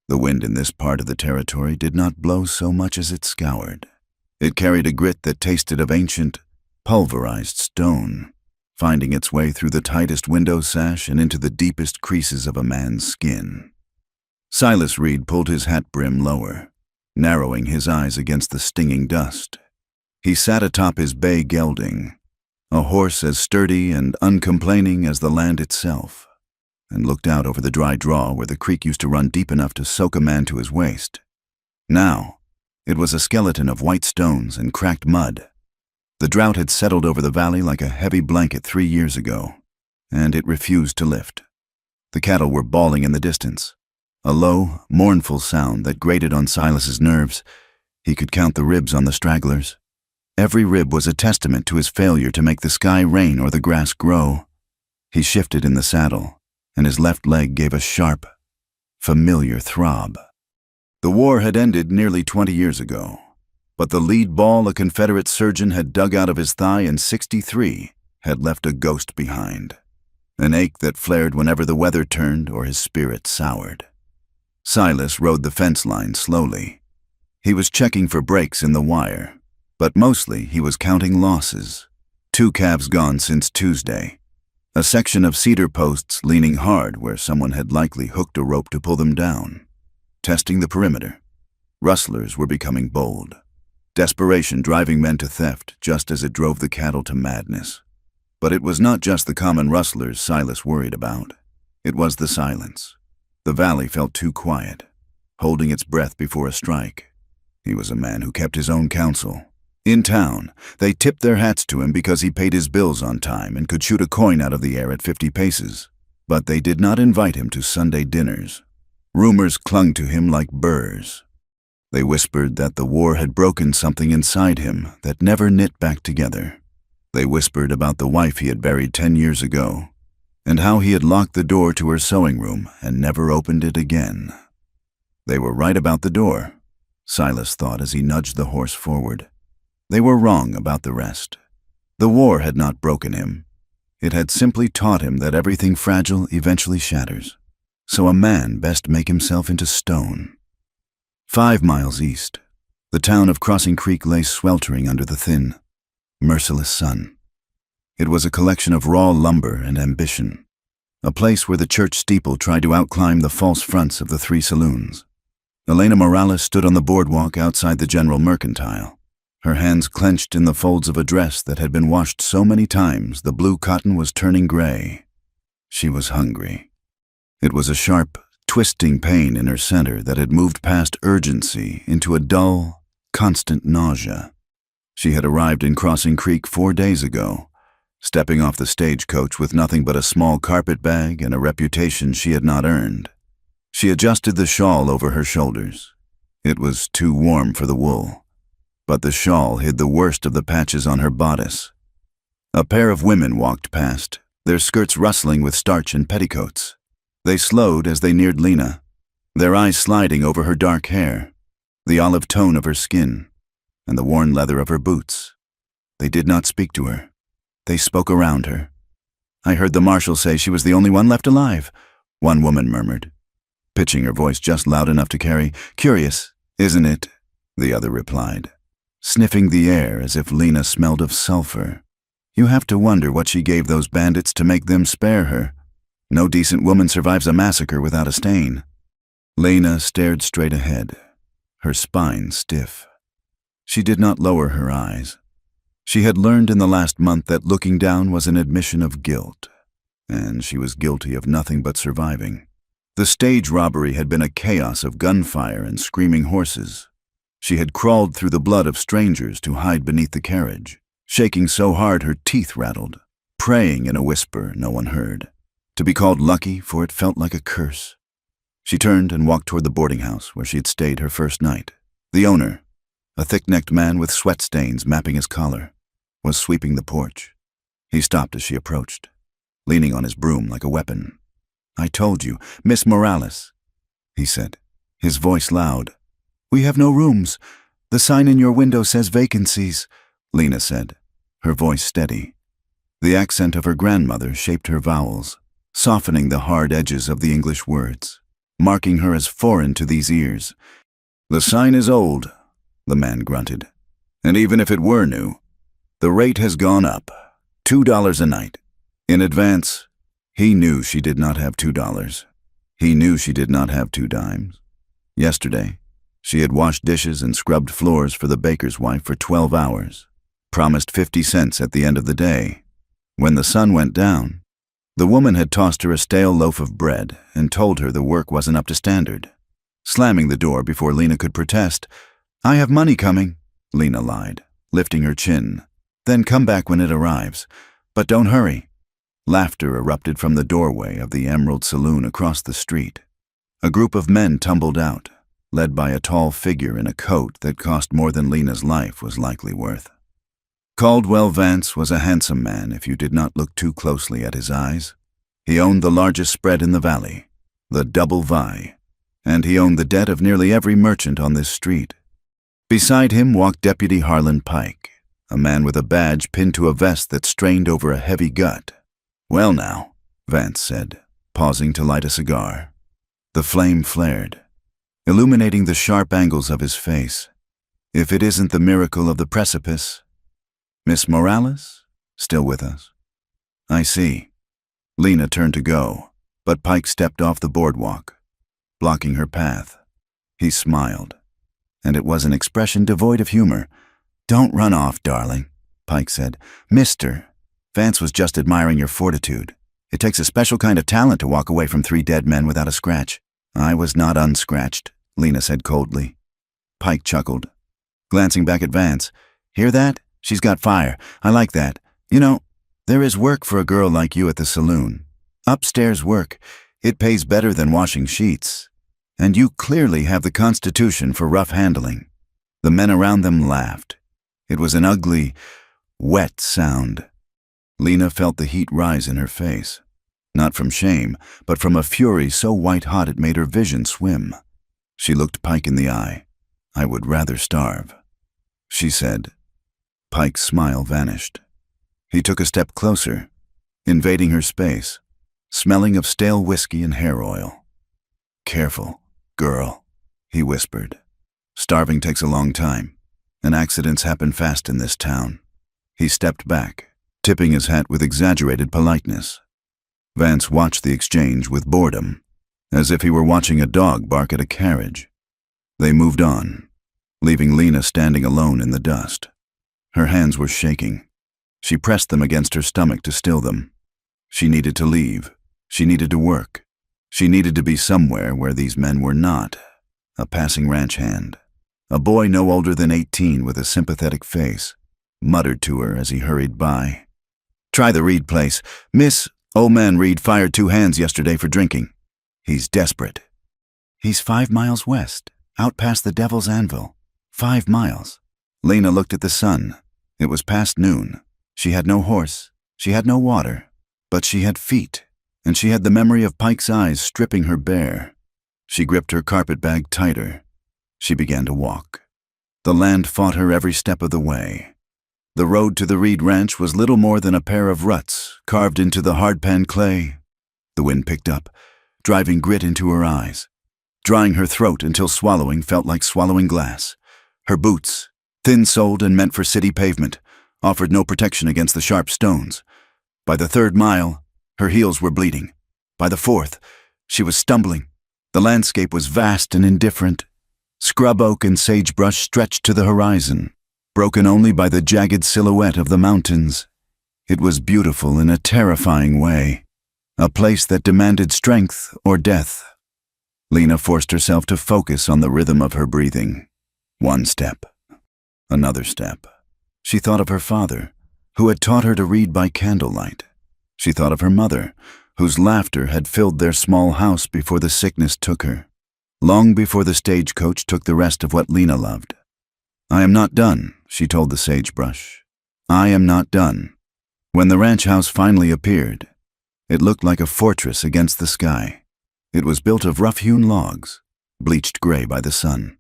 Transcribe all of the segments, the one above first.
The wind in this part of the territory did not blow so much as it scoured. It carried a grit that tasted of ancient, pulverized stone, finding its way through the tightest window sash and into the deepest creases of a man's skin. Silas Reed pulled his hat brim lower, narrowing his eyes against the stinging dust. He sat atop his bay gelding, a horse as sturdy and uncomplaining as the land itself, and looked out over the dry draw where the creek used to run deep enough to soak a man to his waist. Now, it was a skeleton of white stones and cracked mud. The drought had settled over the valley like a heavy blanket 3 years ago, and it refused to lift. The cattle were bawling in the distance, a low, mournful sound that grated on Silas's nerves. He could count the ribs on the stragglers. Every rib was a testament to his failure to make the sky rain or the grass grow. He shifted in the saddle, and his left leg gave a sharp, familiar throb. The war had ended nearly 20 years ago, but the lead ball a Confederate surgeon had dug out of his thigh in '63 had left a ghost behind, an ache that flared whenever the weather turned or his spirit soured. Silas rode the fence line slowly. He was checking for breaks in the wire, but mostly he was counting losses. 2 calves gone since Tuesday. A section of cedar posts leaning hard where someone had likely hooked a rope to pull them down. Testing the perimeter. Rustlers were becoming bold. Desperation driving men to theft just as it drove the cattle to madness. But it was not just the common rustlers Silas worried about. It was the silence. The valley felt too quiet, holding its breath before a strike. He was a man who kept his own counsel. In town, they tipped their hats to him because he paid his bills on time and could shoot a coin out of the air at 50 paces. But they did not invite him to Sunday dinners. Rumors clung to him like burrs. They whispered that the war had broken something inside him that never knit back together. They whispered about the wife he had buried 10 years ago, and how he had locked the door to her sewing room and never opened it again. They were right about the door, Silas thought as he nudged the horse forward. They were wrong about the rest. The war had not broken him. It had simply taught him that everything fragile eventually shatters, so a man best make himself into stone. 5 miles east, the town of Crossing Creek lay sweltering under the thin, merciless sun. It was a collection of raw lumber and ambition, a place where the church steeple tried to outclimb the false fronts of the 3 saloons. Elena Morales stood on the boardwalk outside the General Mercantile, her hands clenched in the folds of a dress that had been washed so many times the blue cotton was turning gray. She was hungry. It was a sharp, twisting pain in her center that had moved past urgency into a dull, constant nausea. She had arrived in Crossing Creek 4 days ago, stepping off the stagecoach with nothing but a small carpet bag and a reputation she had not earned. She adjusted the shawl over her shoulders. It was too warm for the wool, but the shawl hid the worst of the patches on her bodice. A pair of women walked past, their skirts rustling with starch and petticoats. They slowed as they neared Lena, their eyes sliding over her dark hair, the olive tone of her skin, and the worn leather of her boots. They did not speak to her. They spoke around her. "I heard the marshal say she was the only one left alive," one woman murmured, pitching her voice just loud enough to carry. "Curious, isn't it?" the other replied, sniffing the air as if Lena smelled of sulfur. "You have to wonder what she gave those bandits to make them spare her. No decent woman survives a massacre without a stain." Lena stared straight ahead, her spine stiff. She did not lower her eyes. She had learned in the last month that looking down was an admission of guilt, and she was guilty of nothing but surviving. The stage robbery had been a chaos of gunfire and screaming horses. She had crawled through the blood of strangers to hide beneath the carriage, shaking so hard her teeth rattled, praying in a whisper no one heard. To be called lucky, for it felt like a curse. She turned and walked toward the boarding house where she had stayed her first night. The owner, a thick-necked man with sweat stains mapping his collar, was sweeping the porch. He stopped as she approached, leaning on his broom like a weapon. "I told you, Miss Morales," he said, his voice loud. "We have no rooms. The sign in your window says vacancies," Lena said, her voice steady. The accent of her grandmother shaped her vowels, softening the hard edges of the English words. marking her as foreign to these ears. "The sign is old," the man grunted. "And even if it were new, the rate has gone up. $2 a night. In advance." He knew she did not have $2. He knew she did not have 2 dimes. Yesterday, she had washed dishes and scrubbed floors for the baker's wife for 12 hours, promised 50 cents at the end of the day. When the sun went down, the woman had tossed her a stale loaf of bread and told her the work wasn't up to standard. Slamming the door before Lena could protest, "I have money coming," Lena lied, lifting her chin. "Then come back when it arrives. But don't hurry." Laughter erupted from the doorway of the Emerald Saloon across the street. A group of men tumbled out, led by a tall figure in a coat that cost more than Lena's life was likely worth. Caldwell Vance was a handsome man if you did not look too closely at his eyes. He owned the largest spread in the valley, the Double Vi, and he owned the debt of nearly every merchant on this street. Beside him walked Deputy Harlan Pike, a man with a badge pinned to a vest that strained over a heavy gut. "Well now," Vance said, pausing to light a cigar. The flame flared, illuminating the sharp angles of his face. "If it isn't the miracle of the precipice. Miss Morales? Still with us?" "I see." Lena turned to go, but Pike stepped off the boardwalk, blocking her path. He smiled, and it was an expression devoid of humor. "Don't run off, darling," Pike said. "Mister, Vance was just admiring your fortitude. It takes a special kind of talent to walk away from 3 dead men without a scratch." "I was not unscratched," Lena said coldly. Pike chuckled, glancing back at Vance. "Hear that? She's got fire. I like that. You know, there is work for a girl like you at the saloon. Upstairs work. It pays better than washing sheets. And you clearly have the constitution for rough handling." The men around them laughed. It was an ugly, wet sound. Lena felt the heat rise in her face, not from shame, but from a fury so white-hot it made her vision swim. She looked Pike in the eye. "I would rather starve," she said. Pike's smile vanished. He took a step closer, invading her space, smelling of stale whiskey and hair oil. "Careful, girl," he whispered. "Starving takes a long time, and accidents happen fast in this town." He stepped back, tipping his hat with exaggerated politeness. Vance watched the exchange with boredom, as if he were watching a dog bark at a carriage. They moved on, leaving Lena standing alone in the dust. Her hands were shaking. She pressed them against her stomach to still them. She needed to leave. She needed to work. She needed to be somewhere where these men were not. A passing ranch hand, a boy no older than 18 with a sympathetic face, muttered to her as he hurried by. "Try the Reed place. Miss, old man Reed fired 2 hands yesterday for drinking. He's desperate." "He's 5 miles west, out past the Devil's Anvil. 5 miles. Lena looked at the sun. It was past noon. She had no horse. She had no water. But she had feet, and she had the memory of Pike's eyes stripping her bare. She gripped her carpetbag tighter. She began to walk. The land fought her every step of the way. The road to the Reed Ranch was little more than a pair of ruts carved into the hardpan clay. The wind picked up, driving grit into her eyes, drying her throat until swallowing felt like swallowing glass. Her boots, thin-soled and meant for city pavement, offered no protection against the sharp stones. By the 3rd mile, her heels were bleeding. By the 4th, she was stumbling. The landscape was vast and indifferent. Scrub oak and sagebrush stretched to the horizon, broken only by the jagged silhouette of the mountains. It was beautiful in a terrifying way, a place that demanded strength or death. Lena forced herself to focus on the rhythm of her breathing. 1 step, another step. She thought of her father, who had taught her to read by candlelight. She thought of her mother, whose laughter had filled their small house before the sickness took her, long before the stagecoach took the rest of what Lena loved. "I am not done," she told the sagebrush. "I am not done." When the ranch house finally appeared, it looked like a fortress against the sky. It was built of rough-hewn logs, bleached gray by the sun,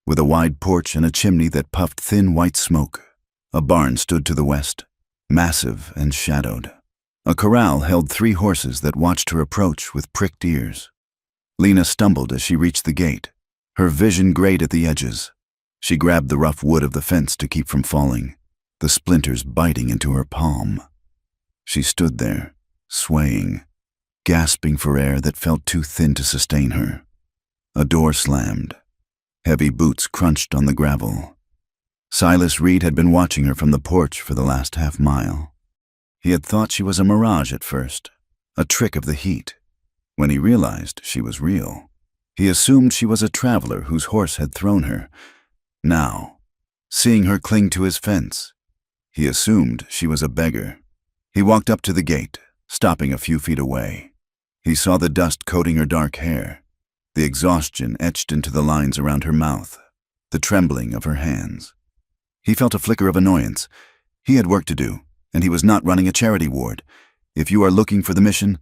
with a wide porch and a chimney that puffed thin white smoke. A barn stood to the west, massive and shadowed. A corral held 3 horses that watched her approach with pricked ears. Lena stumbled as she reached the gate. Her vision grayed at the edges. She grabbed the rough wood of the fence to keep from falling, the splinters biting into her palm. She stood there, swaying, gasping for air that felt too thin to sustain her. A door slammed. Heavy boots crunched on the gravel. Silas Reed had been watching her from the porch for the last half-mile. He had thought she was a mirage at first, a trick of the heat. When he realized she was real, he assumed she was a traveler whose horse had thrown her. Now, seeing her cling to his fence, he assumed she was a beggar. He walked up to the gate, stopping a few feet away. He saw the dust coating her dark hair, the exhaustion etched into the lines around her mouth, the trembling of her hands. He felt a flicker of annoyance. He had work to do, and he was not running a charity ward. "If you are looking for the mission,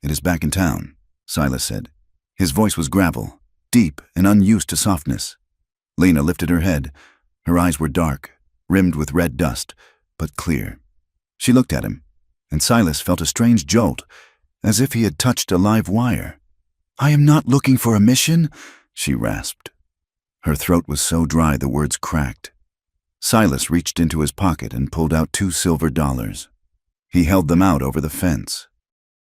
it is back in town," Silas said. His voice was gravel, deep and unused to softness. Lena lifted her head. Her eyes were dark, rimmed with red dust, but clear. She looked at him, and Silas felt a strange jolt, as if he had touched a live wire. "I am not looking for a mission," she rasped. Her throat was so dry the words cracked. Silas reached into his pocket and pulled out $2 silver. He held them out over the fence.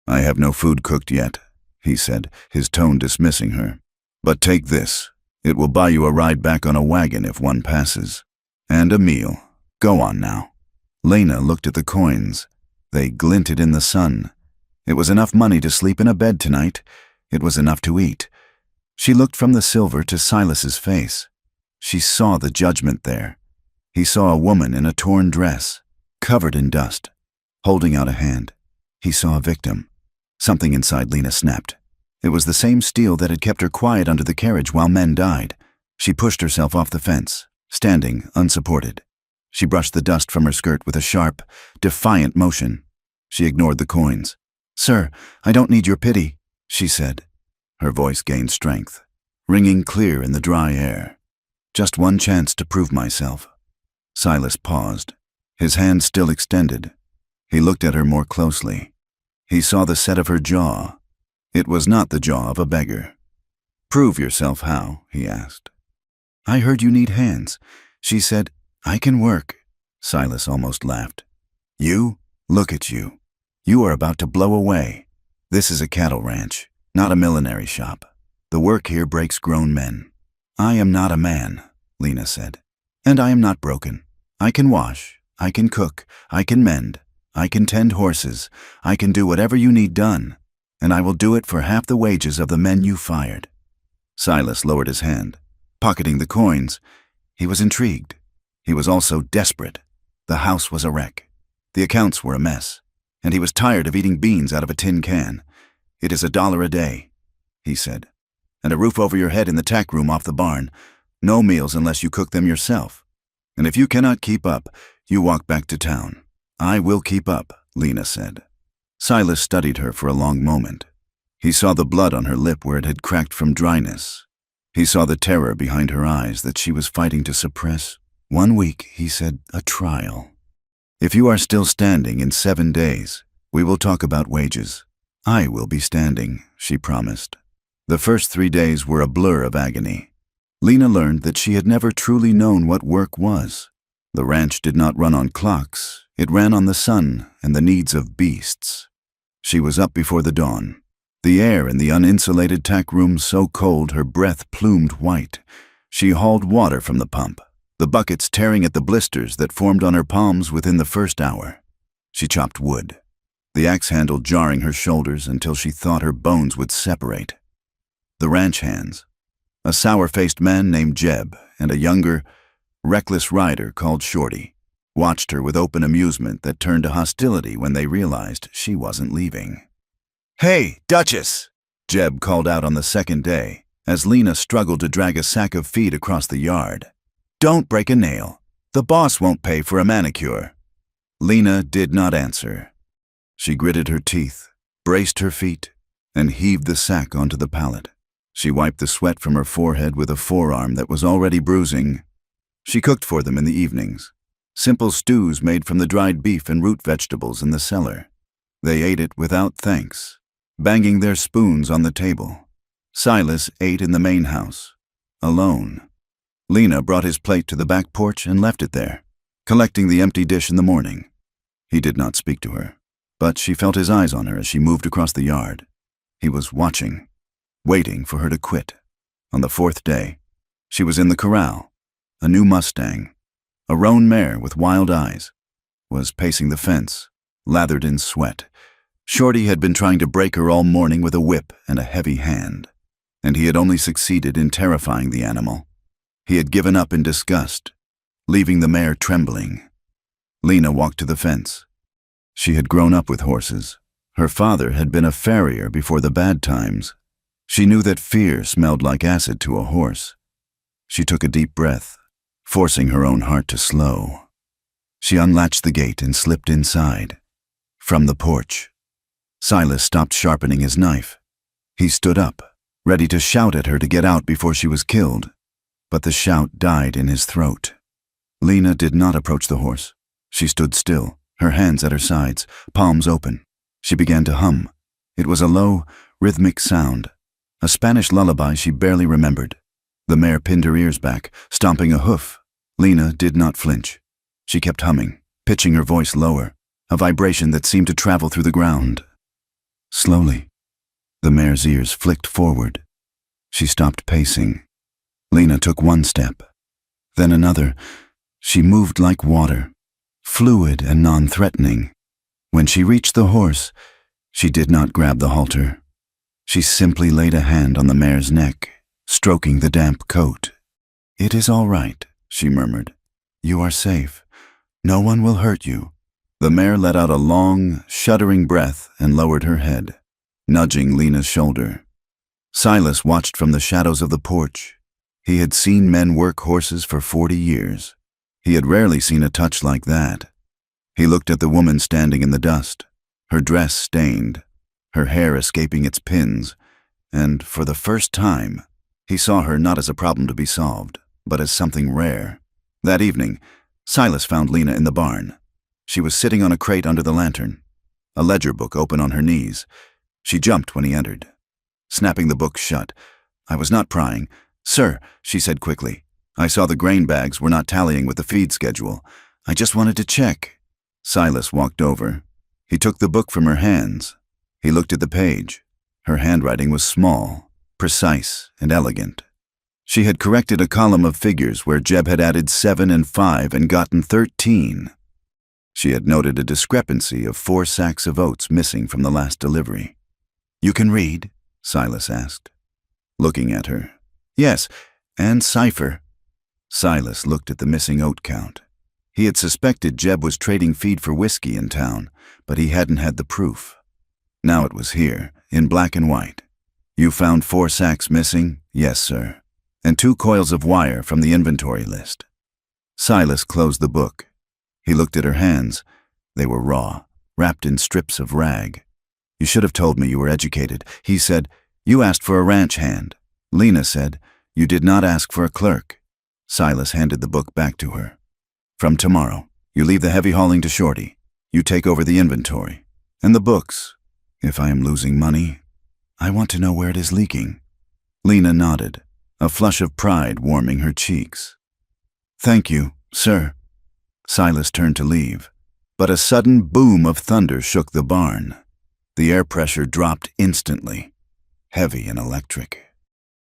"I have no food cooked yet," he said, his tone dismissing her. "But take this. It will buy you a ride back on a wagon if one passes. And a meal. Go on now." Lena looked at the coins. They glinted in the sun. It was enough money to sleep in a bed tonight. It was enough to eat. She looked from the silver to Silas's face. She saw the judgment there. He saw a woman in a torn dress, covered in dust, holding out a hand. He saw a victim. Something inside Lena snapped. It was the same steel that had kept her quiet under the carriage while men died. She pushed herself off the fence, standing unsupported. She brushed the dust from her skirt with a sharp, defiant motion. She ignored the coins. "Sir, I don't need your pity," she said. Her voice gained strength, ringing clear in the dry air. "Just one chance to prove myself." Silas paused, his hand still extended. He looked at her more closely. He saw the set of her jaw. It was not the jaw of a beggar. "Prove yourself how?" he asked. "I heard you need hands." She said, "I can work." Silas almost laughed. "You? Look at you. You are about to blow away. This is a cattle ranch, not a millinery shop. The work here breaks grown men." "I am not a man," Lena said. "And I am not broken. I can wash, I can cook, I can mend, I can tend horses, I can do whatever you need done, and I will do it for half the wages of the men you fired." Silas lowered his hand, pocketing the coins. He was intrigued. He was also desperate. The house was a wreck. The accounts were a mess, and he was tired of eating beans out of a tin can. "It is $1 a day," he said, "and a roof over your head in the tack room off the barn. No meals unless you cook them yourself. And if you cannot keep up, you walk back to town." "I will keep up," Lena said. Silas studied her for a long moment. He saw the blood on her lip where it had cracked from dryness. He saw the terror behind her eyes that she was fighting to suppress. "1 week," he said, "a trial. If you are still standing in 7 days, we will talk about wages." "I will be standing," she promised. The first 3 days were a blur of agony. Lena learned that she had never truly known what work was. The ranch did not run on clocks. It ran on the sun and the needs of beasts. She was up before the dawn. The air in the uninsulated tack room so cold her breath plumed white. She hauled water from the pump, the buckets tearing at the blisters that formed on her palms within the first hour. She chopped wood, the axe handle jarring her shoulders until she thought her bones would separate. The ranch hands, a sour-faced man named Jeb and a younger, reckless rider called Shorty, watched her with open amusement that turned to hostility when they realized she wasn't leaving. "Hey, Duchess!" Jeb called out on the second day, as Lena struggled to drag a sack of feed across the yard. "Don't break a nail. The boss won't pay for a manicure." Lena did not answer. She gritted her teeth, braced her feet, and heaved the sack onto the pallet. She wiped the sweat from her forehead with a forearm that was already bruising. She cooked for them in the evenings, simple stews made from the dried beef and root vegetables in the cellar. They ate it without thanks, banging their spoons on the table. Silas ate in the main house, alone. Lena brought his plate to the back porch and left it there, collecting the empty dish in the morning. He did not speak to her, but she felt his eyes on her as she moved across the yard. He was watching, waiting for her to quit. On the fourth day, she was in the corral. A new Mustang, a roan mare with wild eyes, was pacing the fence, lathered in sweat. Shorty had been trying to break her all morning with a whip and a heavy hand, and he had only succeeded in terrifying the animal. He had given up in disgust, leaving the mare trembling. Lena walked to the fence. She had grown up with horses. Her father had been a farrier before the bad times. She knew that fear smelled like acid to a horse. She took a deep breath, forcing her own heart to slow. She unlatched the gate and slipped inside. From the porch, Silas stopped sharpening his knife. He stood up, ready to shout at her to get out before she was killed, but the shout died in his throat. Lena did not approach the horse. She stood still, her hands at her sides, palms open. She began to hum. It was a low, rhythmic sound, a Spanish lullaby she barely remembered. The mare pinned her ears back, stomping a hoof. Lena did not flinch. She kept humming, pitching her voice lower, a vibration that seemed to travel through the ground. Slowly, the mare's ears flicked forward. She stopped pacing. Lena took one step, then another. She moved like water, fluid and non-threatening. When she reached the horse, she did not grab the halter. She simply laid a hand on the mare's neck, stroking the damp coat. "It is all right," she murmured. "You are safe. No one will hurt you." The mare let out a long, shuddering breath and lowered her head, nudging Lena's shoulder. Silas watched from the shadows of the porch. He had seen men work horses for 40 years. He had rarely seen a touch like that. He looked at the woman standing in the dust, her dress stained, her hair escaping its pins, and for the first time, he saw her not as a problem to be solved, but as something rare. That evening, Silas found Lena in the barn. She was sitting on a crate under the lantern, a ledger book open on her knees. She jumped when he entered, snapping the book shut. "I was not prying. Sir," she said quickly. "I saw the grain bags were not tallying with the feed schedule. I just wanted to check." Silas walked over. He took the book from her hands. He looked at the page. Her handwriting was small, precise, and elegant. She had corrected a column of figures where Jeb had added 7 and 5 and gotten 13. She had noted a discrepancy of 4 sacks of oats missing from the last delivery. "You can read?" Silas asked, looking at her. "Yes, and cipher." Silas looked at the missing oat count. He had suspected Jeb was trading feed for whiskey in town, but he hadn't had the proof. Now it was here, in black and white. "You found 4 sacks missing?" "Yes, sir. And 2 coils of wire from the inventory list." Silas closed the book. He looked at her hands. They were raw, wrapped in strips of rag. "You should have told me you were educated." He said, "You asked for a ranch hand." Lena said, "You did not ask for a clerk." Silas handed the book back to her. "From tomorrow, you leave the heavy hauling to Shorty. You take over the inventory. And the books. If I am losing money, I want to know where it is leaking." Lena nodded, a flush of pride warming her cheeks. "Thank you, sir." Silas turned to leave, but a sudden boom of thunder shook the barn. The air pressure dropped instantly, heavy and electric.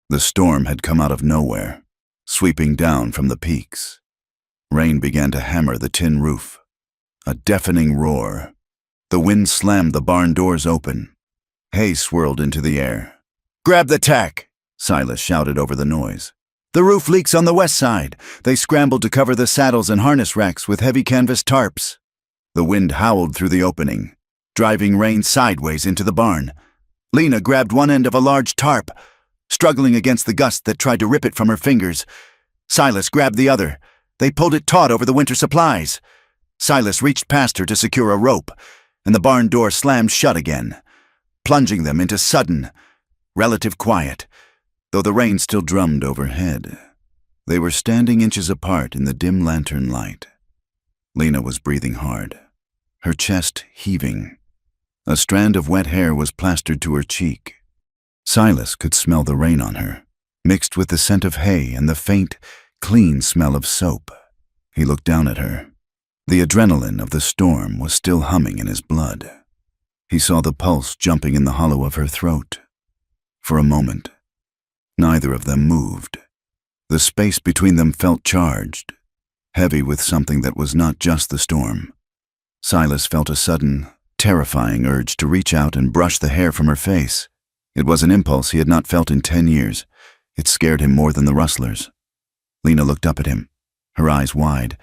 The storm had come out of nowhere, sweeping down from the peaks. Rain began to hammer the tin roof. A deafening roar. The wind slammed the barn doors open. Hay swirled into the air. "Grab the tack!" Silas shouted over the noise. "The roof leaks on the west side." They scrambled to cover the saddles and harness racks with heavy canvas tarps. The wind howled through the opening, driving rain sideways into the barn. Lena grabbed one end of a large tarp, struggling against the gust that tried to rip it from her fingers. Silas grabbed the other. They pulled it taut over the winter supplies. Silas reached past her to secure a rope, and the barn door slammed shut again, plunging them into sudden, relative quiet, though the rain still drummed overhead. They were standing inches apart in the dim lantern light. Lena was breathing hard, her chest heaving. A strand of wet hair was plastered to her cheek. Silas could smell the rain on her, mixed with the scent of hay and the faint, clean smell of soap. He looked down at her. The adrenaline of the storm was still humming in his blood. He saw the pulse jumping in the hollow of her throat. For a moment, neither of them moved. The space between them felt charged, heavy with something that was not just the storm. Silas felt a sudden, terrifying urge to reach out and brush the hair from her face. It was an impulse he had not felt in 10 years. It scared him more than the rustlers. Lena looked up at him, her eyes wide.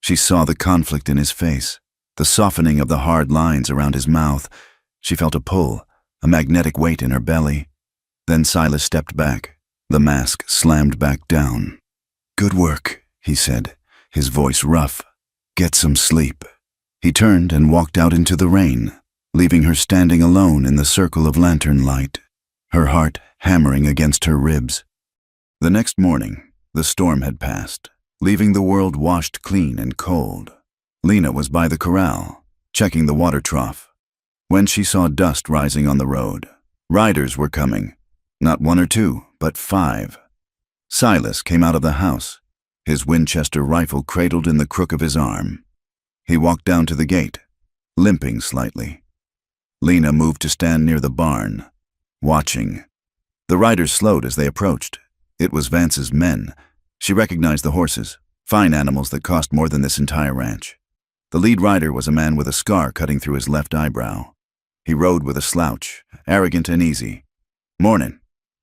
She saw the conflict in his face, the softening of the hard lines around his mouth. She felt a pull, a magnetic weight in her belly. Then Silas stepped back. The mask slammed back down. "Good work," he said, his voice rough. "Get some sleep." He turned and walked out into the rain, leaving her standing alone in the circle of lantern light, her heart hammering against her ribs. The next morning, the storm had passed, leaving the world washed clean and cold. Lena was by the corral, checking the water trough, when she saw dust rising on the road. Riders were coming, not 1 or 2, but 5. Silas came out of the house, his Winchester rifle cradled in the crook of his arm. He walked down to the gate, limping slightly. Lena moved to stand near the barn, watching. The riders slowed as they approached. It was Vance's men. She recognized the horses, fine animals that cost more than this entire ranch. The lead rider was a man with a scar cutting through his left eyebrow. He rode with a slouch, arrogant and easy. "Mornin'.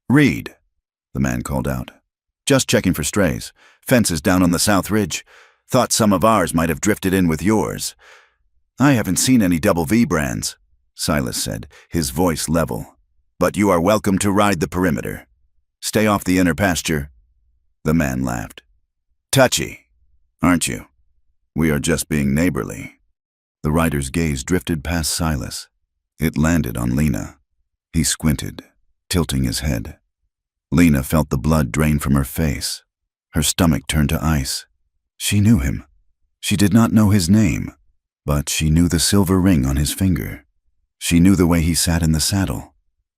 Reed," the man called out. "Just checking for strays. Fences down on the south ridge. Thought some of ours might have drifted in with yours." "I haven't seen any double V brands," Silas said, his voice level. "But you are welcome to ride the perimeter. Stay off the inner pasture." The man laughed. "Touchy, aren't you? We are just being neighborly." The rider's gaze drifted past Silas. It landed on Lena. He squinted, tilting his head. Lena felt the blood drain from her face. Her stomach turned to ice. She knew him. She did not know his name, but she knew the silver ring on his finger. She knew the way he sat in the saddle.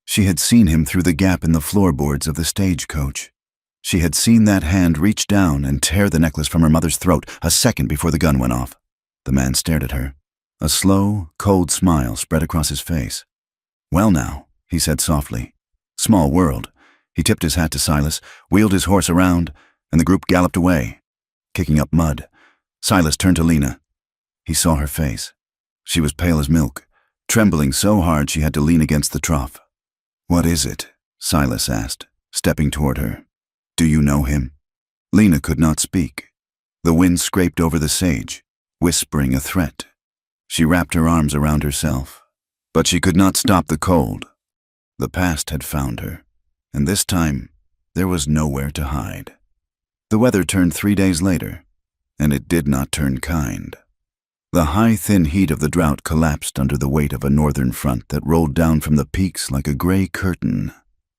She had seen him through the gap in the floorboards of the stagecoach. She had seen that hand reach down and tear the necklace from her mother's throat a second before the gun went off. The man stared at her. A slow, cold smile spread across his face. "Well now," he said softly. "Small world." He tipped his hat to Silas, wheeled his horse around, and the group galloped away, kicking up mud. Silas turned to Lena. He saw her face. She was pale as milk, trembling so hard she had to lean against the trough. "What is it?" Silas asked, stepping toward her. "Do you know him?" Lena could not speak. The wind scraped over the sage, whispering a threat. She wrapped her arms around herself, but she could not stop the cold. The past had found her, and this time there was nowhere to hide. The weather turned 3 days later, and it did not turn kind. The high, thin heat of the drought collapsed under the weight of a northern front that rolled down from the peaks like a gray curtain.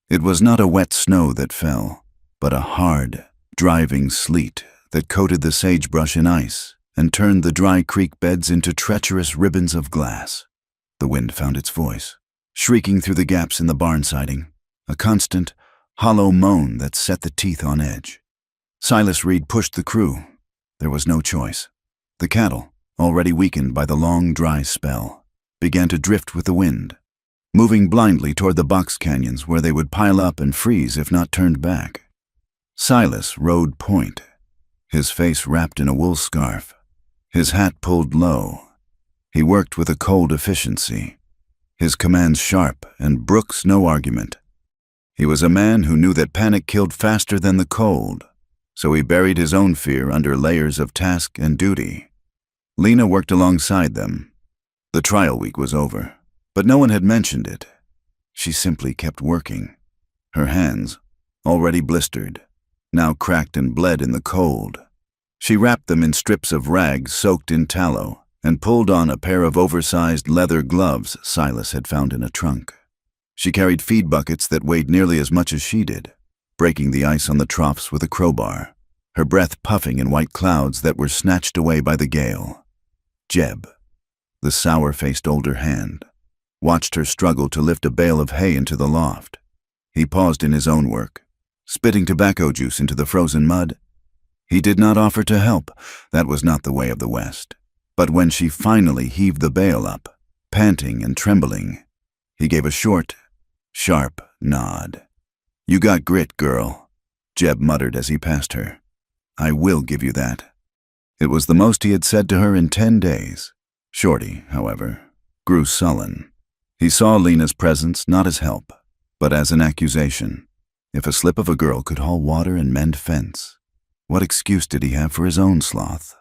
It was not a wet snow that fell, but a hard, driving sleet that coated the sagebrush in ice and turned the dry creek beds into treacherous ribbons of glass. The wind found its voice, shrieking through the gaps in the barn siding, a constant, hollow moan that set the teeth on edge. Silas Reed pushed the crew. There was no choice. The cattle, already weakened by the long, dry spell, began to drift with the wind, moving blindly toward the box canyons where they would pile up and freeze if not turned back. Silas rode point, his face wrapped in a wool scarf, his hat pulled low. He worked with a cold efficiency, his commands sharp and brooks no argument. He was a man who knew that panic killed faster than the cold, so he buried his own fear under layers of task and duty. Lena worked alongside them. The trial week was over, but no one had mentioned it. She simply kept working. Her hands, already blistered, now cracked and bled in the cold. She wrapped them in strips of rags soaked in tallow and pulled on a pair of oversized leather gloves Silas had found in a trunk. She carried feed buckets that weighed nearly as much as she did, breaking the ice on the troughs with a crowbar, her breath puffing in white clouds that were snatched away by the gale. Jeb, the sour-faced older hand, watched her struggle to lift a bale of hay into the loft. He paused in his own work, spitting tobacco juice into the frozen mud. He did not offer to help. That was not the way of the West. But when she finally heaved the bale up, panting and trembling, he gave a short, sharp nod. "You got grit, girl," Jeb muttered as he passed her. "I will give you that." It was the most he had said to her in 10 days. Shorty, however, grew sullen. He saw Lena's presence not as help, but as an accusation. If a slip of a girl could haul water and mend fence, what excuse did he have for his own sloth?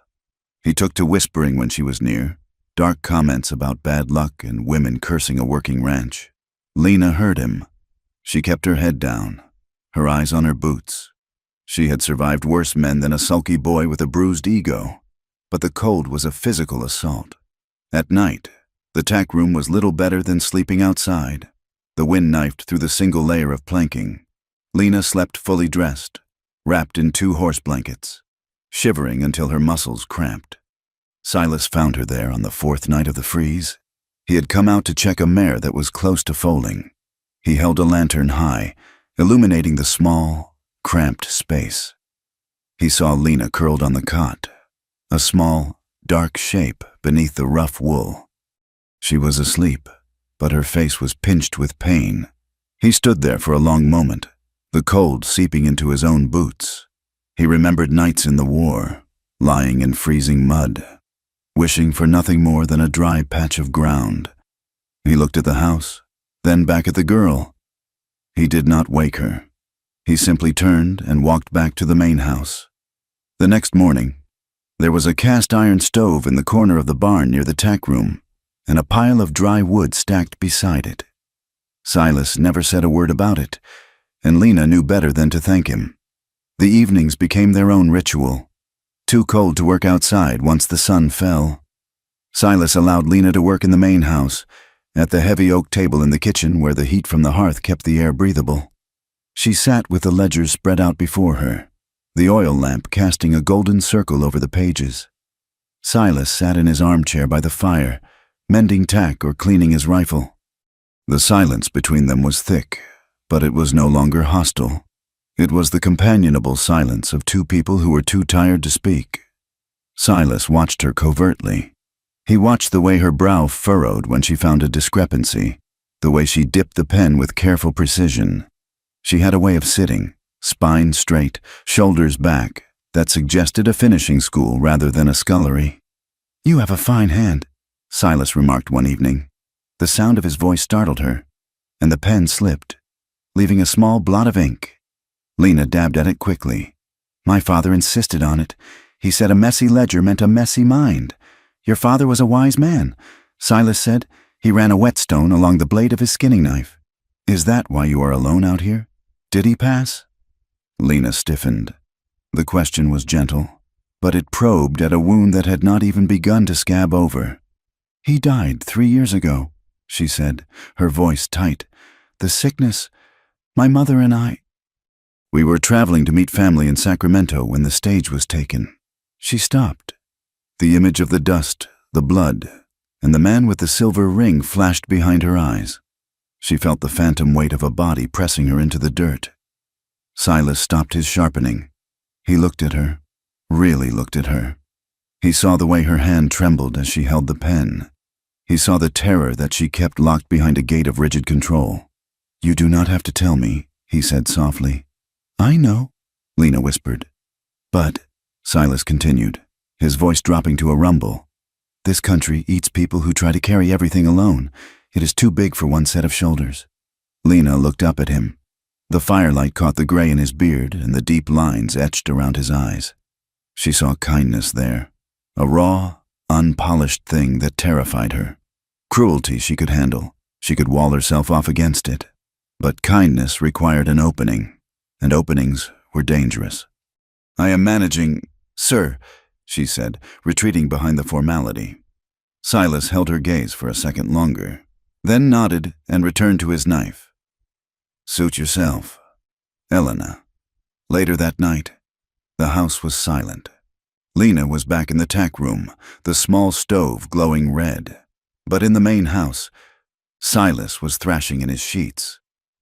He took to whispering when she was near, dark comments about bad luck and women cursing a working ranch. Lena heard him. She kept her head down, her eyes on her boots. She had survived worse men than a sulky boy with a bruised ego, but the cold was a physical assault. At night, the tack room was little better than sleeping outside. The wind knifed through the single layer of planking. Lena slept fully dressed, wrapped in 2 horse blankets, shivering until her muscles cramped. Silas found her there on the 4th night of the freeze. He had come out to check a mare that was close to foaling. He held a lantern high, illuminating the small, cramped space. He saw Lena curled on the cot, a small, dark shape beneath the rough wool. She was asleep, but her face was pinched with pain. He stood there for a long moment, the cold seeping into his own boots. He remembered nights in the war, lying in freezing mud, wishing for nothing more than a dry patch of ground. He looked at the house, then back at the girl. He did not wake her. He simply turned and walked back to the main house. The next morning, there was a cast-iron stove in the corner of the barn near the tack room, and a pile of dry wood stacked beside it. Silas never said a word about it, and Lena knew better than to thank him. The evenings became their own ritual. Too cold to work outside once the sun fell. Silas allowed Lena to work in the main house, at the heavy oak table in the kitchen where the heat from the hearth kept the air breathable. She sat with the ledgers spread out before her, the oil lamp casting a golden circle over the pages. Silas sat in his armchair by the fire, mending tack or cleaning his rifle. The silence between them was thick, but it was no longer hostile. It was the companionable silence of 2 people who were too tired to speak. Silas watched her covertly. He watched the way her brow furrowed when she found a discrepancy, the way she dipped the pen with careful precision. She had a way of sitting, spine straight, shoulders back, that suggested a finishing school rather than a scullery. "You have a fine hand," Silas remarked one evening. The sound of his voice startled her, and the pen slipped, leaving a small blot of ink. Lena dabbed at it quickly. "My father insisted on it. He said a messy ledger meant a messy mind. Your father was a wise man," Silas said. "He ran a whetstone along the blade of his skinning knife." "Is that why you are alone out here? Did he pass?" Lena stiffened. The question was gentle, but it probed at a wound that had not even begun to scab over. "He died 3 years ago," she said, her voice tight. "The sickness, my mother and I—" "We were traveling to meet family in Sacramento when the stage was taken." She stopped. The image of the dust, the blood, and the man with the silver ring flashed behind her eyes. She felt the phantom weight of a body pressing her into the dirt. Silas stopped his sharpening. He looked at her, really looked at her. He saw the way her hand trembled as she held the pen. He saw the terror that she kept locked behind a gate of rigid control. "You do not have to tell me," he said softly. "I know," Lena whispered. "But," Silas continued, his voice dropping to a rumble, "this country eats people who try to carry everything alone. It is too big for one set of shoulders." Lena looked up at him. The firelight caught the gray in his beard and the deep lines etched around his eyes. She saw kindness there, a raw, unpolished thing that terrified her. Cruelty she could handle. She could wall herself off against it. But kindness required an opening, and openings were dangerous. "I am managing, sir," she said, retreating behind the formality. Silas held her gaze for a second longer, then nodded and returned to his knife. "Suit yourself, Elena." Later that night, the house was silent. Lena was back in the tack room, the small stove glowing red. But in the main house, Silas was thrashing in his sheets.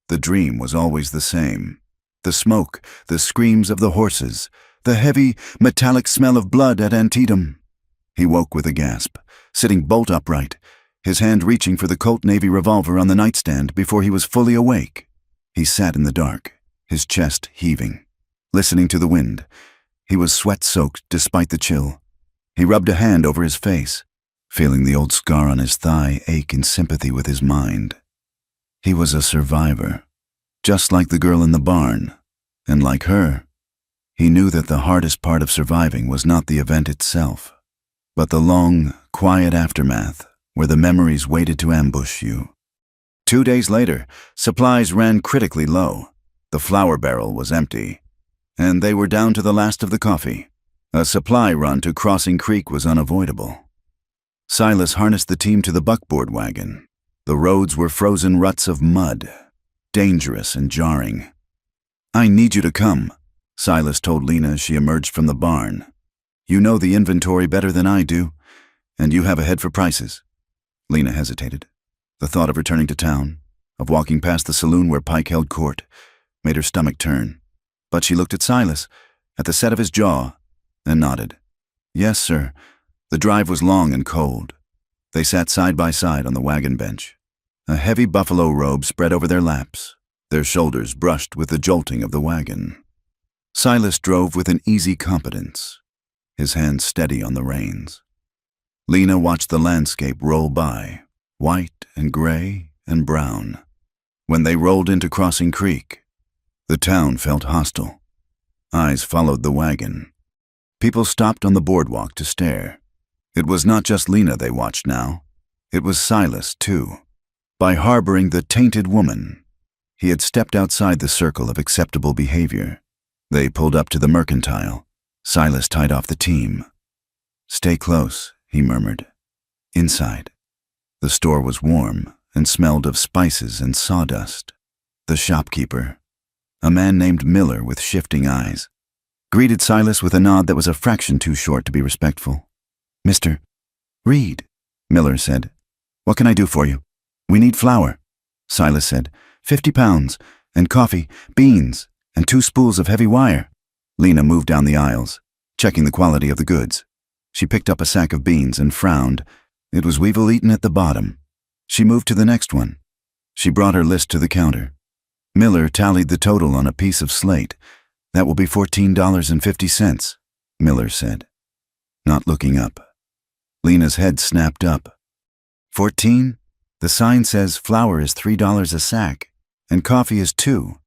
The dream was always the same. The smoke, the screams of the horses, the heavy, metallic smell of blood at Antietam. He woke with a gasp, sitting bolt upright, his hand reaching for the Colt Navy revolver on the nightstand before he was fully awake. He sat in the dark, his chest heaving, listening to the wind. He was sweat-soaked despite the chill. He rubbed a hand over his face, feeling the old scar on his thigh ache in sympathy with his mind. He was a survivor, just like the girl in the barn, and like her. He knew that the hardest part of surviving was not the event itself, but the long, quiet aftermath where the memories waited to ambush you. 2 days later, supplies ran critically low. The flour barrel was empty, and they were down to the last of the coffee. A supply run to Crossing Creek was unavoidable. Silas harnessed the team to the buckboard wagon. The roads were frozen ruts of mud, dangerous and jarring. "I need you to come," Silas told Lena as she emerged from the barn. "You know the inventory better than I do, and you have a head for prices." Lena hesitated. The thought of returning to town, of walking past the saloon where Pike held court, made her stomach turn. But she looked at Silas, at the set of his jaw, and nodded. "Yes, sir." The drive was long and cold. They sat side by side on the wagon bench. A heavy buffalo robe spread over their laps, their shoulders brushed with the jolting of the wagon. Silas drove with an easy competence, his hands steady on the reins. Lena watched the landscape roll by, white and gray and brown. When they rolled into Crossing Creek, the town felt hostile. Eyes followed the wagon. People stopped on the boardwalk to stare. It was not just Lena they watched now. It was Silas, too. By harboring the tainted woman, he had stepped outside the circle of acceptable behavior. They pulled up to the mercantile. Silas tied off the team. "Stay close," he murmured. Inside, the store was warm and smelled of spices and sawdust. The shopkeeper, a man named Miller with shifting eyes, greeted Silas with a nod that was a fraction too short to be respectful. "Mr. Reed," Miller said. "What can I do for you?" "We need flour," Silas said. 50 pounds, and coffee, beans, and 2 spools of heavy wire." Lena moved down the aisles, checking the quality of the goods. She picked up a sack of beans and frowned. It was weevil eaten at the bottom. She moved to the next one. She brought her list to the counter. Miller tallied the total on a piece of slate. "That will be $14.50, Miller said, not looking up. Lena's head snapped up. 14? The sign says flour is $3 a sack, and coffee is $2.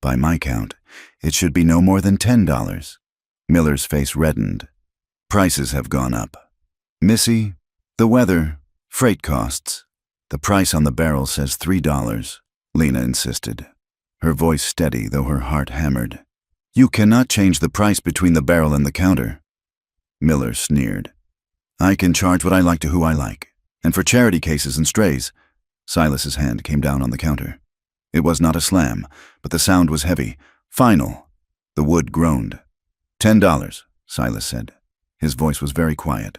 By my count, it should be no more than $10. Miller's face reddened. "Prices have gone up. Missy, the weather, freight costs. The price on the barrel says $3, Lena insisted, her voice steady though her heart hammered. "You cannot change the price between the barrel and the counter." Miller sneered. "I can charge what I like to who I like, and for charity cases and strays." Silas's hand came down on the counter. It was not a slam, but the sound was heavy, final. The wood groaned. $10, Silas said. His voice was very quiet.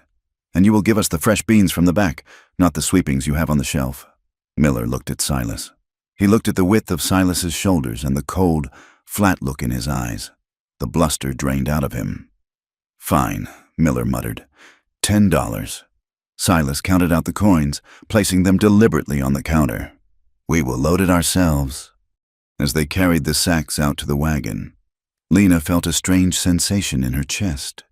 "And you will give us the fresh beans from the back, not the sweepings you have on the shelf." Miller looked at Silas. He looked at the width of Silas's shoulders and the cold, flat look in his eyes. The bluster drained out of him. "Fine," Miller muttered. $10. Silas counted out the coins, placing them deliberately on the counter. "We will load it ourselves." As they carried the sacks out to the wagon, Lena felt a strange sensation in her chest.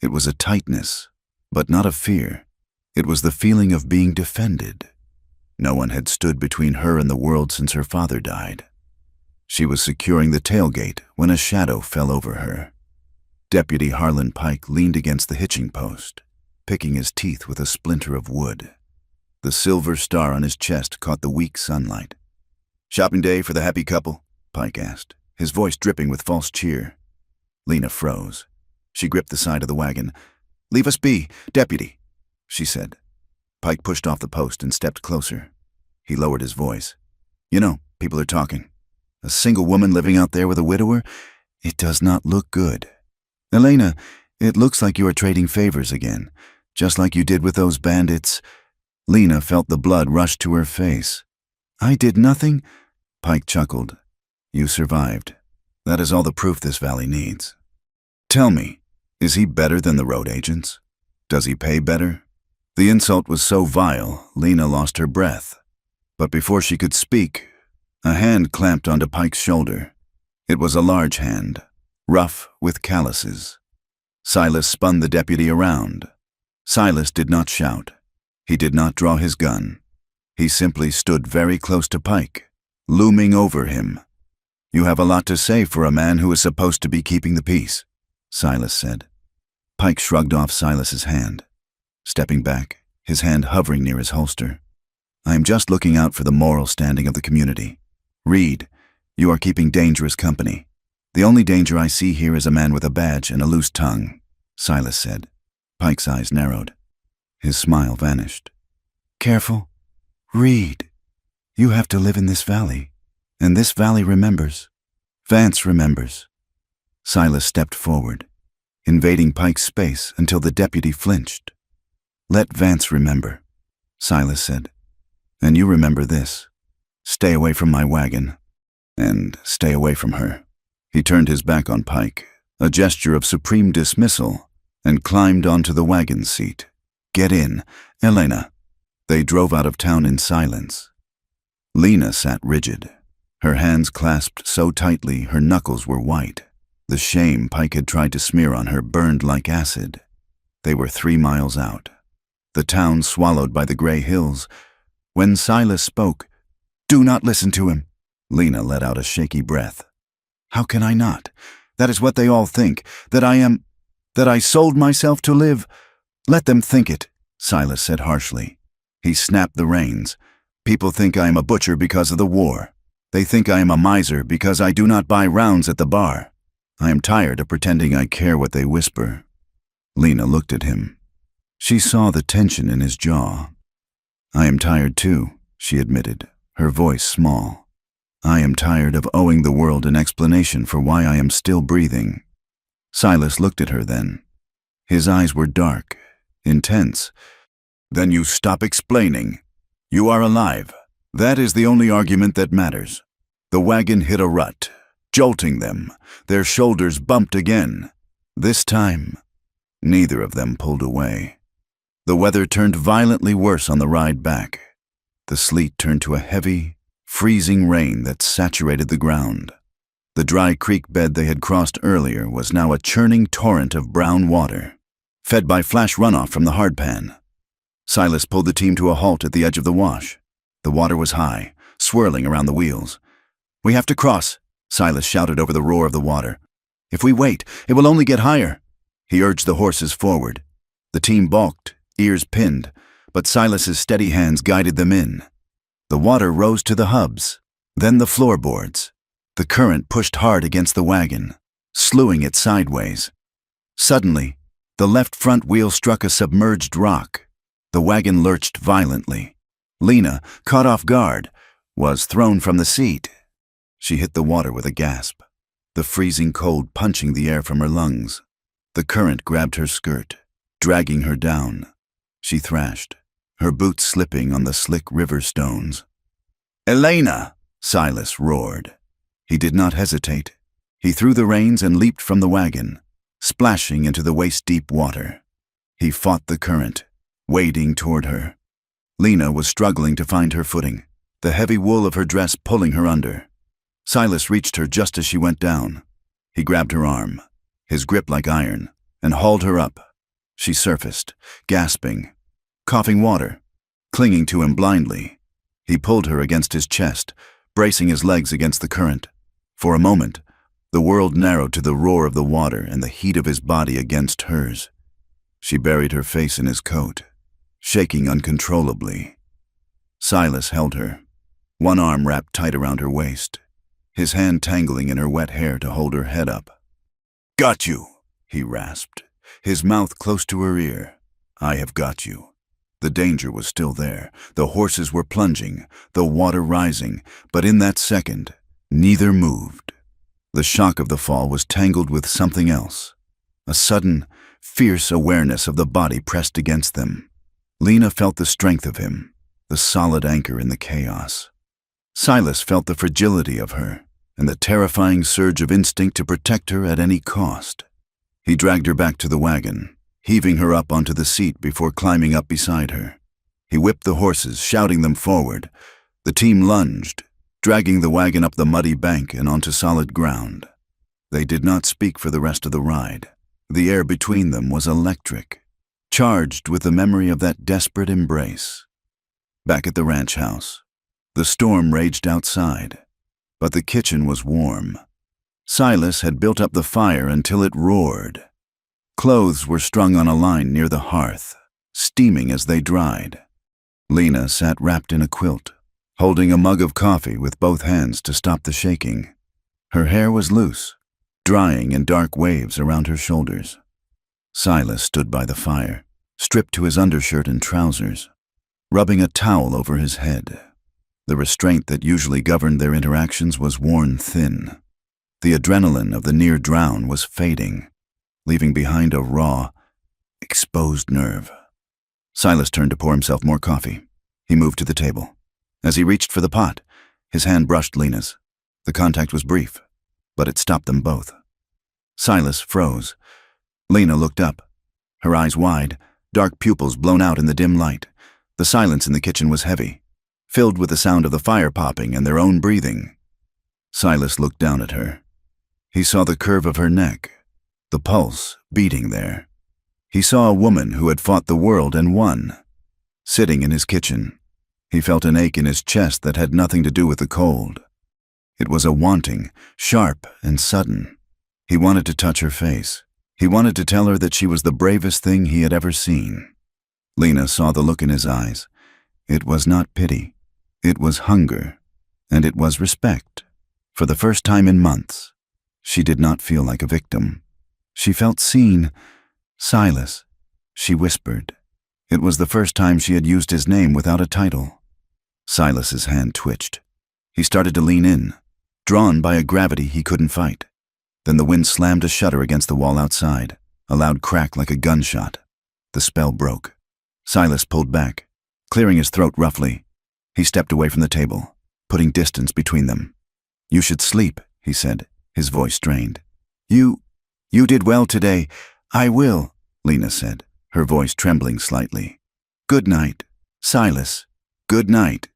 It was a tightness, but not of fear. It was the feeling of being defended. No one had stood between her and the world since her father died. She was securing the tailgate when a shadow fell over her. Deputy Harlan Pike leaned against the hitching post, picking his teeth with a splinter of wood. The silver star on his chest caught the weak sunlight. "Shopping day for the happy couple?" Pike asked, his voice dripping with false cheer. Lena froze. She gripped the side of the wagon. "Leave us be, deputy," she said. Pike pushed off the post and stepped closer. He lowered his voice. "You know, people are talking. A single woman living out there with a widower? It does not look good. Elena, it looks like you are trading favors again, just like you did with those bandits." Lena felt the blood rush to her face. "I did nothing." Pike chuckled. You survived. That is all the proof this valley needs. Tell me, is he better than the road agents? Does he pay better? The insult was so vile, Lena lost her breath. But before she could speak, a hand clamped onto Pike's shoulder. It was a large hand, rough with calluses. Silas spun the deputy around. Silas did not shout. He did not draw his gun. He simply stood very close to Pike, looming over him. You have a lot to say for a man who is supposed to be keeping the peace, Silas said. Pike shrugged off Silas's hand, stepping back, his hand hovering near his holster. I am just looking out for the moral standing of the community. Reed, you are keeping dangerous company. The only danger I see here is a man with a badge and a loose tongue, Silas said. Pike's eyes narrowed. His smile vanished. Careful. Reed, you have to live in this valley, and this valley remembers. Vance remembers. Silas stepped forward, invading Pike's space until the deputy flinched. Let Vance remember, Silas said. And you remember this. Stay away from my wagon, and stay away from her. He turned his back on Pike, a gesture of supreme dismissal, and climbed onto the wagon seat. Get in, Elena. They drove out of town in silence. Lena sat rigid, her hands clasped so tightly her knuckles were white. The shame Pike had tried to smear on her burned like acid. They were 3 miles out, the town swallowed by the gray hills. When Silas spoke, "Do not listen to him," Lena let out a shaky breath. How can I not? That is what they all think, that I sold myself to live. Let them think it, Silas said harshly. He snapped the reins. People think I am a butcher because of the war. They think I am a miser because I do not buy rounds at the bar. I am tired of pretending I care what they whisper. Lena looked at him. She saw the tension in his jaw. I am tired too, she admitted, her voice small. I am tired of owing the world an explanation for why I am still breathing. Silas looked at her then. His eyes were dark, intense. Then you stop explaining. You are alive. That is the only argument that matters. The wagon hit a rut, jolting them. Their shoulders bumped again. This time, neither of them pulled away. The weather turned violently worse on the ride back. The sleet turned to a heavy, freezing rain that saturated the ground. The dry creek bed they had crossed earlier was now a churning torrent of brown water, fed by flash runoff from the hardpan. Silas pulled the team to a halt at the edge of the wash. The water was high, swirling around the wheels. We have to cross, Silas shouted over the roar of the water. If we wait, it will only get higher. He urged the horses forward. The team balked, ears pinned, but Silas's steady hands guided them in. The water rose to the hubs, then the floorboards. The current pushed hard against the wagon, slewing it sideways. Suddenly, the left front wheel struck a submerged rock. The wagon lurched violently. Lena, caught off guard, was thrown from the seat. She hit the water with a gasp, the freezing cold punching the air from her lungs. The current grabbed her skirt, dragging her down. She thrashed, her boots slipping on the slick river stones. Elena! Silas roared. He did not hesitate. He threw the reins and leaped from the wagon, splashing into the waist-deep water. He fought the current, wading toward her. Lena was struggling to find her footing, the heavy wool of her dress pulling her under. Silas reached her just as she went down. He grabbed her arm, his grip like iron, and hauled her up. She surfaced, gasping, coughing water, clinging to him blindly. He pulled her against his chest, bracing his legs against the current. For a moment, the world narrowed to the roar of the water and the heat of his body against hers. She buried her face in his coat, shaking uncontrollably. Silas held her, one arm wrapped tight around her waist, his hand tangling in her wet hair to hold her head up. Got you, he rasped, his mouth close to her ear. I have got you. The danger was still there. The horses were plunging, the water rising, but in that second, neither moved. The shock of the fall was tangled with something else, a sudden, fierce awareness of the body pressed against them. Lena felt the strength of him, the solid anchor in the chaos. Silas felt the fragility of her and the terrifying surge of instinct to protect her at any cost. He dragged her back to the wagon, heaving her up onto the seat before climbing up beside her. He whipped the horses, shouting them forward. The team lunged, dragging the wagon up the muddy bank and onto solid ground. They did not speak for the rest of the ride. The air between them was electric, charged with the memory of that desperate embrace. Back at the ranch house, the storm raged outside, but the kitchen was warm. Silas had built up the fire until it roared. Clothes were strung on a line near the hearth, steaming as they dried. Lena sat wrapped in a quilt, holding a mug of coffee with both hands to stop the shaking. Her hair was loose, drying in dark waves around her shoulders. Silas stood by the fire, stripped to his undershirt and trousers, rubbing a towel over his head. The restraint that usually governed their interactions was worn thin. The adrenaline of the near drown was fading, leaving behind a raw, exposed nerve. Silas turned to pour himself more coffee. He moved to the table. As he reached for the pot, his hand brushed Lena's. The contact was brief, but it stopped them both. Silas froze. Lena looked up, her eyes wide, dark pupils blown out in the dim light. The silence in the kitchen was heavy, filled with the sound of the fire popping and their own breathing. Silas looked down at her. He saw the curve of her neck, the pulse beating there. He saw a woman who had fought the world and won. Sitting in his kitchen, he felt an ache in his chest that had nothing to do with the cold. It was a wanting, sharp and sudden. He wanted to touch her face. He wanted to tell her that she was the bravest thing he had ever seen. Lena saw the look in his eyes. It was not pity. It was hunger, and it was respect. For the first time in months, she did not feel like a victim. She felt seen. Silas, she whispered. It was the first time she had used his name without a title. Silas's hand twitched. He started to lean in, drawn by a gravity he couldn't fight. Then the wind slammed a shutter against the wall outside, a loud crack like a gunshot. The spell broke. Silas pulled back, clearing his throat roughly. He stepped away from the table, putting distance between them. "You should sleep," he said, his voice strained. You did well today. I will," Lena said, her voice trembling slightly. "Good night, Silas. Good night,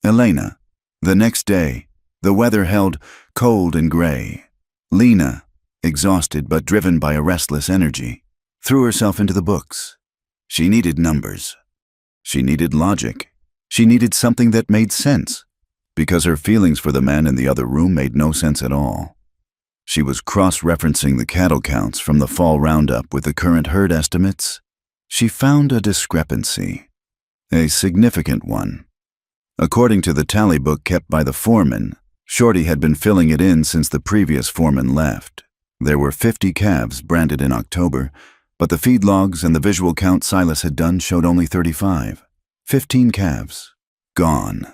Elena." The next day, the weather held cold and gray. Lena, exhausted but driven by a restless energy, threw herself into the books. She needed numbers. She needed logic. She needed something that made sense, because her feelings for the man in the other room made no sense at all. She was cross-referencing the cattle counts from the fall roundup with the current herd estimates. She found a discrepancy, a significant one. According to the tally book kept by the foreman, Shorty had been filling it in since the previous foreman left. There were 50 calves branded in October, but the feed logs and the visual count Silas had done showed only 35. 15 calves. Gone.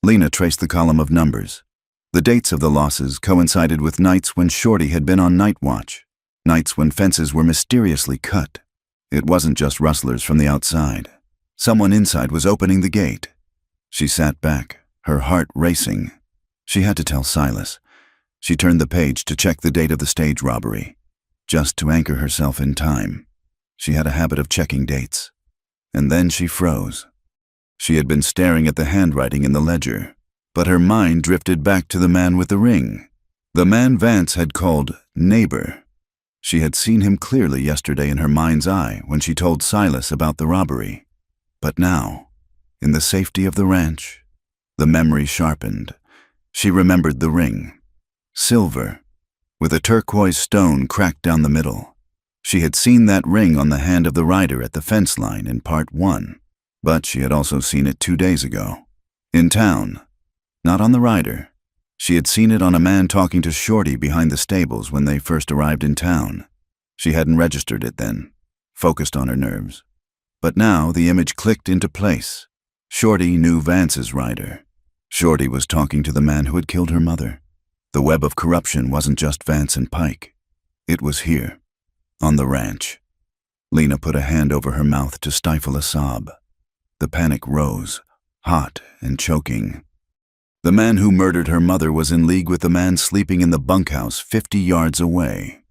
Lena traced the column of numbers. The dates of the losses coincided with nights when Shorty had been on night watch, nights when fences were mysteriously cut. It wasn't just rustlers from the outside. Someone inside was opening the gate. She sat back, her heart racing. She had to tell Silas. She turned the page to check the date of the stage robbery, just to anchor herself in time. She had a habit of checking dates. And then she froze. She had been staring at the handwriting in the ledger, but her mind drifted back to the man with the ring, the man Vance had called neighbor. She had seen him clearly yesterday in her mind's eye when she told Silas about the robbery. But now, in the safety of the ranch, the memory sharpened. She remembered the ring. Silver, with a turquoise stone cracked down the middle. She had seen that ring on the hand of the rider at the fence line in part 1, but she had also seen it 2 days ago. In town, not on the rider. She had seen it on a man talking to Shorty behind the stables when they first arrived in town. She hadn't registered it then, focused on her nerves. But now the image clicked into place. Shorty knew Vance's rider. Shorty was talking to the man who had killed her mother. The web of corruption wasn't just Vance and Pike. It was here, on the ranch. Lena put a hand over her mouth to stifle a sob. The panic rose, hot and choking. The man who murdered her mother was in league with the man sleeping in the bunkhouse 50 yards away.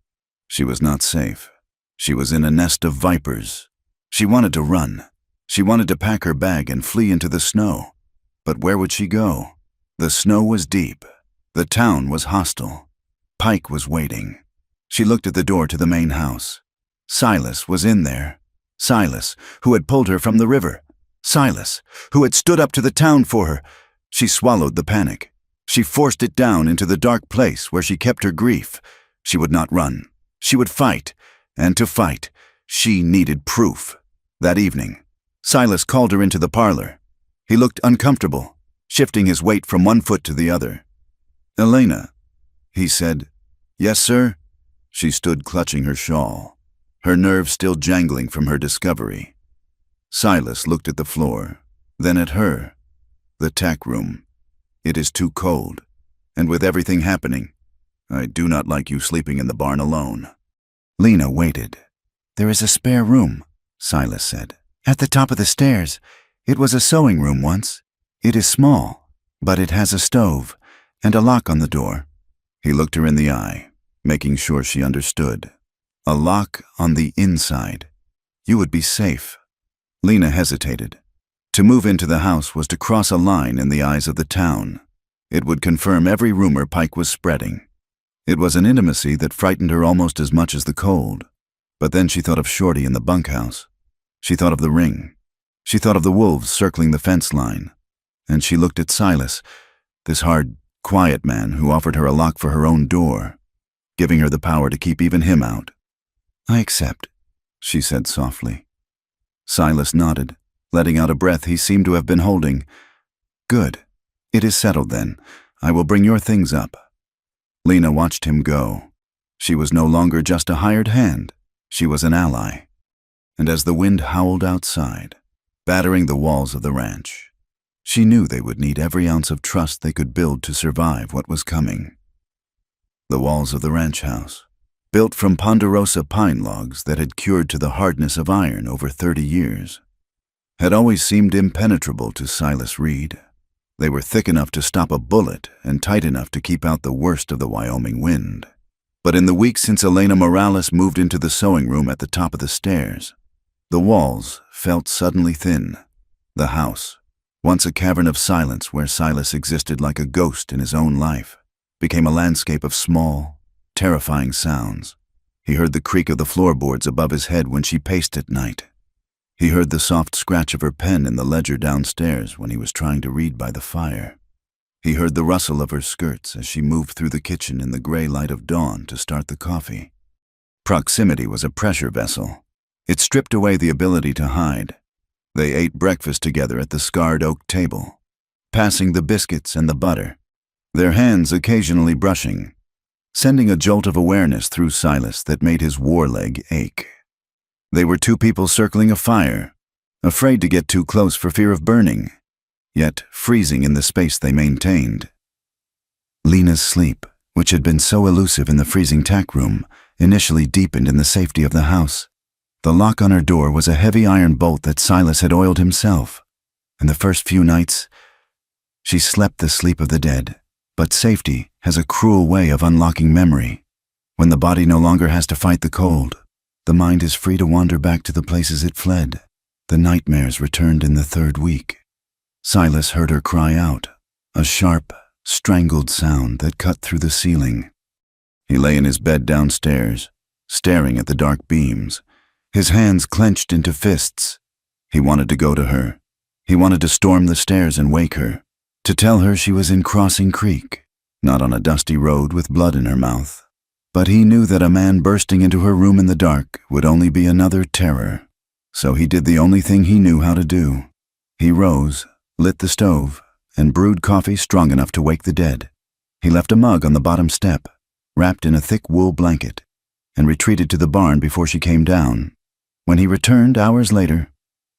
She was not safe. She was in a nest of vipers. She wanted to run. She wanted to pack her bag and flee into the snow. But where would she go? The snow was deep. The town was hostile. Pike was waiting. She looked at the door to the main house. Silas was in there. Silas, who had pulled her from the river. Silas, who had stood up to the town for her. She swallowed the panic. She forced it down into the dark place where she kept her grief. She would not run. She would fight. And to fight, she needed proof. That evening, Silas called her into the parlor. He looked uncomfortable, shifting his weight from one foot to the other. "Elena," he said. "Yes, sir?" She stood clutching her shawl, her nerves still jangling from her discovery. Silas looked at the floor, then at her. "The tack room. It is too cold, and with everything happening, I do not like you sleeping in the barn alone." Lena waited. "There is a spare room," Silas said. "At the top of the stairs. It was a sewing room once. It is small, but it has a stove and a lock on the door." He looked her in the eye, making sure she understood. "A lock on the inside. You would be safe." Lena hesitated. To move into the house was to cross a line in the eyes of the town. It would confirm every rumor Pike was spreading. It was an intimacy that frightened her almost as much as the cold. But then she thought of Shorty in the bunkhouse. She thought of the ring. She thought of the wolves circling the fence line. And she looked at Silas, this hard, quiet man who offered her a lock for her own door, giving her the power to keep even him out. "I accept," she said softly. Silas nodded, letting out a breath he seemed to have been holding. "Good. It is settled then. I will bring your things up." Lena watched him go. She was no longer just a hired hand. She was an ally. And as the wind howled outside, battering the walls of the ranch, she knew they would need every ounce of trust they could build to survive what was coming. The walls of the ranch house, built from ponderosa pine logs that had cured to the hardness of iron over 30 years, had always seemed impenetrable to Silas Reed. They were thick enough to stop a bullet and tight enough to keep out the worst of the Wyoming wind. But in the weeks since Elena Morales moved into the sewing room at the top of the stairs, the walls felt suddenly thin. The house, once a cavern of silence where Silas existed like a ghost in his own life, became a landscape of small, terrifying sounds. He heard the creak of the floorboards above his head when she paced at night. He heard the soft scratch of her pen in the ledger downstairs when he was trying to read by the fire. He heard the rustle of her skirts as she moved through the kitchen in the gray light of dawn to start the coffee. Proximity was a pressure vessel. It stripped away the ability to hide. They ate breakfast together at the scarred oak table, passing the biscuits and the butter, their hands occasionally brushing, sending a jolt of awareness through Silas that made his war leg ache. They were two people circling a fire, afraid to get too close for fear of burning, yet freezing in the space they maintained. Lena's sleep, which had been so elusive in the freezing tack room, initially deepened in the safety of the house. The lock on her door was a heavy iron bolt that Silas had oiled himself, and the first few nights, she slept the sleep of the dead. But safety has a cruel way of unlocking memory. When the body no longer has to fight the cold, the mind is free to wander back to the places it fled. The nightmares returned in the third week. Silas heard her cry out, a sharp, strangled sound that cut through the ceiling. He lay in his bed downstairs, staring at the dark beams, his hands clenched into fists. He wanted to go to her. He wanted to storm the stairs and wake her, to tell her she was in Crossing Creek, not on a dusty road with blood in her mouth. But he knew that a man bursting into her room in the dark would only be another terror. So he did the only thing he knew how to do. He rose, lit the stove, and brewed coffee strong enough to wake the dead. He left a mug on the bottom step, wrapped in a thick wool blanket, and retreated to the barn before she came down. When he returned hours later,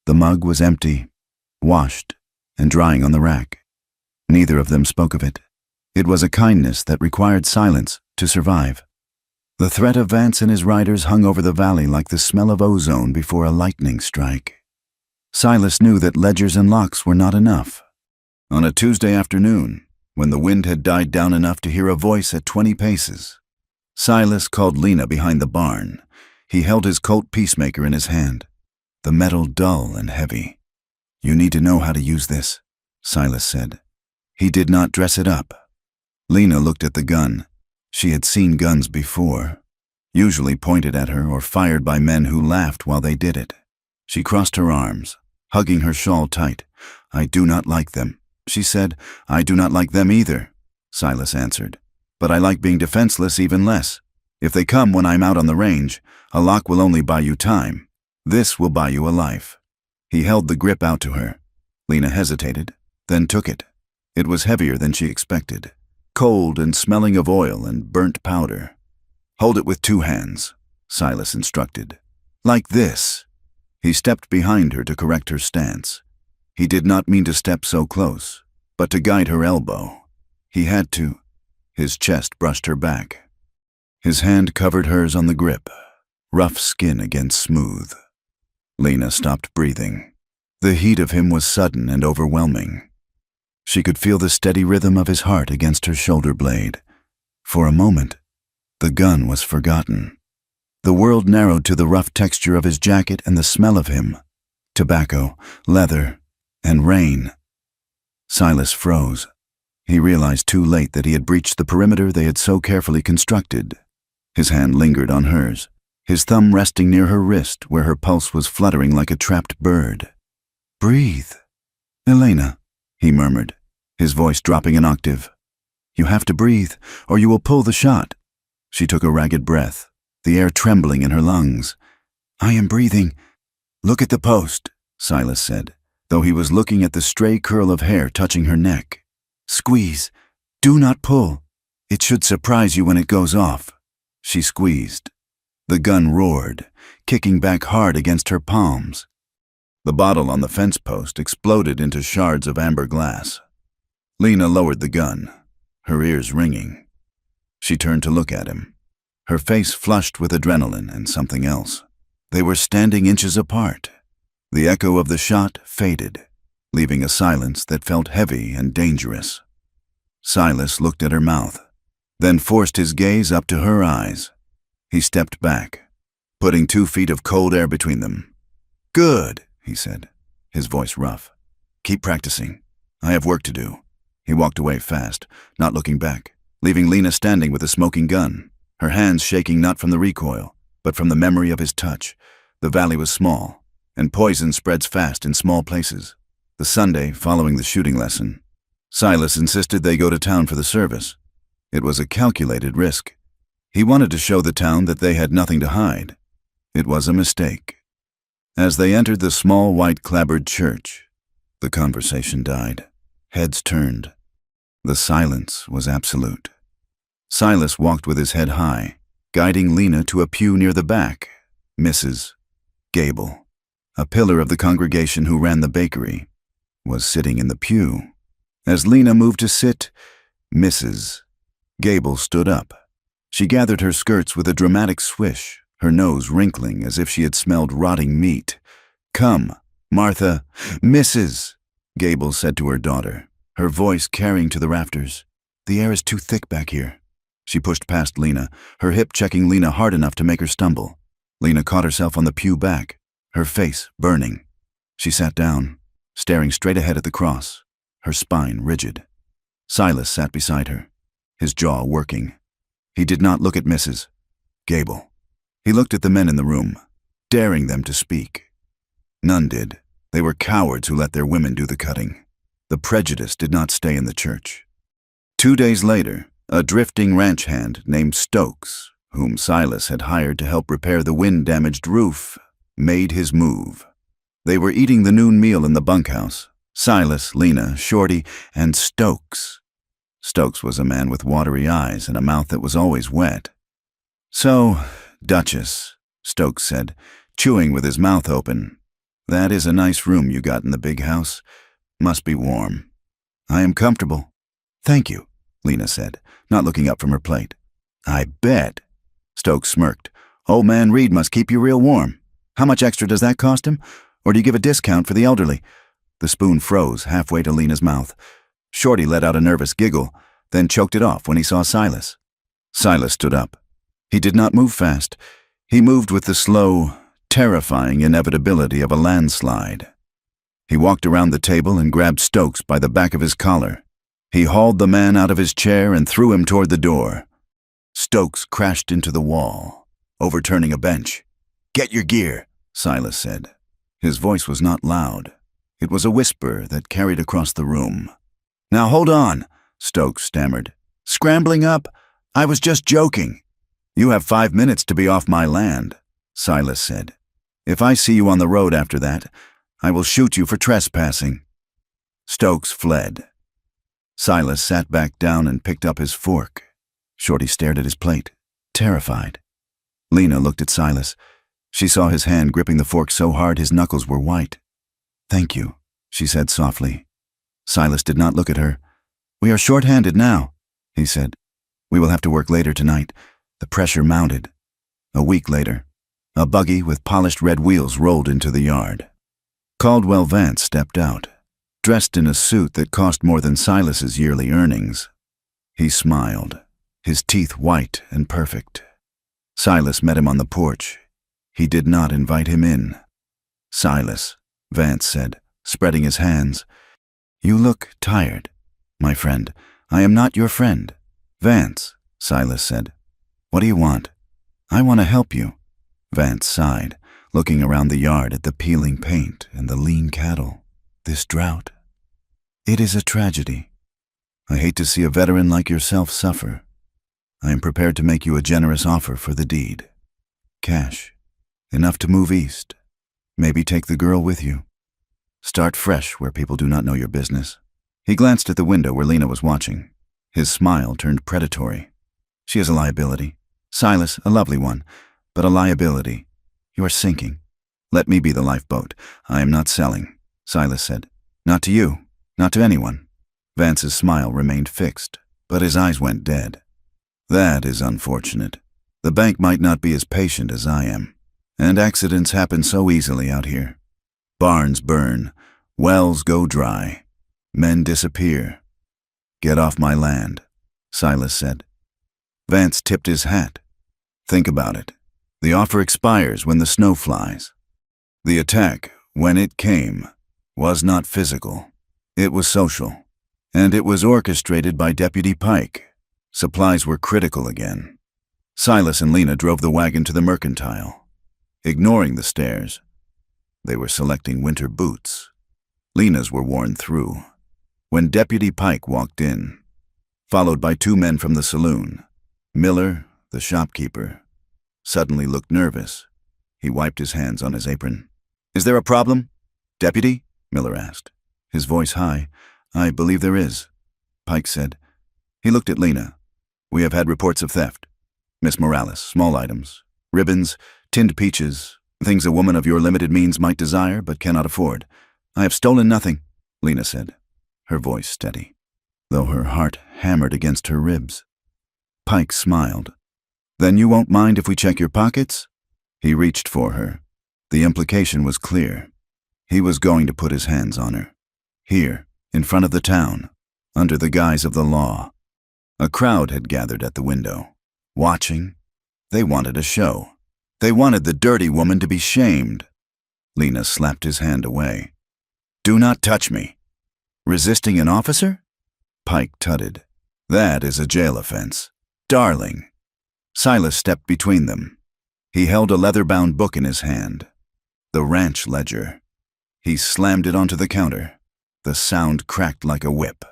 the mug was empty, washed, and drying on the rack. Neither of them spoke of it. It was a kindness that required silence to survive. The threat of Vance and his riders hung over the valley like the smell of ozone before a lightning strike. Silas knew that ledgers and locks were not enough. On a Tuesday afternoon, when the wind had died down enough to hear a voice at 20 paces. Silas called Lena behind the barn. He held his Colt Peacemaker in his hand, the metal dull and heavy. "You need to know how to use this," Silas said. He did not dress it up. Lena looked at the gun. She had seen guns before, usually pointed at her or fired by men who laughed while they did it. She crossed her arms, hugging her shawl tight. "I do not like them," she said. "I do not like them either," Silas answered. "But I like being defenseless even less. If they come when I'm out on the range, a lock will only buy you time. This will buy you a life." He held the grip out to her. Lena hesitated, then took it. It was heavier than she expected, cold and smelling of oil and burnt powder. "Hold it with 2 hands, Silas instructed. "Like this." He stepped behind her to correct her stance. He did not mean to step so close, but to guide her elbow. He had to. His chest brushed her back. His hand covered hers on the grip, rough skin against smooth. Lena stopped breathing. The heat of him was sudden and overwhelming. She could feel the steady rhythm of his heart against her shoulder blade. For a moment, the gun was forgotten. The world narrowed to the rough texture of his jacket and the smell of him. Tobacco, leather, and rain. Silas froze. He realized too late that he had breached the perimeter they had so carefully constructed. His hand lingered on hers, his thumb resting near her wrist where her pulse was fluttering like a trapped bird. "Breathe, Elena," he murmured, his voice dropping an octave. "You have to breathe, or you will pull the shot." She took a ragged breath, the air trembling in her lungs. "I am breathing." "Look at the post," Silas said, though he was looking at the stray curl of hair touching her neck. "Squeeze. Do not pull. It should surprise you when it goes off." She squeezed. The gun roared, kicking back hard against her palms. The bottle on the fence post exploded into shards of amber glass. Lena lowered the gun, her ears ringing. She turned to look at him, her face flushed with adrenaline and something else. They were standing inches apart. The echo of the shot faded, leaving a silence that felt heavy and dangerous. Silas looked at her mouth, then forced his gaze up to her eyes. He stepped back, putting 2 feet of cold air between them. "Good," he said, his voice rough. "Keep practicing. I have work to do." He walked away fast, not looking back, leaving Lena standing with a smoking gun, her hands shaking not from the recoil, but from the memory of his touch. The valley was small, and poison spreads fast in small places. The Sunday following the shooting lesson, Silas insisted they go to town for the service. It was a calculated risk. He wanted to show the town that they had nothing to hide. It was a mistake. As they entered the small white clapboard church, the conversation died. Heads turned. The silence was absolute. Silas walked with his head high, guiding Lena to a pew near the back. Mrs. Gable, a pillar of the congregation who ran the bakery, was sitting in the pew. As Lena moved to sit, Mrs. Gable stood up. She gathered her skirts with a dramatic swish, her nose wrinkling as if she had smelled rotting meat. "Come, Martha." "Mrs." Gable said to her daughter, her voice carrying to the rafters. "The air is too thick back here." She pushed past Lena, her hip checking Lena hard enough to make her stumble. Lena caught herself on the pew back, her face burning. She sat down, staring straight ahead at the cross, her spine rigid. Silas sat beside her, his jaw working. He did not look at Mrs. Gable. He looked at the men in the room, daring them to speak. None did. They were cowards who let their women do the cutting. The prejudice did not stay in the church. 2 days later, a drifting ranch hand named Stokes, whom Silas had hired to help repair the wind-damaged roof, made his move. They were eating the noon meal in the bunkhouse. Silas, Lena, Shorty, and Stokes. Stokes was a man with watery eyes and a mouth that was always wet. "So, Duchess," Stokes said, chewing with his mouth open, "that is a nice room you got in the big house. Must be warm." "I am comfortable." "Thank you," Lena said, not looking up from her plate. "I bet." Stokes smirked. "Old man Reed must keep you real warm. How much extra does that cost him? Or do you give a discount for the elderly?" The spoon froze halfway to Lena's mouth. Shorty let out a nervous giggle, then choked it off when he saw Silas. Silas stood up. He did not move fast. He moved with the slow, terrifying inevitability of a landslide. He walked around the table and grabbed Stokes by the back of his collar. He hauled the man out of his chair and threw him toward the door. Stokes crashed into the wall, overturning a bench. "Get your gear," Silas said. His voice was not loud. It was a whisper that carried across the room. "Now hold on," Stokes stammered. "Scrambling up? I was just joking." "You have 5 minutes to be off my land," Silas said. "If I see you on the road after that, I will shoot you for trespassing." Stokes fled. Silas sat back down and picked up his fork. Shorty stared at his plate, terrified. Lena looked at Silas. She saw his hand gripping the fork so hard his knuckles were white. "Thank you," she said softly. Silas did not look at her. "We are short-handed now," he said. "We will have to work later tonight." The pressure mounted. A week later, a buggy with polished red wheels rolled into the yard. Caldwell Vance stepped out, dressed in a suit that cost more than Silas's yearly earnings. He smiled, his teeth white and perfect. Silas met him on the porch. He did not invite him in. "Silas," Vance said, spreading his hands. "You look tired, my friend. I am not your friend." "Vance," Silas said. "What do you want?" "I want to help you." Vance sighed, looking around the yard at the peeling paint and the lean cattle. "This drought. It is a tragedy. I hate to see a veteran like yourself suffer. I am prepared to make you a generous offer for the deed. Cash. Enough to move east. Maybe take the girl with you. Start fresh where people do not know your business." He glanced at the window where Lena was watching. His smile turned predatory. "She is a liability. Silas, a lovely one, but a liability. You are sinking. Let me be the lifeboat. I am not selling," Silas said. "Not to you. Not to anyone." Vance's smile remained fixed, but his eyes went dead. "That is unfortunate. The bank might not be as patient as I am. And accidents happen so easily out here. Barns burn, wells go dry, men disappear. Get off my land," Silas said. Vance tipped his hat. "Think about it. The offer expires when the snow flies. The attack, when it came, was not physical. It was social. And it was orchestrated by Deputy Pike. Supplies were critical again." Silas and Lena drove the wagon to the mercantile. Ignoring the stairs, they were selecting winter boots. Lena's were worn through. When Deputy Pike walked in, followed by 2 men from the saloon, Miller, the shopkeeper, suddenly looked nervous. He wiped his hands on his apron. "Is there a problem, Deputy?" Miller asked, his voice high. "I believe there is," Pike said. He looked at Lena. "We have had reports of theft. Miss Morales, small items, ribbons, tinned peaches, things a woman of your limited means might desire but cannot afford." "I have stolen nothing," Lena said, her voice steady, though her heart hammered against her ribs. Pike smiled. "Then you won't mind if we check your pockets?" He reached for her. The implication was clear. He was going to put his hands on her. Here, in front of the town, under the guise of the law. A crowd had gathered at the window, watching. They wanted a show. They wanted the dirty woman to be shamed. Lena slapped his hand away. "Do not touch me." "Resisting an officer?" Pike tutted. "That is a jail offense. Darling." Silas stepped between them. He held a leather-bound book in his hand. The ranch ledger. He slammed it onto the counter. The sound cracked like a whip.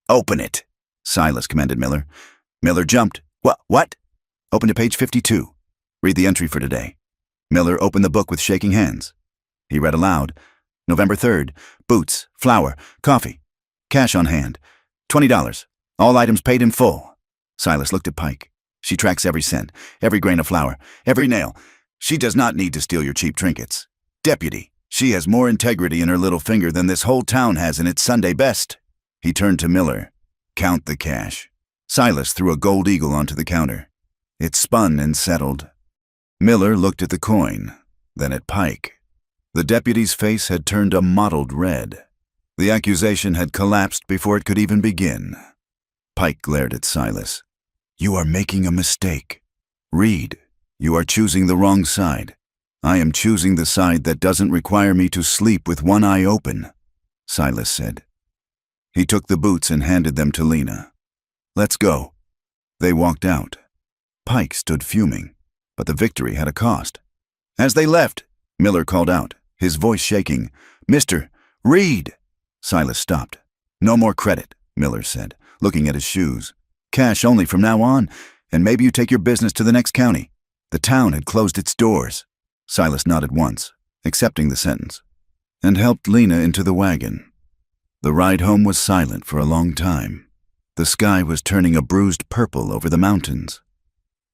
"Open it," Silas commanded Miller. Miller jumped. What? "Open to page 52. Read the entry for today." Miller opened the book with shaking hands. He read aloud. "November 3rd, boots, flour, coffee. Cash on hand, $20. All items paid in full." Silas looked at Pike. "She tracks every cent, every grain of flour, every nail. She does not need to steal your cheap trinkets. Deputy, she has more integrity in her little finger than this whole town has in its Sunday best." He turned to Miller. "Count the cash." Silas threw a gold eagle onto the counter. It spun and settled. Miller looked at the coin, then at Pike. The deputy's face had turned a mottled red. The accusation had collapsed before it could even begin. Pike glared at Silas. "You are making a mistake. Reed, you are choosing the wrong side. I am choosing the side that doesn't require me to sleep with one eye open," Silas said. He took the boots and handed them to Lena. "Let's go." They walked out. Pike stood fuming, but the victory had a cost. As they left, Miller called out, his voice shaking, "Mr. Reed!" Silas stopped. "No more credit," Miller said, looking at his shoes. "Cash only from now on, and maybe you take your business to the next county." The town had closed its doors. Silas nodded once, accepting the sentence, and helped Lena into the wagon. The ride home was silent for a long time. The sky was turning a bruised purple over the mountains.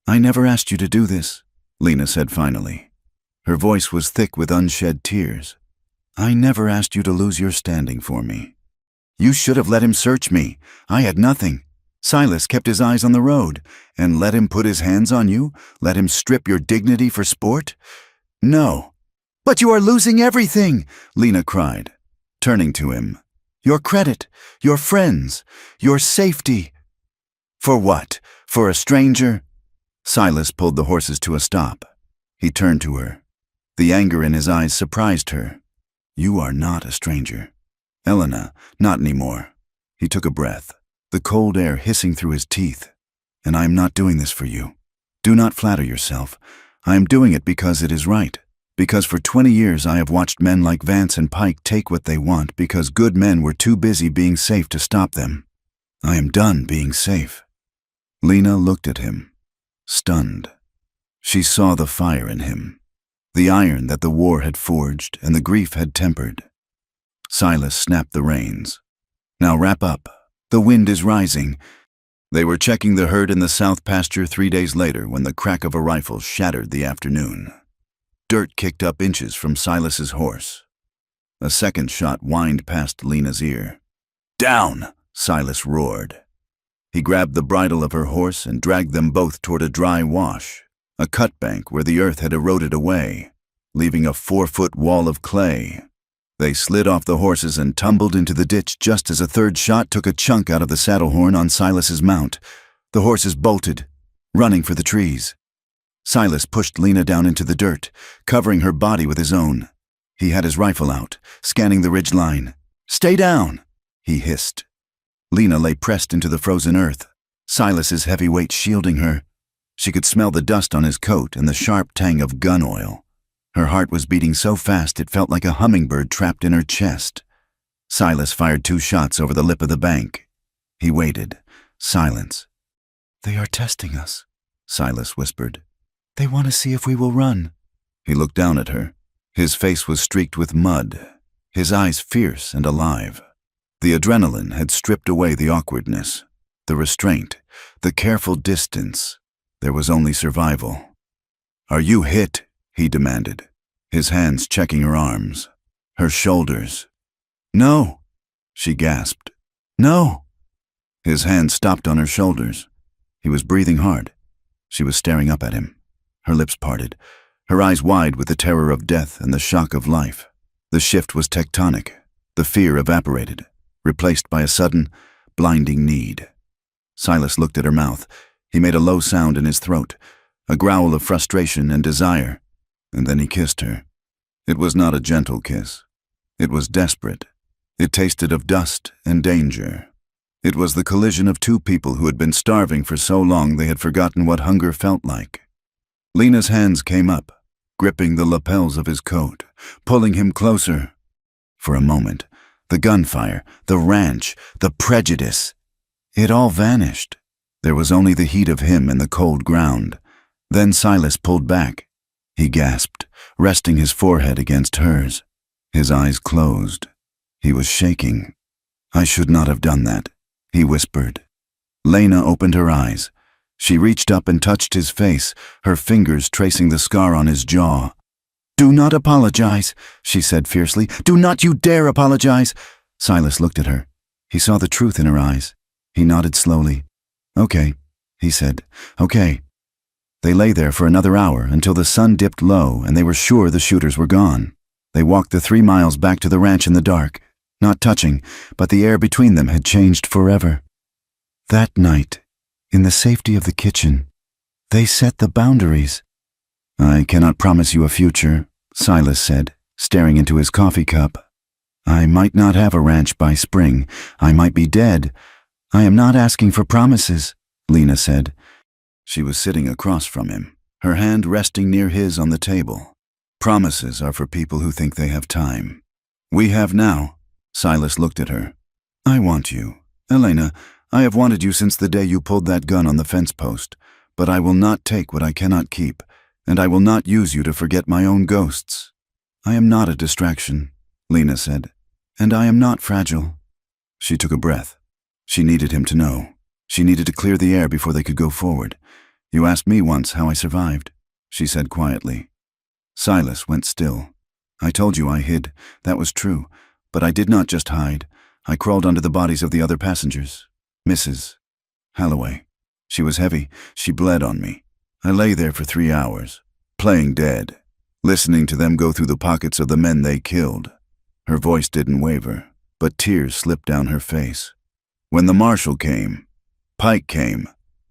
"I never asked you to do this," Lena said finally. Her voice was thick with unshed tears. "I never asked you to lose your standing for me. You should have let him search me. I had nothing. Silas kept his eyes on the road, and let him put his hands on you? Let him strip your dignity for sport? No." "But you are losing everything," Lena cried, turning to him. "Your credit, your friends, your safety." "For what? For a stranger?" Silas pulled the horses to a stop. He turned to her. The anger in his eyes surprised her. "You are not a stranger. Elena, not anymore." He took a breath, the cold air hissing through his teeth. "And I am not doing this for you. Do not flatter yourself. I am doing it because it is right. Because for 20 years I have watched men like Vance and Pike take what they want because good men were too busy being safe to stop them. I am done being safe." Lena looked at him, stunned. She saw the fire in him, the iron that the war had forged and the grief had tempered. Silas snapped the reins. "Now wrap up. The wind is rising." They were checking the herd in the south pasture 3 days later when the crack of a rifle shattered the afternoon. Dirt kicked up inches from Silas's horse. A second shot whined past Lena's ear. "Down!" Silas roared. He grabbed the bridle of her horse and dragged them both toward a dry wash, a cut bank where the earth had eroded away, leaving a 4-foot wall of clay. They slid off the horses and tumbled into the ditch just as a third shot took a chunk out of the saddle horn on Silas's mount. The horses bolted, running for the trees. Silas pushed Lena down into the dirt, covering her body with his own. He had his rifle out, scanning the ridge line. "Stay down," he hissed. Lena lay pressed into the frozen earth, Silas's heavy weight shielding her. She could smell the dust on his coat and the sharp tang of gun oil. Her heart was beating so fast it felt like a hummingbird trapped in her chest. Silas fired 2 shots over the lip of the bank. He waited. Silence. "They are testing us," Silas whispered. "They want to see if we will run." He looked down at her. His face was streaked with mud, his eyes fierce and alive. The adrenaline had stripped away the awkwardness, the restraint, the careful distance. There was only survival. "Are you hit?" he demanded, his hands checking her arms, her shoulders. "No," she gasped. "No." His hand stopped on her shoulders. He was breathing hard. She was staring up at him, her lips parted, her eyes wide with the terror of death and the shock of life. The shift was tectonic. The fear evaporated, replaced by a sudden, blinding need. Silas looked at her mouth. He made a low sound in his throat, a growl of frustration and desire, and then he kissed her. It was not a gentle kiss. It was desperate. It tasted of dust and danger. It was the collision of 2 people who had been starving for so long they had forgotten what hunger felt like. Lena's hands came up, gripping the lapels of his coat, pulling him closer. For a moment, the gunfire, the ranch, the prejudice, it all vanished. There was only the heat of him and the cold ground. Then Silas pulled back. He gasped, resting his forehead against hers. His eyes closed. He was shaking. "I should not have done that," he whispered. Lena opened her eyes. She reached up and touched his face, her fingers tracing the scar on his jaw. "Do not apologize," she said fiercely. "Do not you dare apologize." Silas looked at her. He saw the truth in her eyes. He nodded slowly. "Okay," he said. "Okay." They lay there for another hour until the sun dipped low and they were sure the shooters were gone. They walked the 3 miles back to the ranch in the dark. not touching, but the air between them had changed forever. That night, in the safety of the kitchen, they set the boundaries. "I cannot promise you a future," Silas said, staring into his coffee cup. "I might not have a ranch by spring. I might be dead. I am not asking for promises," Lena said. She was sitting across from him, her hand resting near his on the table. "Promises are for people who think they have time. We have now." Silas looked at her. "I want you. Elena, I have wanted you since the day you pulled that gun on the fence post, but I will not take what I cannot keep, and I will not use you to forget my own ghosts." "I am not a distraction," Lena said, "and I am not fragile." She took a breath. She needed him to know. She needed to clear the air before they could go forward. "You asked me once how I survived," she said quietly. Silas went still. "I told you I hid. That was true. But I did not just hide. I crawled under the bodies of the other passengers. Mrs. Holloway. She was heavy. She bled on me. I lay there for 3 hours, playing dead, listening to them go through the pockets of the men they killed." Her voice didn't waver, but tears slipped down her face. "When the marshal came, Pike came,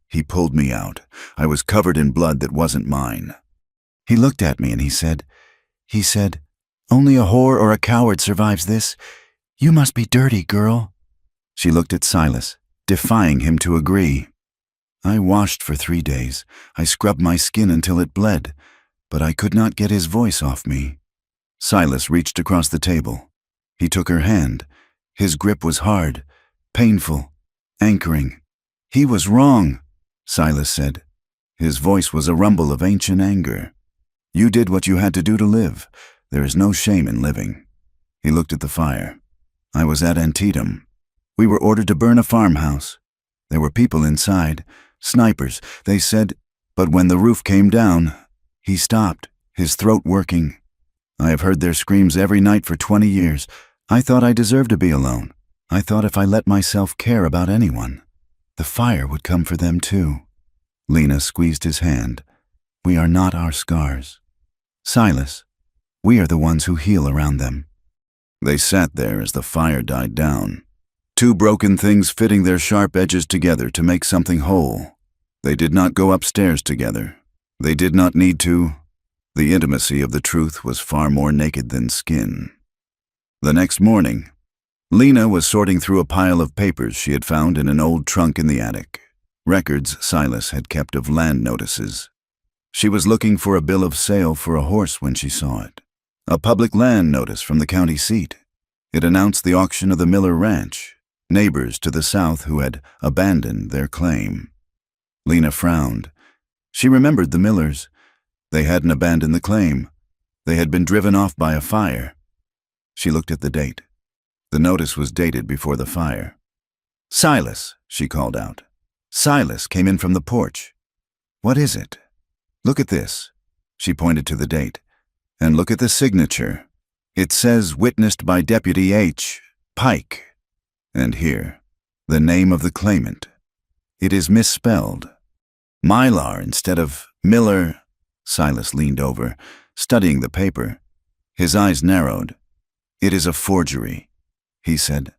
he pulled me out. I was covered in blood that wasn't mine. He looked at me and he said, "Only a whore or a coward survives this. You must be dirty, girl." She looked at Silas, defying him to agree. "I washed for 3 days. I scrubbed my skin until it bled, but I could not get his voice off me." Silas reached across the table. He took her hand. His grip was hard, painful, anchoring. "He was wrong," Silas said. His voice was a rumble of ancient anger. "You did what you had to do to live. There is no shame in living." He looked at the fire. "I was at Antietam. We were ordered to burn a farmhouse. There were people inside, snipers, they said, but when the roof came down, he stopped, his throat working. I have heard their screams every night for 20 years. I thought I deserved to be alone. I thought if I let myself care about anyone, the fire would come for them too." Lena squeezed his hand. "We are not our scars. Silas, we are the ones who heal around them." They sat there as the fire died down, two broken things fitting their sharp edges together to make something whole. They did not go upstairs together. They did not need to. The intimacy of the truth was far more naked than skin. The next morning, Lena was sorting through a pile of papers she had found in an old trunk in the attic, records Silas had kept of land notices. She was looking for a bill of sale for a horse when she saw it, a public land notice from the county seat. It announced the auction of the Miller Ranch, neighbors to the south who had abandoned their claim. Lena frowned. She remembered the Millers. They hadn't abandoned the claim. They had been driven off by a fire. She looked at the date. The notice was dated before the fire. "Silas," she called out. Silas came in from the porch. "What is it?" "Look at this." She pointed to the date. "And look at the signature. It says witnessed by Deputy H. Pike. And here, the name of the claimant. It is misspelled. Mylar instead of Miller." Silas leaned over, studying the paper. His eyes narrowed. "It is a forgery," he said.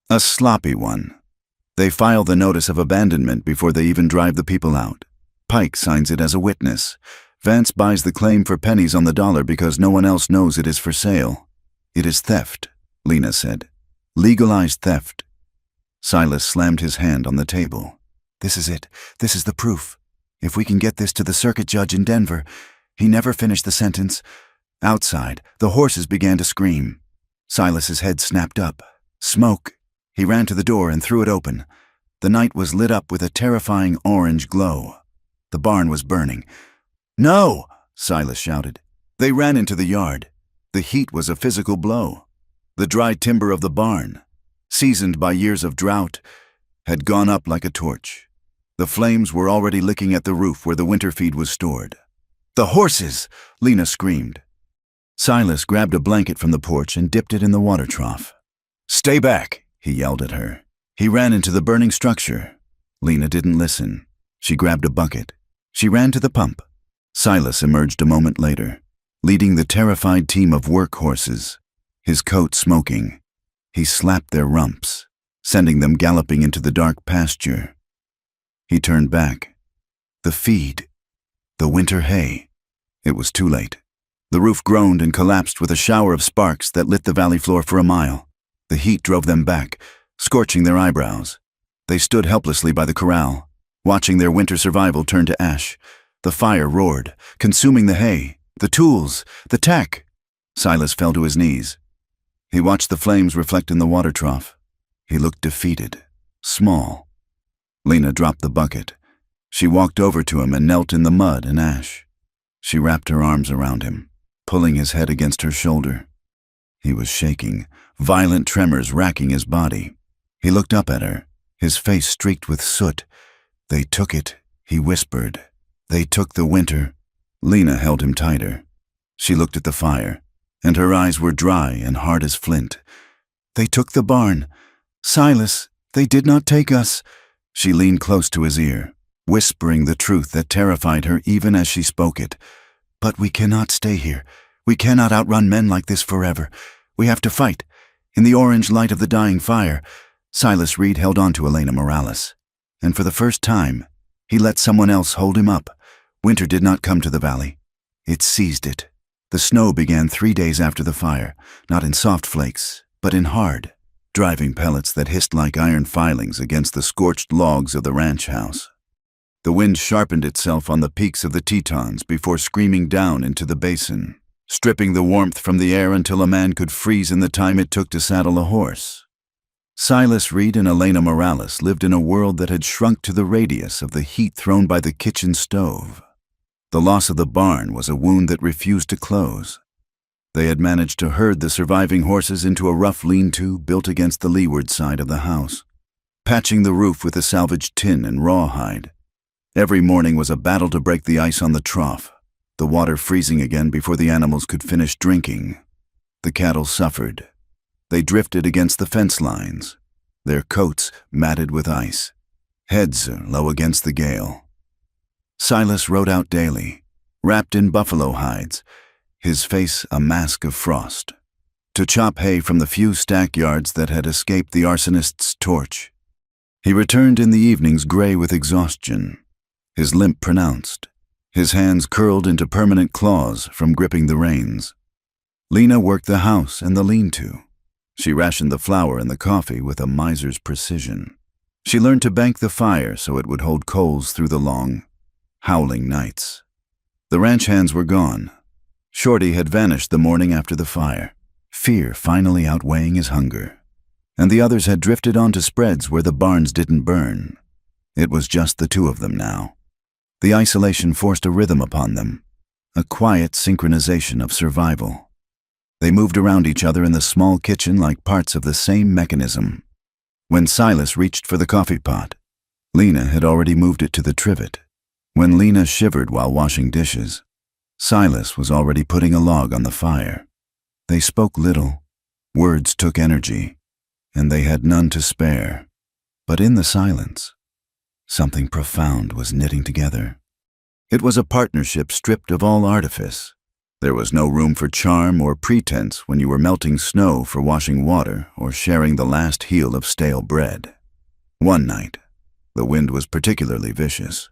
"A sloppy one. They file the notice of abandonment before they even drive the people out. Pike signs it as a witness. Vance buys the claim for pennies on the dollar because no one else knows it is for sale. It is theft," Lena said. "Legalized theft." Silas slammed his hand on the table. "This is it. This is the proof. If we can get this to the circuit judge in Denver." He never finished the sentence. Outside, the horses began to scream. Silas's head snapped up. Smoke. He ran to the door and threw it open. The night was lit up with a terrifying orange glow. The barn was burning. "No!" Silas shouted. They ran into the yard. The heat was a physical blow. The dry timber of the barn, seasoned by years of drought, had gone up like a torch. The flames were already licking at the roof where the winter feed was stored. "The horses!" Lena screamed. Silas grabbed a blanket from the porch and dipped it in the water trough. "Stay back!" he yelled at her. He ran into the burning structure. Lena didn't listen. She grabbed a bucket. She ran to the pump. Silas emerged a moment later, leading the terrified team of work horses, his coat smoking. He slapped their rumps, sending them galloping into the dark pasture. He turned back. The feed. The winter hay. It was too late. The roof groaned and collapsed with a shower of sparks that lit the valley floor for a mile. The heat drove them back, scorching their eyebrows. They stood helplessly by the corral, watching their winter survival turn to ash. The fire roared, consuming the hay, the tools, the tech. Silas fell to his knees. He watched the flames reflect in the water trough. He looked defeated, small. Lena dropped the bucket. She walked over to him and knelt in the mud and ash. She wrapped her arms around him, pulling his head against her shoulder. He was shaking, violent tremors racking his body. He looked up at her, his face streaked with soot. "They took it," he whispered. "They took the winter." Lena held him tighter. She looked at the fire, and her eyes were dry and hard as flint. "They took the barn. Silas, they did not take us." She leaned close to his ear, whispering the truth that terrified her even as she spoke it. "But we cannot stay here. We cannot outrun men like this forever. We have to fight." In the orange light of the dying fire, Silas Reed held on to Elena Morales. And for the first time, he let someone else hold him up. Winter did not come to the valley. It seized it. The snow began 3 days after the fire, not in soft flakes, but in hard, driving pellets that hissed like iron filings against the scorched logs of the ranch house. The wind sharpened itself on the peaks of the Tetons before screaming down into the basin, stripping the warmth from the air until a man could freeze in the time it took to saddle a horse. Silas Reed and Elena Morales lived in a world that had shrunk to the radius of the heat thrown by the kitchen stove. The loss of the barn was a wound that refused to close. They had managed to herd the surviving horses into a rough lean-to built against the leeward side of the house, patching the roof with a salvaged tin and rawhide. Every morning was a battle to break the ice on the trough, the water freezing again before the animals could finish drinking. The cattle suffered. They drifted against the fence lines, their coats matted with ice, heads low against the gale. Silas rode out daily, wrapped in buffalo hides, his face a mask of frost, to chop hay from the few stack yards that had escaped the arsonist's torch. He returned in the evenings gray with exhaustion, his limp pronounced, his hands curled into permanent claws from gripping the reins. Lena worked the house and the lean-to. She rationed the flour and the coffee with a miser's precision. She learned to bank the fire so it would hold coals through the long, howling nights. The ranch hands were gone. Shorty had vanished the morning after the fire, fear finally outweighing his hunger. And the others had drifted onto spreads where the barns didn't burn. It was just the two of them now. The isolation forced a rhythm upon them, a quiet synchronization of survival. They moved around each other in the small kitchen like parts of the same mechanism. When Silas reached for the coffee pot, Lena had already moved it to the trivet. When Lena shivered while washing dishes, Silas was already putting a log on the fire. They spoke little, words took energy, and they had none to spare. But in the silence, something profound was knitting together. It was a partnership stripped of all artifice. There was no room for charm or pretense when you were melting snow for washing water or sharing the last heel of stale bread. One night, the wind was particularly vicious,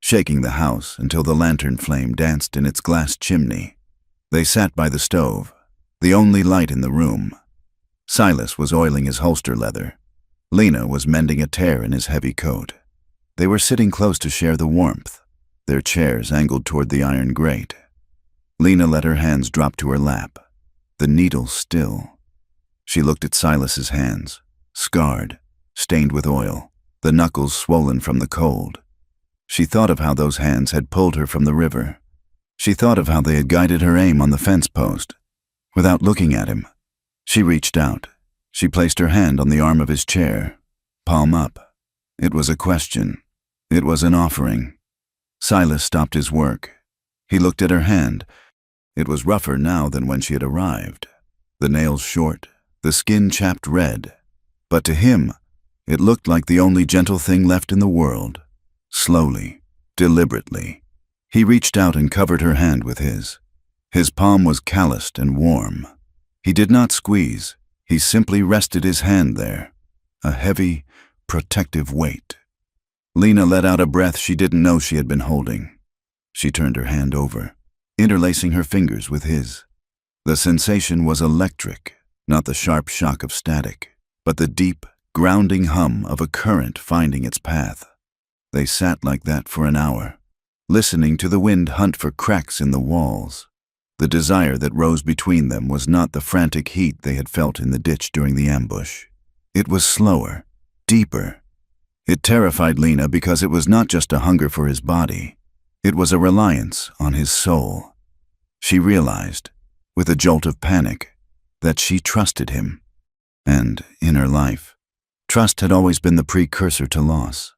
shaking the house until the lantern flame danced in its glass chimney. They sat by the stove, the only light in the room. Silas was oiling his holster leather. Lena was mending a tear in his heavy coat. They were sitting close to share the warmth, their chairs angled toward the iron grate. Lena let her hands drop to her lap, the needle still. She looked at Silas's hands, scarred, stained with oil, the knuckles swollen from the cold. She thought of how those hands had pulled her from the river. She thought of how they had guided her aim on the fence post. Without looking at him, she reached out. She placed her hand on the arm of his chair, palm up. It was a question. It was an offering. Silas stopped his work. He looked at her hand. It was rougher now than when she had arrived, the nails short, the skin chapped red. But to him, it looked like the only gentle thing left in the world. Slowly, deliberately, he reached out and covered her hand with his. His palm was calloused and warm. He did not squeeze. He simply rested his hand there, a heavy, protective weight. Lena let out a breath she didn't know she had been holding. She turned her hand over, interlacing her fingers with his. The sensation was electric, not the sharp shock of static, but the deep, grounding hum of a current finding its path. They sat like that for an hour, listening to the wind hunt for cracks in the walls. The desire that rose between them was not the frantic heat they had felt in the ditch during the ambush. It was slower, deeper. It terrified Lena because it was not just a hunger for his body. It was a reliance on his soul. She realized, with a jolt of panic, that she trusted him. And, in her life, trust had always been the precursor to loss.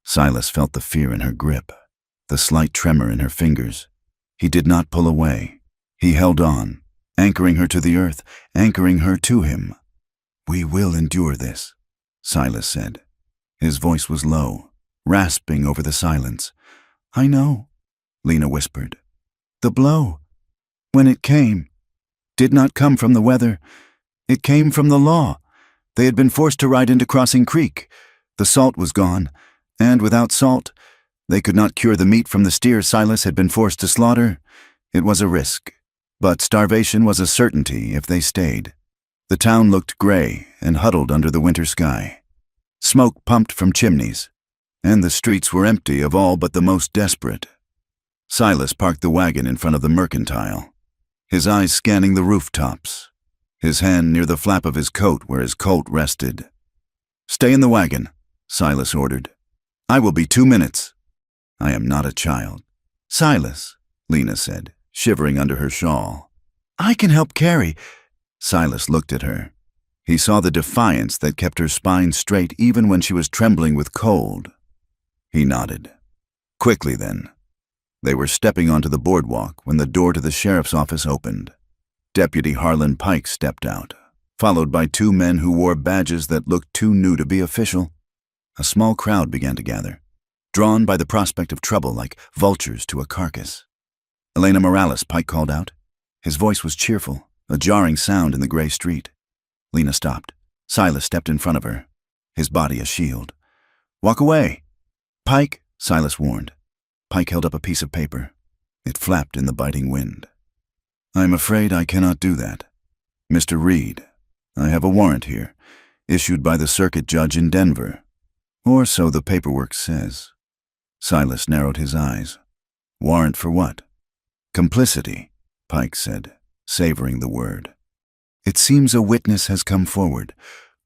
Silas felt the fear in her grip, the slight tremor in her fingers. He did not pull away. He held on, anchoring her to the earth, anchoring her to him. "We will endure this," Silas said. His voice was low, rasping over the silence. "I know," Lena whispered. "The blow, when it came, did not come from the weather. It came from the law. They had been forced to ride into Crossing Creek. The salt was gone, and without salt, they could not cure the meat from the steer Silas had been forced to slaughter. It was a risk, but starvation was a certainty if they stayed. The town looked gray and huddled under the winter sky. Smoke pumped from chimneys, and the streets were empty of all but the most desperate. Silas parked the wagon in front of the mercantile, his eyes scanning the rooftops, his hand near the flap of his coat where his Colt rested. "Stay in the wagon," Silas ordered. "I will be 2 minutes." "I am not a child." "Silas," Lena said, shivering under her shawl. "I can help carry." Silas looked at her. He saw the defiance that kept her spine straight even when she was trembling with cold. He nodded. Quickly then. They were stepping onto the boardwalk when the door to the sheriff's office opened. Deputy Harlan Pike stepped out, followed by 2 men who wore badges that looked too new to be official. A small crowd began to gather, drawn by the prospect of trouble like vultures to a carcass. "Elena Morales," Pike called out. His voice was cheerful, a jarring sound in the gray street. Lena stopped. Silas stepped in front of her, his body a shield. "Walk away." "Pike," Silas warned. Pike held up a piece of paper. It flapped in the biting wind. "I'm afraid I cannot do that. Mr. Reed, I have a warrant here, issued by the circuit judge in Denver. Or so the paperwork says." Silas narrowed his eyes. "Warrant for what?" "Complicity," Pike said, savoring the word. "It seems a witness has come forward,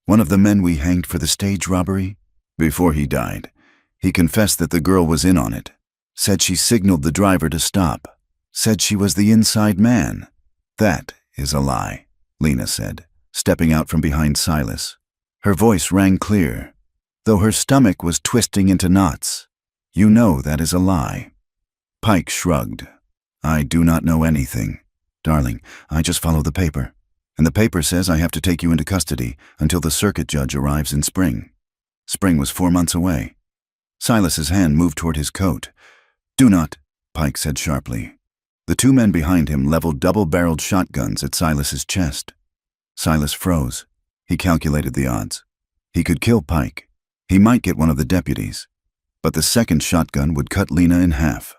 one of the men we hanged for the stage robbery. Before he died, he confessed that the girl was in on it, said she signaled the driver to stop, said she was the inside man." "That is a lie," Lena said, stepping out from behind Silas. Her voice rang clear, though her stomach was twisting into knots. "You know that is a lie." Pike shrugged. "I do not know anything. Darling, I just follow the paper. And the paper says I have to take you into custody until the circuit judge arrives in spring." Spring was 4 months away. Silas's hand moved toward his coat. "Do not," Pike said sharply. The 2 men behind him leveled double-barreled shotguns at Silas's chest. Silas froze. He calculated the odds. He could kill Pike. He might get one of the deputies. But the second shotgun would cut Lena in half.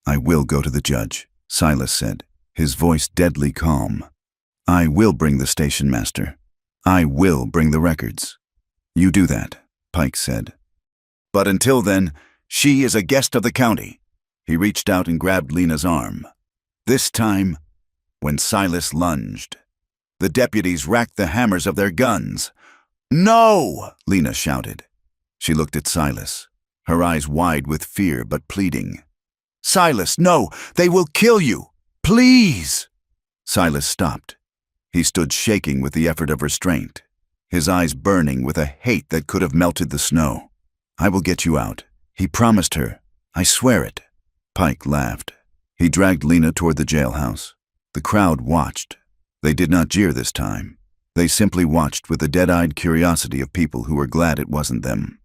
"I will go to the judge," Silas said, his voice deadly calm. "I will bring the station master. I will bring the records." "You do that," Pike said. "But until then, she is a guest of the county." He reached out and grabbed Lena's arm. This time, when Silas lunged, the deputies racked the hammers of their guns. "No!" Lena shouted. She looked at Silas, her eyes wide with fear but pleading. "Silas, no! They will kill you! Please!" Silas stopped. He stood shaking with the effort of restraint, his eyes burning with a hate that could have melted the snow. "I will get you out," he promised her. "I swear it." Pike laughed. He dragged Lena toward the jailhouse. The crowd watched. They did not jeer this time. They simply watched with the dead-eyed curiosity of people who were glad it wasn't them.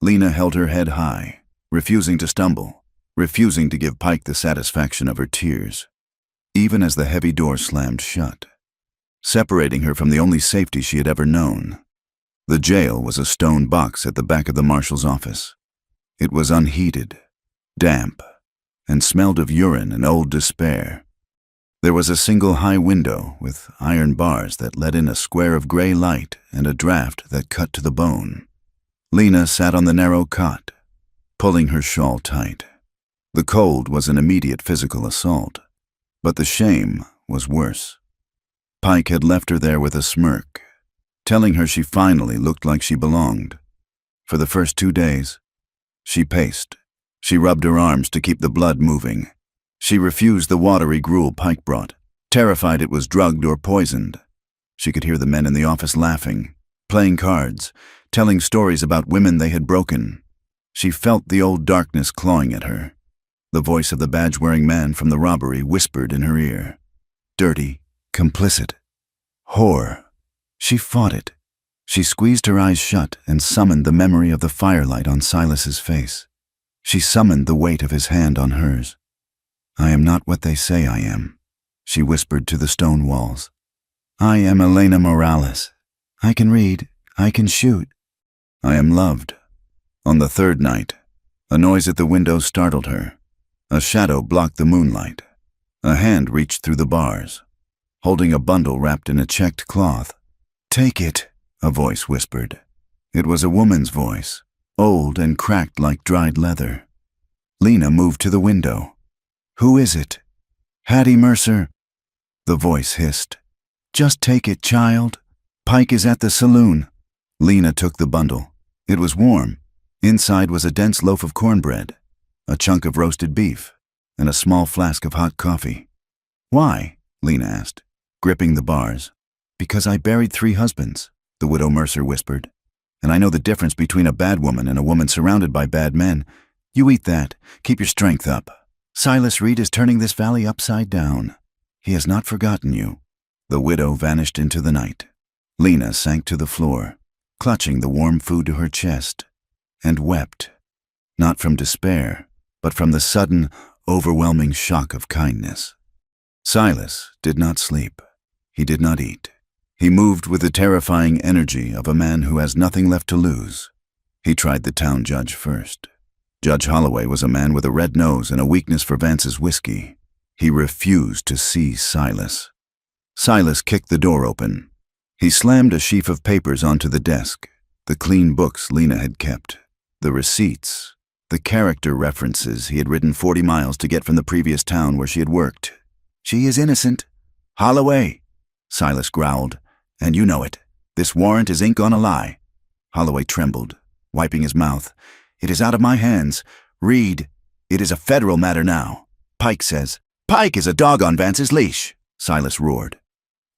Lena held her head high, refusing to stumble, refusing to give Pike the satisfaction of her tears. Even as the heavy door slammed shut, separating her from the only safety she had ever known. The jail was a stone box at the back of the marshal's office. It was unheated, damp, and smelled of urine and old despair. There was a single high window with iron bars that let in a square of gray light and a draft that cut to the bone. Lena sat on the narrow cot, pulling her shawl tight. The cold was an immediate physical assault, but the shame was worse. Pike had left her there with a smirk, telling her she finally looked like she belonged. For the first 2 days, she paced. She rubbed her arms to keep the blood moving. She refused the watery gruel Pike brought, terrified it was drugged or poisoned. She could hear the men in the office laughing, playing cards, telling stories about women they had broken. She felt the old darkness clawing at her. The voice of the badge-wearing man from the robbery whispered in her ear. Dirty, complicit, whore. She fought it. She squeezed her eyes shut and summoned the memory of the firelight on Silas's face. She summoned the weight of his hand on hers. I am not what they say I am, she whispered to the stone walls. I am Elena Morales. I can read. I can shoot. I am loved. On the third night, a noise at the window startled her. A shadow blocked the moonlight. A hand reached through the bars, holding a bundle wrapped in a checked cloth. Take it, a voice whispered. It was a woman's voice, old and cracked like dried leather. Lena moved to the window. Who is it? Hattie Mercer. The voice hissed. Just take it, child. Pike is at the saloon. Lena took the bundle. It was warm. Inside was a dense loaf of cornbread, a chunk of roasted beef, and a small flask of hot coffee. Why? Lena asked, gripping the bars. Because I buried 3 husbands, the widow Mercer whispered. And I know the difference between a bad woman and a woman surrounded by bad men. You eat that. Keep your strength up. Silas Reed is turning this valley upside down. He has not forgotten you. The widow vanished into the night. Lena sank to the floor, clutching the warm food to her chest, and wept, not from despair, but from the sudden, overwhelming shock of kindness. Silas did not sleep. He did not eat. He moved with the terrifying energy of a man who has nothing left to lose. He tried the town judge first. Judge Holloway was a man with a red nose and a weakness for Vance's whiskey. He refused to see Silas. Silas kicked the door open. He slammed a sheaf of papers onto the desk, the clean books Lena had kept, the receipts, the character references he had ridden 40 miles to get from the previous town where she had worked. She is innocent. Holloway, Silas growled, and you know it. This warrant is ink on a lie. Holloway trembled, wiping his mouth. It is out of my hands. Read. It is a federal matter now. Pike says. Pike is a dog on Vance's leash, Silas roared.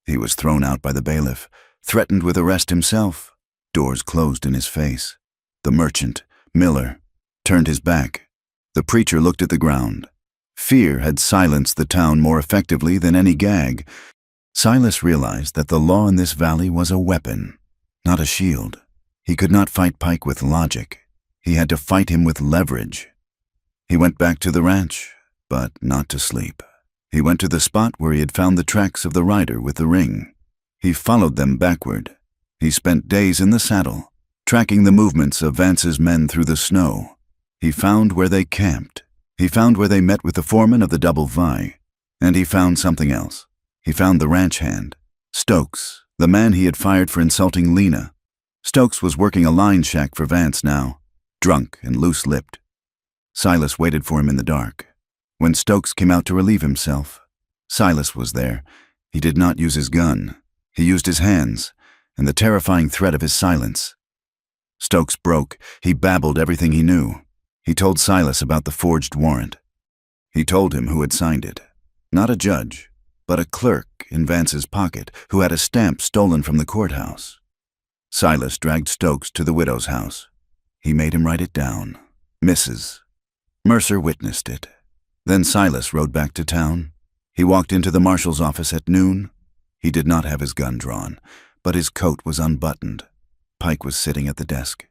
He was thrown out by the bailiff, threatened with arrest himself. Doors closed in his face. The merchant, Miller, turned his back. The preacher looked at the ground. Fear had silenced the town more effectively than any gag. Silas realized that the law in this valley was a weapon, not a shield. He could not fight Pike with logic. He had to fight him with leverage. He went back to the ranch, but not to sleep. He went to the spot where he had found the tracks of the rider with the ring. He followed them backward. He spent days in the saddle, tracking the movements of Vance's men through the snow. He found where they camped. He found where they met with the foreman of the Double Vi. And he found something else. He found the ranch hand, Stokes, the man he had fired for insulting Lena. Stokes was working a line shack for Vance now, drunk and loose-lipped. Silas waited for him in the dark. When Stokes came out to relieve himself, Silas was there. He did not use his gun. He used his hands and the terrifying threat of his silence. Stokes broke. He babbled everything he knew. He told Silas about the forged warrant. He told him who had signed it. Not a judge, but a clerk in Vance's pocket who had a stamp stolen from the courthouse. Silas dragged Stokes to the widow's house. He made him write it down. Mrs. Mercer witnessed it. Then Silas rode back to town. He walked into the marshal's office at noon. He did not have his gun drawn, but his coat was unbuttoned. Pike was sitting at the desk,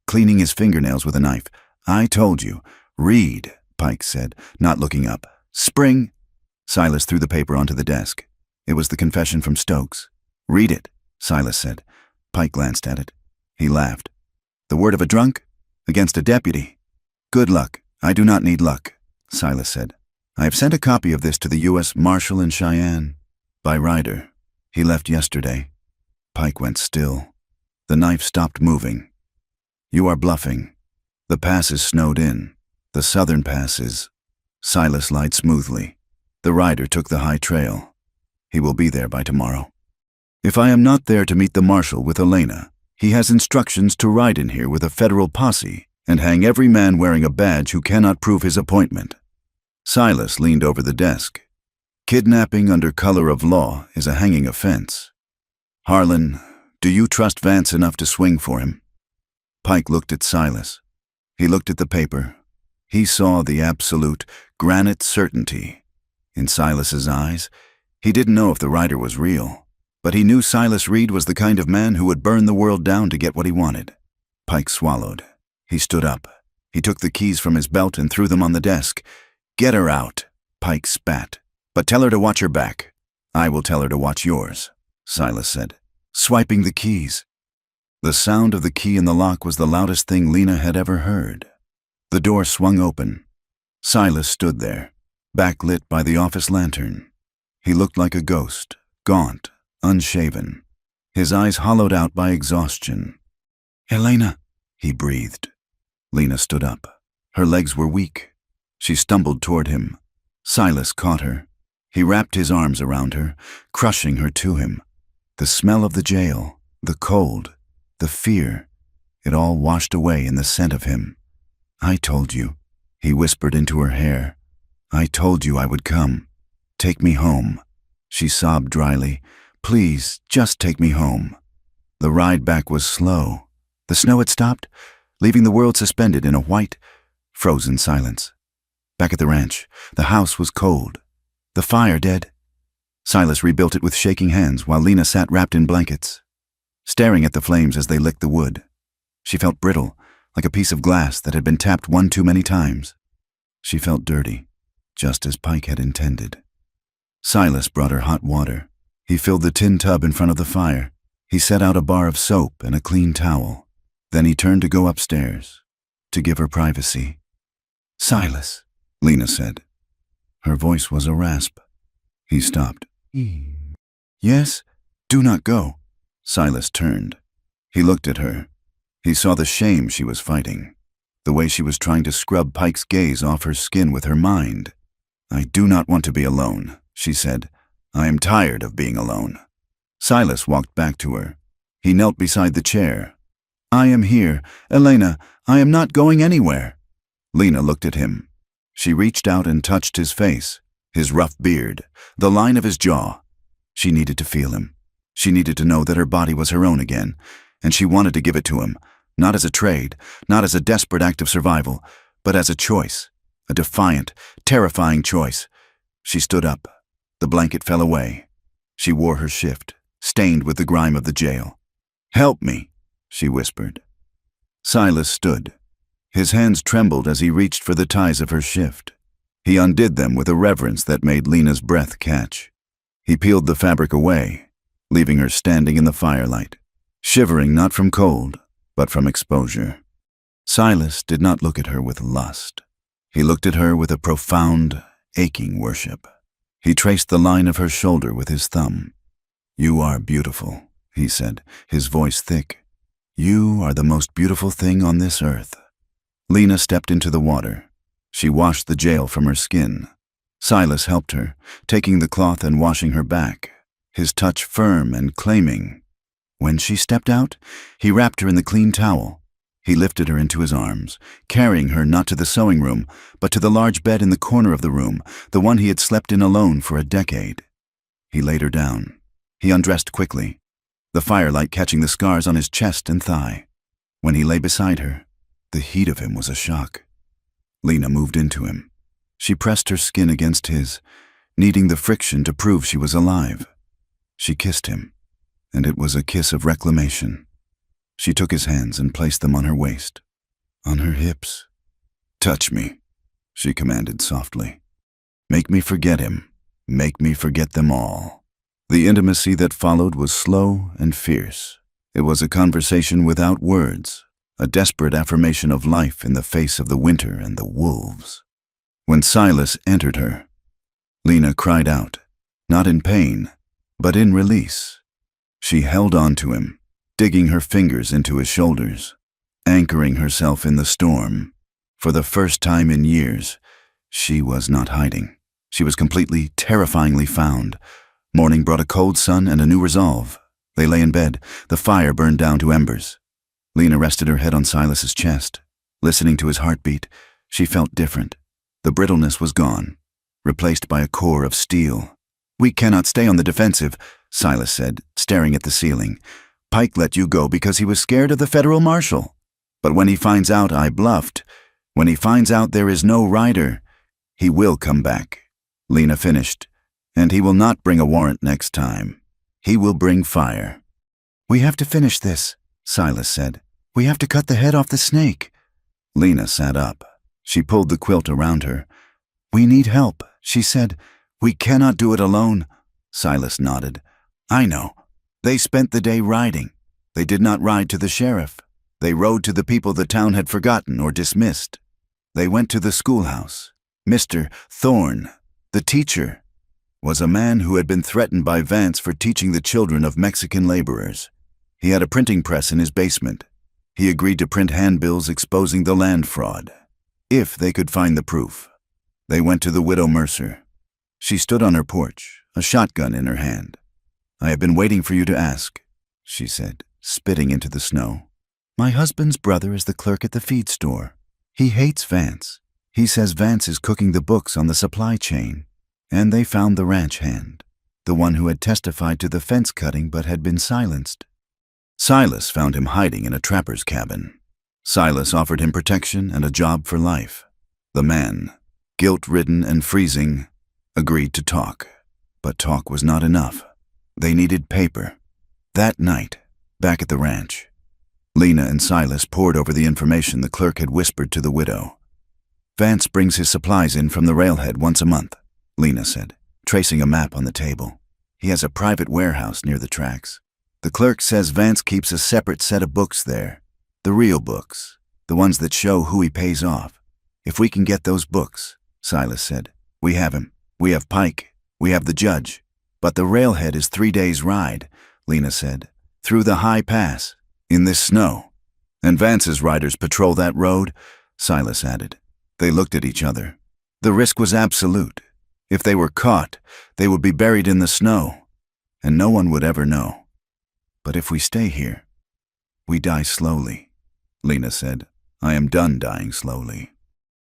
cleaning his fingernails with a knife. I told you. Read, Pike said, not looking up. Spring. Silas threw the paper onto the desk. It was the confession from Stokes. Read it, Silas said. Pike glanced at it. He laughed. The word of a drunk? Against a deputy. Good luck. I do not need luck, Silas said. I have sent a copy of this to the U.S. Marshal in Cheyenne. By Ryder. He left yesterday. Pike went still. The knife stopped moving. You are bluffing. The pass is snowed in. The southern pass is. Silas lied smoothly. The rider took the high trail. He will be there by tomorrow. If I am not there to meet the marshal with Elena, he has instructions to ride in here with a federal posse and hang every man wearing a badge who cannot prove his appointment. Silas leaned over the desk. Kidnapping under color of law is a hanging offense. Harlan, do you trust Vance enough to swing for him? Pike looked at Silas. He looked at the paper. He saw the absolute, granite certainty. In Silas's eyes, he didn't know if the rider was real, but he knew Silas Reed was the kind of man who would burn the world down to get what he wanted. Pike swallowed. He stood up. He took the keys from his belt and threw them on the desk. Get her out, Pike spat. But tell her to watch her back. I will tell her to watch yours, Silas said, swiping the keys. The sound of the key in the lock was the loudest thing Lena had ever heard. The door swung open. Silas stood there, backlit by the office lantern. He looked like a ghost, gaunt, unshaven, his eyes hollowed out by exhaustion. Elena, he breathed. Lena stood up. Her legs were weak. She stumbled toward him. Silas caught her. He wrapped his arms around her, crushing her to him. The smell of the jail, the cold, the fear, it all washed away in the scent of him. I told you, he whispered into her hair. I told you I would come. Take me home. She sobbed dryly. Please, just take me home. The ride back was slow. The snow had stopped, leaving the world suspended in a white, frozen silence. Back at the ranch, the house was cold. The fire dead. Silas rebuilt it with shaking hands while Lena sat wrapped in blankets, staring at the flames as they licked the wood. She felt brittle, like a piece of glass that had been tapped one too many times. She felt dirty, just as Pike had intended. Silas brought her hot water. He filled the tin tub in front of the fire. He set out a bar of soap and a clean towel. Then he turned to go upstairs, to give her privacy. Silas, Lena said. Her voice was a rasp. He stopped. Yes? Do not go. Silas turned. He looked at her. He saw the shame she was fighting, the way she was trying to scrub Pike's gaze off her skin with her mind. I do not want to be alone, she said. I am tired of being alone. Silas walked back to her. He knelt beside the chair. I am here. Elena, I am not going anywhere. Lena looked at him. She reached out and touched his face, his rough beard, the line of his jaw. She needed to feel him. She needed to know that her body was her own again, and she wanted to give it to him, not as a trade, not as a desperate act of survival, but as a choice, a defiant, terrifying choice. She stood up. The blanket fell away. She wore her shift, stained with the grime of the jail. Help me, she whispered. Silas stood. His hands trembled as he reached for the ties of her shift. He undid them with a reverence that made Lena's breath catch. He peeled the fabric away, leaving her standing in the firelight, shivering not from cold, but from exposure. Silas did not look at her with lust. He looked at her with a profound, aching worship. He traced the line of her shoulder with his thumb. You are beautiful, he said, his voice thick. You are the most beautiful thing on this earth. Lena stepped into the water. She washed the jail from her skin. Silas helped her, taking the cloth and washing her back, his touch firm and claiming. When she stepped out, he wrapped her in the clean towel. He lifted her into his arms, carrying her not to the sewing room, but to the large bed in the corner of the room, the one he had slept in alone for a decade. He laid her down. He undressed quickly, the firelight catching the scars on his chest and thigh. When he lay beside her, the heat of him was a shock. Lena moved into him. She pressed her skin against his, needing the friction to prove she was alive. She kissed him, and it was a kiss of reclamation. She took his hands and placed them on her waist, on her hips. Touch me, she commanded softly. Make me forget him. Make me forget them all. The intimacy that followed was slow and fierce. It was a conversation without words, a desperate affirmation of life in the face of the winter and the wolves. When Silas entered her, Lena cried out, not in pain, but in release. She held on to him, digging her fingers into his shoulders, anchoring herself in the storm. For the first time in years, she was not hiding. She was completely, terrifyingly found. Morning brought a cold sun and a new resolve. They lay in bed. The fire burned down to embers. Lena rested her head on Silas's chest. Listening to his heartbeat, she felt different. The brittleness was gone, replaced by a core of steel. "We cannot stay on the defensive," Silas said, staring at the ceiling. "Pike let you go because he was scared of the federal marshal. But when he finds out I bluffed, when he finds out there is no rider, he will come back." Lena finished. "And he will not bring a warrant next time. He will bring fire." "We have to finish this," Silas said. "We have to cut the head off the snake." Lena sat up. She pulled the quilt around her. "We need help," she said. "We cannot do it alone." Silas nodded. "I know. They spent the day riding. They did not ride to the sheriff. They rode to the people the town had forgotten or dismissed. They went to the schoolhouse. Mr. Thorne, the teacher, was a man who had been threatened by Vance for teaching the children of Mexican laborers. He had a printing press in his basement. He agreed to print handbills exposing the land fraud, if they could find the proof. They went to the widow Mercer. She stood on her porch, a shotgun in her hand. "I have been waiting for you to ask," she said, spitting into the snow. "My husband's brother is the clerk at the feed store. He hates Vance. He says Vance is cooking the books on the supply chain. And they found the ranch hand, the one who had testified to the fence cutting but had been silenced. Silas found him hiding in a trapper's cabin. Silas offered him protection and a job for life. The man, guilt-ridden and freezing, agreed to talk. But talk was not enough. They needed paper. That night, back at the ranch, Lena and Silas pored over the information the clerk had whispered to the widow. "Vance brings his supplies in from the railhead once a month," Lena said, tracing a map on the table. "He has a private warehouse near the tracks. The clerk says Vance keeps a separate set of books there. The real books, the ones that show who he pays off. If we can get those books," Silas said, "we have him. We have Pike. We have the judge. But the railhead is 3 days' ride," Lena said, "through the high pass, in this snow. And Vance's riders patrol that road," Silas added. They looked at each other. The risk was absolute. If they were caught, they would be buried in the snow, and no one would ever know. "But if we stay here, we die slowly," Lena said. "I am done dying slowly."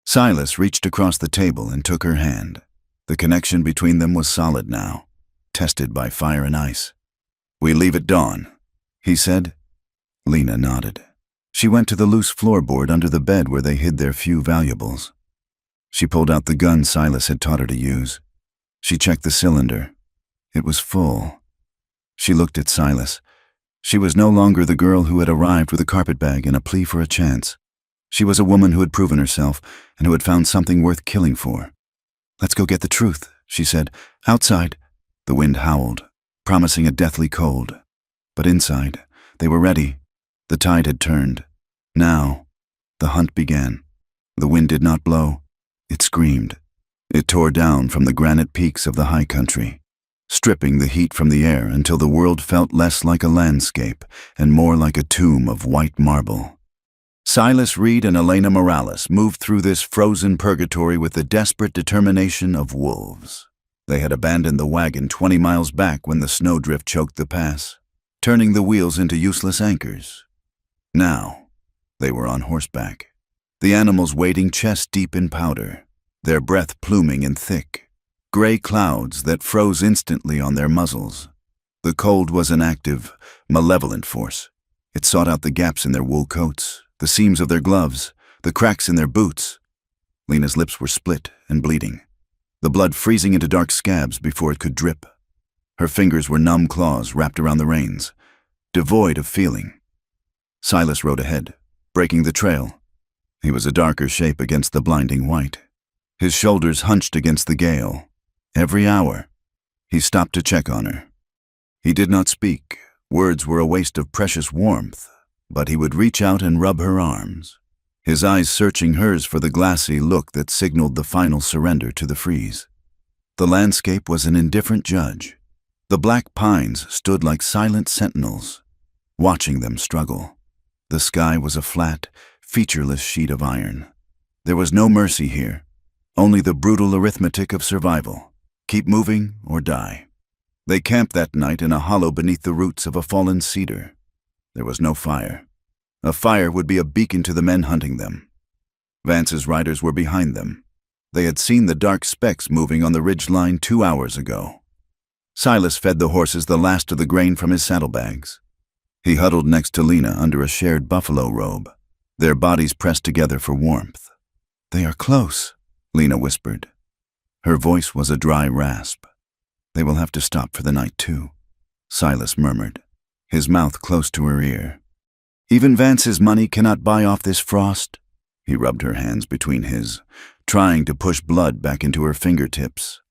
Silas reached across the table and took her hand. The connection between them was solid now, tested by fire and ice. "We leave at dawn," he said. Lena nodded. She went to the loose floorboard under the bed where they hid their few valuables. She pulled out the gun Silas had taught her to use. She checked the cylinder. It was full. She looked at Silas. She was no longer the girl who had arrived with a carpetbag and a plea for a chance. She was a woman who had proven herself and who had found something worth killing for. "Let's go get the truth," she said. "Outside." The wind howled, promising a deathly cold. But inside, they were ready. The tide had turned. Now, the hunt began. The wind did not blow. It screamed. It tore down from the granite peaks of the high country, stripping the heat from the air until the world felt less like a landscape and more like a tomb of white marble. Silas Reed and Elena Morales moved through this frozen purgatory with the desperate determination of wolves. They had abandoned the wagon 20 miles back when the snowdrift choked the pass, turning the wheels into useless anchors. Now, they were on horseback, the animals wading chest-deep in powder, their breath pluming in thick, gray clouds that froze instantly on their muzzles. The cold was an active, malevolent force. It sought out the gaps in their wool coats, the seams of their gloves, the cracks in their boots. Lena's lips were split and bleeding, the blood freezing into dark scabs before it could drip. Her fingers were numb claws wrapped around the reins, devoid of feeling. Silas rode ahead, breaking the trail. He was a darker shape against the blinding white, his shoulders hunched against the gale. Every hour, he stopped to check on her, He did not speak. Words were a waste of precious warmth, but he would reach out and rub her arms, his eyes searching hers for the glassy look that signaled the final surrender to the freeze. The landscape was an indifferent judge. The black pines stood like silent sentinels, watching them struggle. The sky was a flat, featureless sheet of iron. There was no mercy here, only the brutal arithmetic of survival. Keep moving or die. They camped that night in a hollow beneath the roots of a fallen cedar. There was no fire. A fire would be a beacon to the men hunting them. Vance's riders were behind them. They had seen the dark specks moving on the ridge line 2 hours ago. Silas fed the horses the last of the grain from his saddlebags. He huddled next to Lena under a shared buffalo robe, their bodies pressed together for warmth. "They are close," Lena whispered. Her voice was a dry rasp. "They will have to stop for the night too," Silas murmured, his mouth close to her ear. "Even Vance's money cannot buy off this frost." He rubbed her hands between his, trying to push blood back into her fingertips.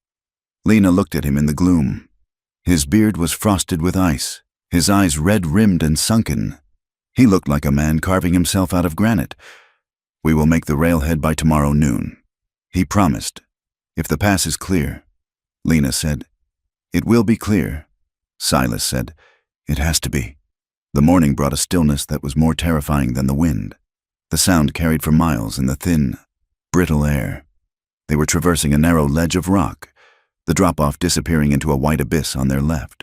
Lena looked at him in the gloom. His beard was frosted with ice, his eyes red-rimmed and sunken. He looked like a man carving himself out of granite. "We will make the railhead by tomorrow noon," he promised. "If the pass is clear." Lena said, "It will be clear." Silas said, "It has to be." The morning brought a stillness that was more terrifying than the wind. The sound carried for miles in the thin, brittle air. They were traversing a narrow ledge of rock, the drop-off disappearing into a white abyss on their left.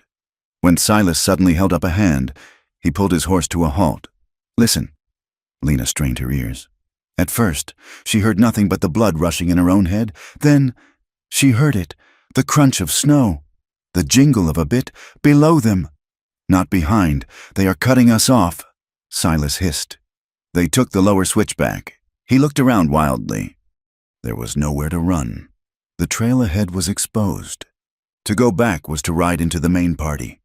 When Silas suddenly held up a hand, he pulled his horse to a halt. "Listen." Lena strained her ears. At first, she heard nothing but the blood rushing in her own head. Then, she heard it, the crunch of snow, the jingle of a bit below them. "Not behind. They are cutting us off," Silas hissed. They took the lower switchback. He looked around wildly. There was nowhere to run. The trail ahead was exposed. To go back was to ride into the main party.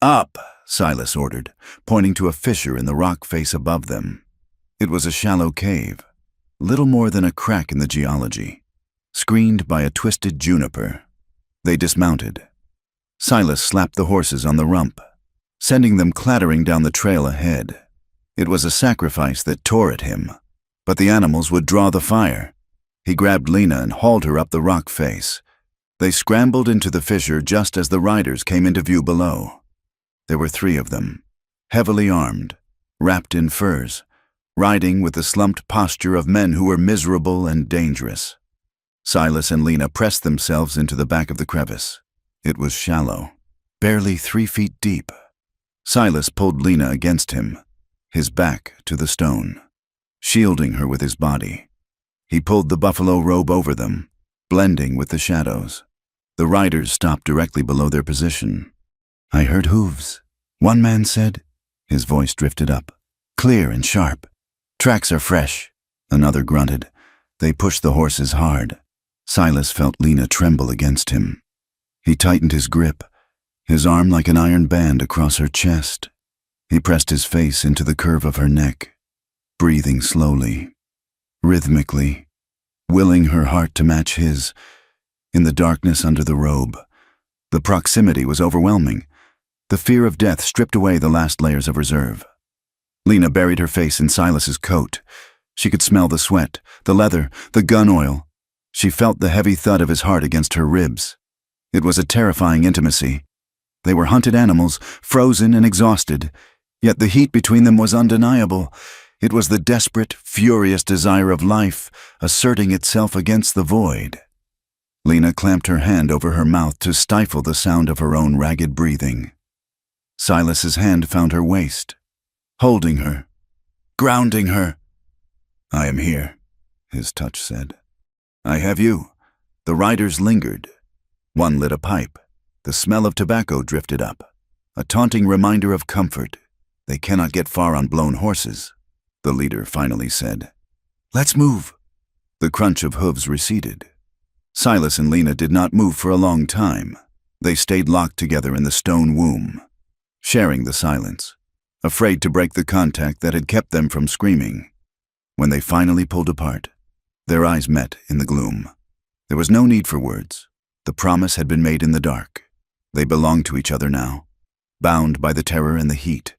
"Up," Silas ordered, pointing to a fissure in the rock face above them. It was a shallow cave, little more than a crack in the geology, screened by a twisted juniper. They dismounted. Silas slapped the horses on the rump, sending them clattering down the trail ahead. It was a sacrifice that tore at him, but the animals would draw the fire. He grabbed Lena and hauled her up the rock face. They scrambled into the fissure just as the riders came into view below. There were 3 of them, heavily armed, wrapped in furs, riding with the slumped posture of men who were miserable and dangerous. Silas and Lena pressed themselves into the back of the crevice. It was shallow, barely 3 feet deep. Silas pulled Lena against him, his back to the stone, shielding her with his body. He pulled the buffalo robe over them, blending with the shadows. The riders stopped directly below their position. "I heard hooves," one man said. His voice drifted up, clear and sharp. "Tracks are fresh," another grunted. They pushed the horses hard. Silas felt Lena tremble against him. He tightened his grip, his arm like an iron band across her chest. He pressed his face into the curve of her neck, breathing slowly, rhythmically, willing her heart to match his. In the darkness under the robe, the proximity was overwhelming. The fear of death stripped away the last layers of reserve. Lena buried her face in Silas's coat. She could smell the sweat, the leather, the gun oil. She felt the heavy thud of his heart against her ribs. It was a terrifying intimacy. They were hunted animals, frozen and exhausted, yet the heat between them was undeniable. It was the desperate, furious desire of life asserting itself against the void. Lena clamped her hand over her mouth to stifle the sound of her own ragged breathing. Silas's hand found her waist, holding her, grounding her. "I am here," his touch said. "I have you." The riders lingered. One lit a pipe. The smell of tobacco drifted up, a taunting reminder of comfort. "They cannot get far on blown horses," the leader finally said. "Let's move." The crunch of hooves receded. Silas and Lena did not move for a long time. They stayed locked together in the stone womb, sharing the silence, afraid to break the contact that had kept them from screaming. When they finally pulled apart, their eyes met in the gloom. There was no need for words. The promise had been made in the dark. They belonged to each other now. bound by the terror and the heat.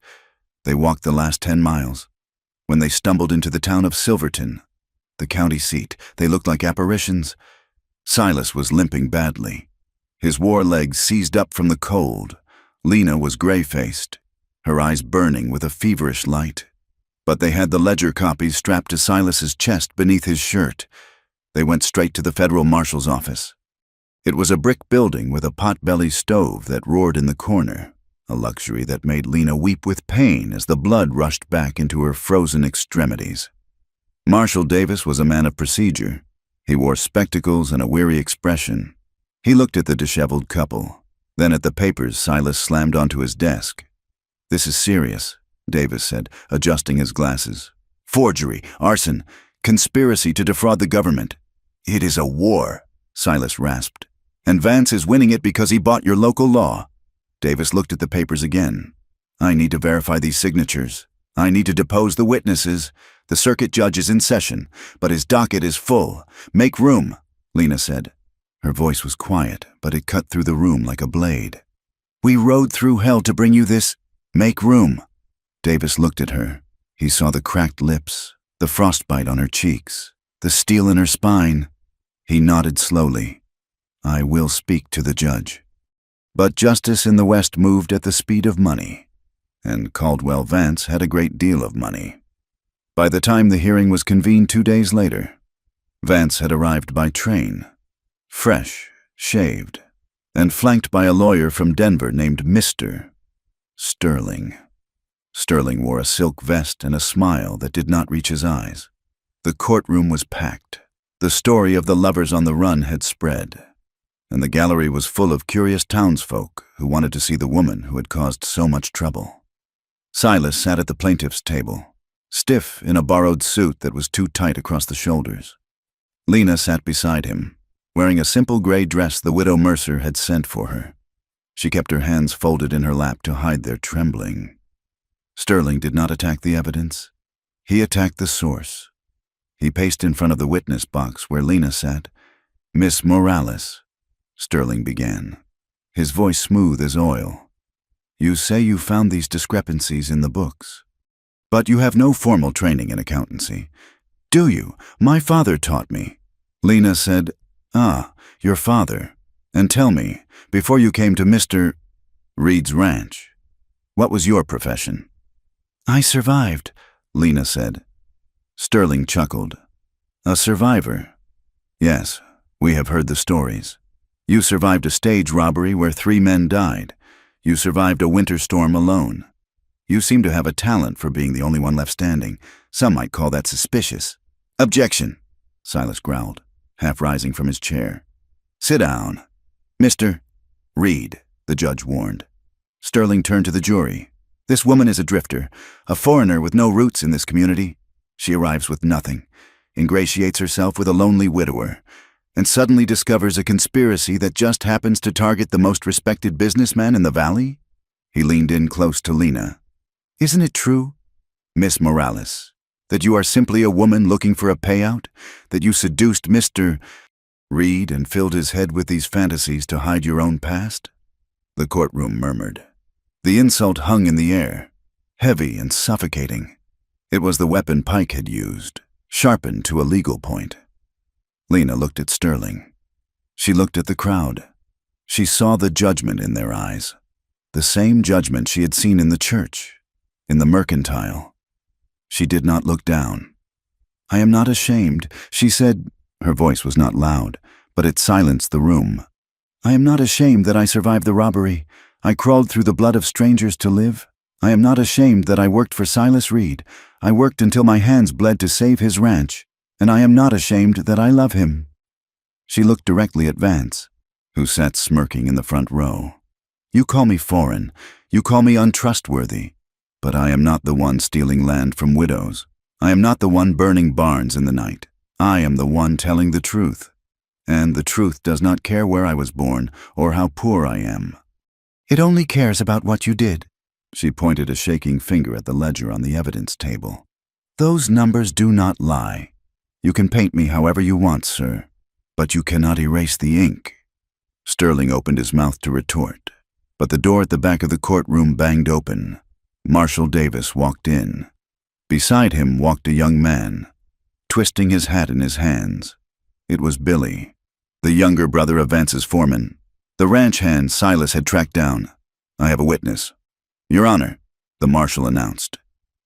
They walked the last 10 miles. When they stumbled into the town of Silverton, the county seat, they looked like apparitions. Silas was limping badly. His war legs seized up from the cold. Lena was gray-faced, her eyes burning with a feverish light. But they had the ledger copies strapped to Silas's chest beneath his shirt. They went straight to the federal marshal's office. It was a brick building with a pot-belly stove that roared in the corner, a luxury that made Lena weep with pain as the blood rushed back into her frozen extremities. Marshal Davis was a man of procedure. He wore spectacles and a weary expression. He looked at the disheveled couple, then at the papers Silas slammed onto his desk. "This is serious," Davis said, adjusting his glasses. "Forgery, arson, conspiracy to defraud the government." "It is a war," Silas rasped. "And Vance is winning it because he bought your local law." Davis looked at the papers again. "I need to verify these signatures. I need to depose the witnesses. The circuit judge is in session, but his docket is full. Make room," Lena said. Her voice was quiet, but it cut through the room like a blade. "We rode through hell to bring you this. Make room." Davis looked at her. He saw the cracked lips, the frostbite on her cheeks, the steel in her spine. He nodded slowly. "I will speak to the judge." But justice in the West moved at the speed of money, and Caldwell Vance had a great deal of money. By the time the hearing was convened 2 days later, Vance had arrived by train, fresh, shaved, and flanked by a lawyer from Denver named Mr. Sterling. Sterling wore a silk vest and a smile that did not reach his eyes. The courtroom was packed. The story of the lovers on the run had spread, and the gallery was full of curious townsfolk who wanted to see the woman who had caused so much trouble. Silas sat at the plaintiff's table, stiff in a borrowed suit that was too tight across the shoulders. Lena sat beside him, wearing a simple gray dress the widow Mercer had sent for her. She kept her hands folded in her lap to hide their trembling. Sterling did not attack the evidence. He attacked the source. He paced in front of the witness box where Lena sat. "Miss Morales," Sterling began, his voice smooth as oil. "You say you found these discrepancies in the books. But you have no formal training in accountancy. Do you? My father taught me." Lena said, "Ah, your father. And tell me, before you came to Mr. Reed's ranch, what was your profession?" "I survived," Lena said. Sterling chuckled. "A survivor? Yes, we have heard the stories. You survived a stage robbery where 3 men died. You survived a winter storm alone. You seem to have a talent for being the only one left standing. Some might call that suspicious." "Objection," Silas growled, half rising from his chair. "Sit down. Mr. Reed," the judge warned. Sterling turned to the jury. "This woman is a drifter, a foreigner with no roots in this community. She arrives with nothing, ingratiates herself with a lonely widower, and suddenly discovers a conspiracy that just happens to target the most respected businessman in the valley?" He leaned in close to Lena. "Isn't it true, Miss Morales, that you are simply a woman looking for a payout, that you seduced Mr. Reed and filled his head with these fantasies to hide your own past?" The courtroom murmured. The insult hung in the air, heavy and suffocating. It was the weapon Pike had used, sharpened to a legal point. Lena looked at Sterling. She looked at the crowd. She saw the judgment in their eyes, the same judgment she had seen in the church, in the mercantile. She did not look down. "I am not ashamed," she said. Her voice was not loud, but it silenced the room. "I am not ashamed that I survived the robbery. I crawled through the blood of strangers to live. I am not ashamed that I worked for Silas Reed. I worked until my hands bled to save his ranch, and I am not ashamed that I love him." She looked directly at Vance, who sat smirking in the front row. "You call me foreign, you call me untrustworthy, but I am not the one stealing land from widows. I am not the one burning barns in the night. I am the one telling the truth, and the truth does not care where I was born or how poor I am. It only cares about what you did." She pointed a shaking finger at the ledger on the evidence table. "Those numbers do not lie. You can paint me however you want, sir, but you cannot erase the ink." Sterling opened his mouth to retort, But the door at the back of the courtroom banged open. Marshal Davis walked in. Beside him walked a young man, twisting his hat in his hands. It was Billy, the younger brother of Vance's foreman, the ranch hand Silas had tracked down. "I have a witness." "Your Honor," the marshal announced.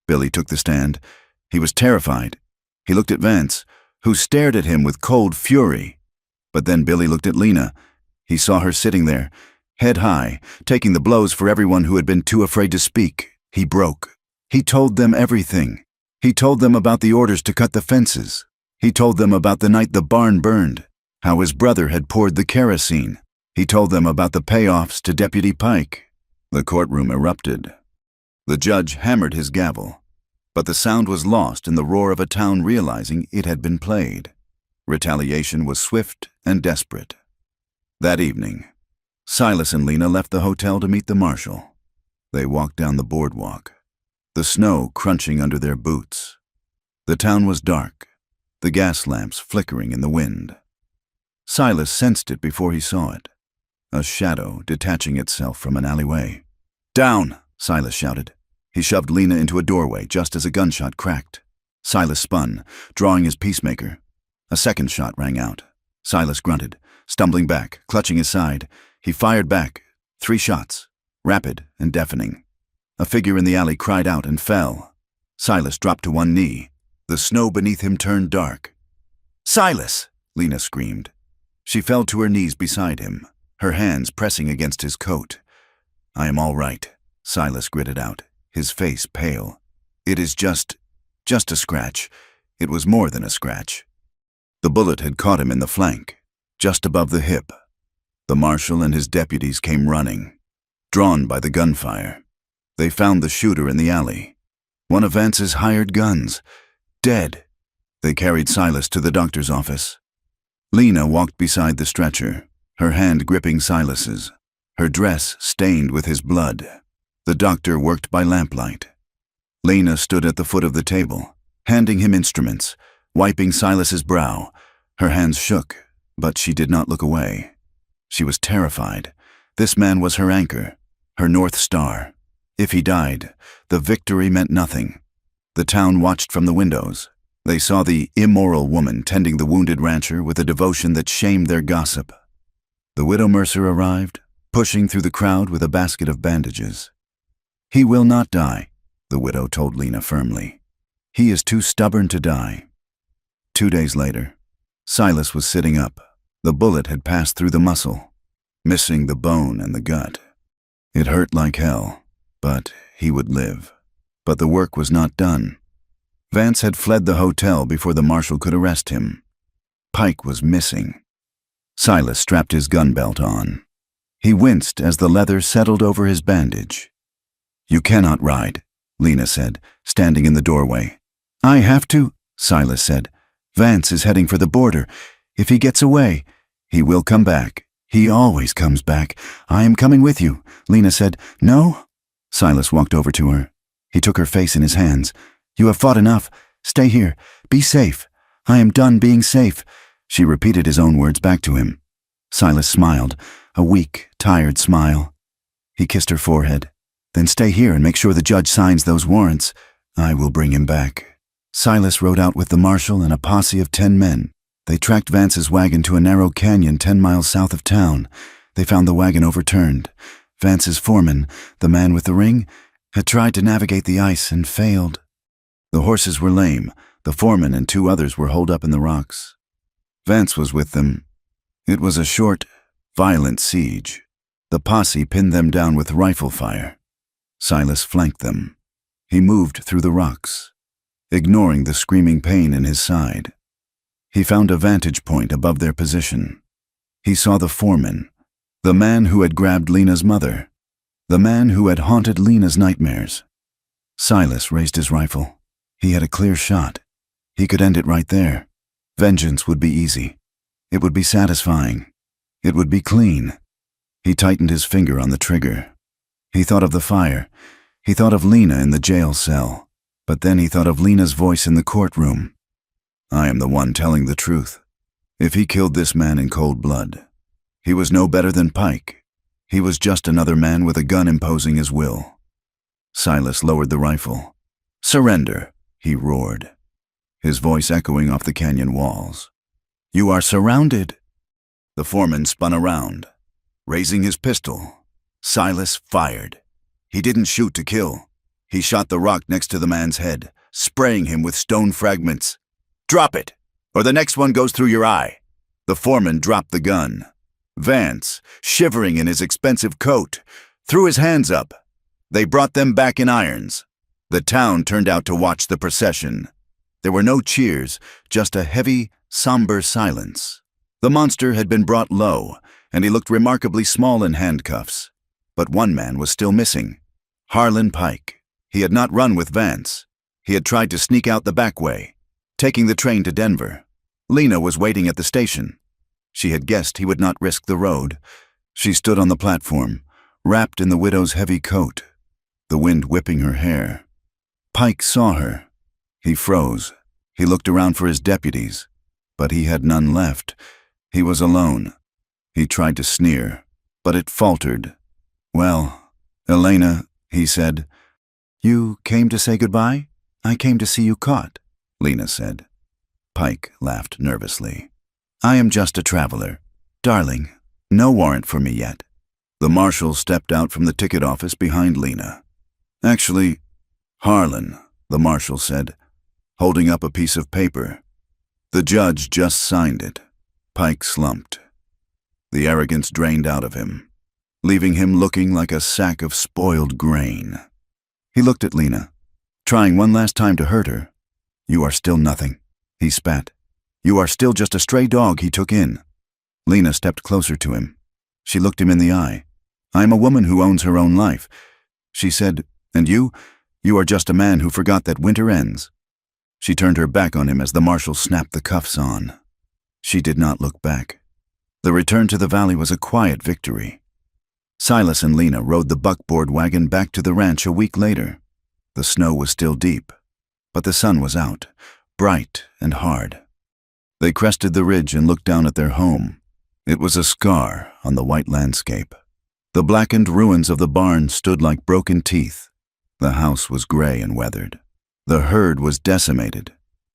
Billy took the stand. He was terrified. He looked at Vance, who stared at him with cold fury. But then Billy looked at Lena. He saw her sitting there, head high, taking the blows for everyone who had been too afraid to speak. He broke. He told them everything. He told them about the orders to cut the fences. He told them about the night the barn burned, how his brother had poured the kerosene. He told them about the payoffs to Deputy Pike. The courtroom erupted. The judge hammered his gavel, but the sound was lost in the roar of a town realizing it had been played. Retaliation was swift and desperate. That evening, Silas and Lena left the hotel to meet the marshal. They walked down the boardwalk, the snow crunching under their boots. The town was dark, the gas lamps flickering in the wind. Silas sensed it before he saw it, a shadow detaching itself from an alleyway. "Down!" Silas shouted. He shoved Lena into a doorway just as a gunshot cracked. Silas spun, drawing his peacemaker. A second shot rang out. Silas grunted, stumbling back, clutching his side. He fired back. 3 shots, rapid and deafening. A figure in the alley cried out and fell. Silas dropped to one knee. The snow beneath him turned dark. "Silas!" Lena screamed. She fell to her knees beside him, her hands pressing against his coat. "I am all right," Silas gritted out, his face pale. "It is just a scratch." It was more than a scratch. The bullet had caught him in the flank, just above the hip. The marshal and his deputies came running, drawn by the gunfire. They found the shooter in the alley, one of Vance's hired guns, dead. They carried Silas to the doctor's office. Lena walked beside the stretcher, her hand gripping Silas's, her dress stained with his blood. The doctor worked by lamplight. Lena stood at the foot of the table, handing him instruments, wiping Silas's brow. Her hands shook, but she did not look away. She was terrified. This man was her anchor, her North Star. If he died, the victory meant nothing. The town watched from the windows. They saw the immoral woman tending the wounded rancher with a devotion that shamed their gossip. The widow Mercer arrived, pushing through the crowd with a basket of bandages. "He will not die," the widow told Lena firmly. "He is too stubborn to die." 2 days later, Silas was sitting up. The bullet had passed through the muscle, missing the bone and the gut. It hurt like hell, but he would live. But the work was not done. Vance had fled the hotel before the marshal could arrest him. Pike was missing. Silas strapped his gun belt on. He winced as the leather settled over his bandage. "You cannot ride," Lena said, standing in the doorway. "I have to," Silas said. "Vance is heading for the border. If he gets away, he will come back. He always comes back. I am coming with you," Lena said. "No?" Silas walked over to her. He took her face in his hands. "You have fought enough. Stay here. Be safe. I am done being safe." She repeated his own words back to him. Silas smiled, a weak, tired smile. He kissed her forehead. "Then stay here and make sure the judge signs those warrants. I will bring him back." Silas rode out with the marshal and a posse of 10 men. They tracked Vance's wagon to a narrow canyon 10 miles south of town. They found the wagon overturned. Vance's foreman, the man with the ring, had tried to navigate the ice and failed. The horses were lame. The foreman and 2 others were holed up in the rocks. Vance was with them. It was a short, violent siege. The posse pinned them down with rifle fire. Silas flanked them. He moved through the rocks, ignoring the screaming pain in his side. He found a vantage point above their position. He saw the foreman, the man who had grabbed Lena's mother, the man who had haunted Lena's nightmares. Silas raised his rifle. He had a clear shot. He could end it right there. Vengeance would be easy. It would be satisfying. It would be clean. He tightened his finger on the trigger. He thought of the fire. He thought of Lena in the jail cell. But then he thought of Lena's voice in the courtroom. "I am the one telling the truth. If he killed this man in cold blood, he was no better than Pike. He was just another man with a gun imposing his will. Silas lowered the rifle. "Surrender," he roared, his voice echoing off the canyon walls. "You are surrounded." The foreman spun around, raising his pistol. Silas fired. He didn't shoot to kill. He shot the rock next to the man's head, spraying him with stone fragments. "Drop it, or the next one goes through your eye." The foreman dropped the gun. Vance, shivering in his expensive coat, threw his hands up. They brought them back in irons. The town turned out to watch the procession. There were no cheers, just a heavy, somber silence. The monster had been brought low, and he looked remarkably small in handcuffs. But one man was still missing. Harlan Pike. He had not run with Vance. He had tried to sneak out the back way, taking the train to Denver. Lena was waiting at the station. She had guessed he would not risk the road. She stood on the platform, wrapped in the widow's heavy coat, the wind whipping her hair. Pike saw her. He froze. He looked around for his deputies, but he had none left. He was alone. He tried to sneer, but it faltered. "Well, Elena," he said. "You came to say goodbye? I came to see you caught," Lena said. Pike laughed nervously. "I am just a traveler. Darling, no warrant for me yet." The marshal stepped out from the ticket office behind Lena. "Actually, Harlan," the marshal said, holding up a piece of paper. "The judge just signed it." Pike slumped. The arrogance drained out of him, leaving him looking like a sack of spoiled grain. He looked at Lena, trying one last time to hurt her. "You are still nothing," he spat. "You are still just a stray dog he took in." Lena stepped closer to him. She looked him in the eye. "I am a woman who owns her own life," she said. "And you are just a man who forgot that winter ends." She turned her back on him as the marshal snapped the cuffs on. She did not look back. The return to the valley was a quiet victory. Silas and Lena rode the buckboard wagon back to the ranch a week later. The snow was still deep, but the sun was out, bright and hard. They crested the ridge and looked down at their home. It was a scar on the white landscape. The blackened ruins of the barn stood like broken teeth. The house was gray and weathered. The herd was decimated.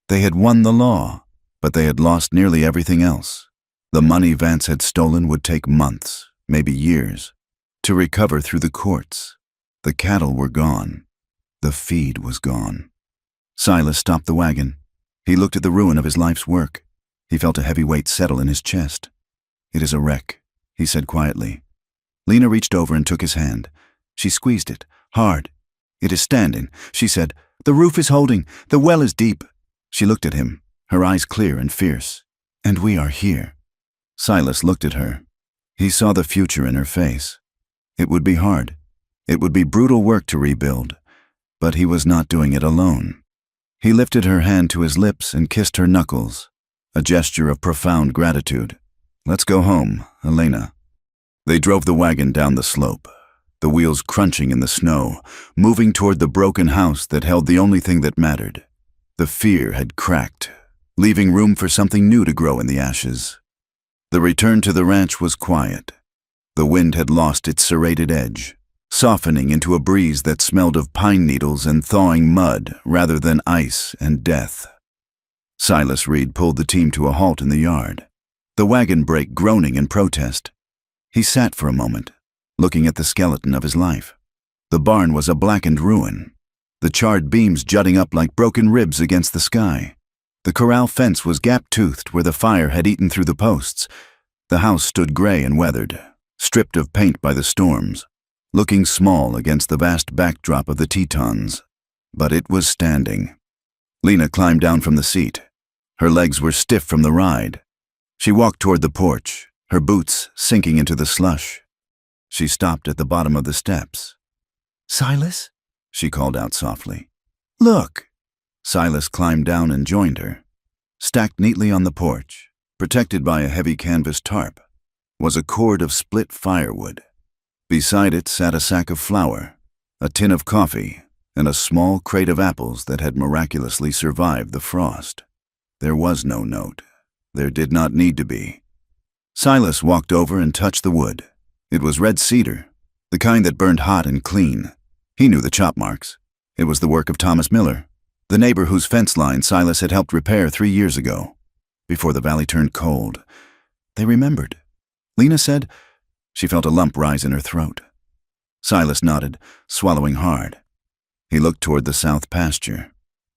They had won the law, but they had lost nearly everything else. The money Vance had stolen would take months, maybe years, to recover through the courts. The cattle were gone. The feed was gone. Silas stopped the wagon. He looked at the ruin of his life's work. He felt a heavy weight settle in his chest. "It is a wreck," he said quietly. Lena reached over and took his hand. She squeezed it, hard. "It is standing," she said. "The roof is holding. The well is deep." She looked at him, her eyes clear and fierce. "And we are here." Silas looked at her. He saw the future in her face. It would be hard. It would be brutal work to rebuild, but he was not doing it alone. He lifted her hand to his lips and kissed her knuckles, a gesture of profound gratitude. "Let's go home, Elena." They drove the wagon down the slope, the wheels crunching in the snow, moving toward the broken house that held the only thing that mattered. The fear had cracked, leaving room for something new to grow in the ashes. The return to the ranch was quiet. The wind had lost its serrated edge, softening into a breeze that smelled of pine needles and thawing mud rather than ice and death. Silas Reed pulled the team to a halt in the yard, the wagon brake groaning in protest. He sat for a moment, looking at the skeleton of his life. The barn was a blackened ruin, the charred beams jutting up like broken ribs against the sky. The corral fence was gap-toothed where the fire had eaten through the posts. The house stood gray and weathered, stripped of paint by the storms, looking small against the vast backdrop of the Tetons. But it was standing. Lena climbed down from the seat. Her legs were stiff from the ride. She walked toward the porch, her boots sinking into the slush. She stopped at the bottom of the steps. "Silas?" she called out softly. "Look!" Silas climbed down and joined her. Stacked neatly on the porch, protected by a heavy canvas tarp, was a cord of split firewood. Beside it sat a sack of flour, a tin of coffee, and a small crate of apples that had miraculously survived the frost. There was no note. There did not need to be. Silas walked over and touched the wood. It was red cedar, the kind that burned hot and clean. He knew the chop marks. It was the work of Thomas Miller, the neighbor whose fence line Silas had helped repair 3 years ago, before the valley turned cold. They remembered. Lena said. She felt a lump rise in her throat. Silas nodded, swallowing hard. He looked toward the south pasture.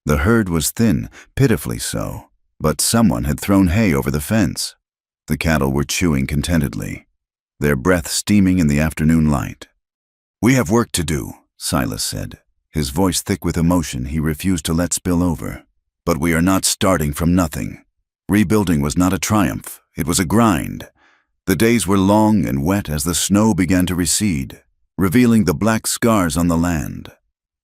The herd was thin, pitifully so, but someone had thrown hay over the fence. The cattle were chewing contentedly, their breath steaming in the afternoon light. "We have work to do," Silas said, his voice thick with emotion he refused to let spill over. "But we are not starting from nothing. Rebuilding was not a triumph, it was a grind. The days were long and wet as the snow began to recede, revealing the black scars on the land.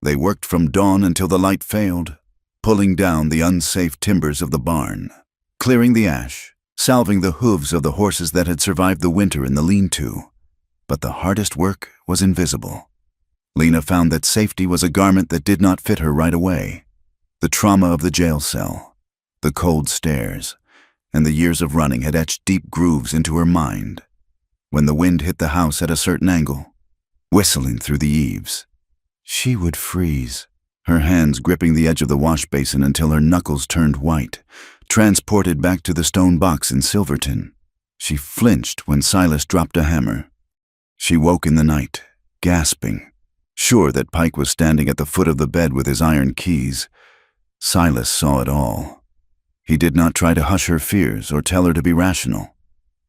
They worked from dawn until the light failed, pulling down the unsafe timbers of the barn, clearing the ash, salving the hooves of the horses that had survived the winter in the lean-to. But the hardest work was invisible. Lena found that safety was a garment that did not fit her right away. The trauma of the jail cell, the cold stairs, and the years of running had etched deep grooves into her mind. When the wind hit the house at a certain angle, whistling through the eaves, she would freeze, her hands gripping the edge of the wash basin until her knuckles turned white, transported back to the stone box in Silverton. She flinched when Silas dropped a hammer. She woke in the night, gasping, sure that Pike was standing at the foot of the bed with his iron keys. Silas saw it all. He did not try to hush her fears or tell her to be rational.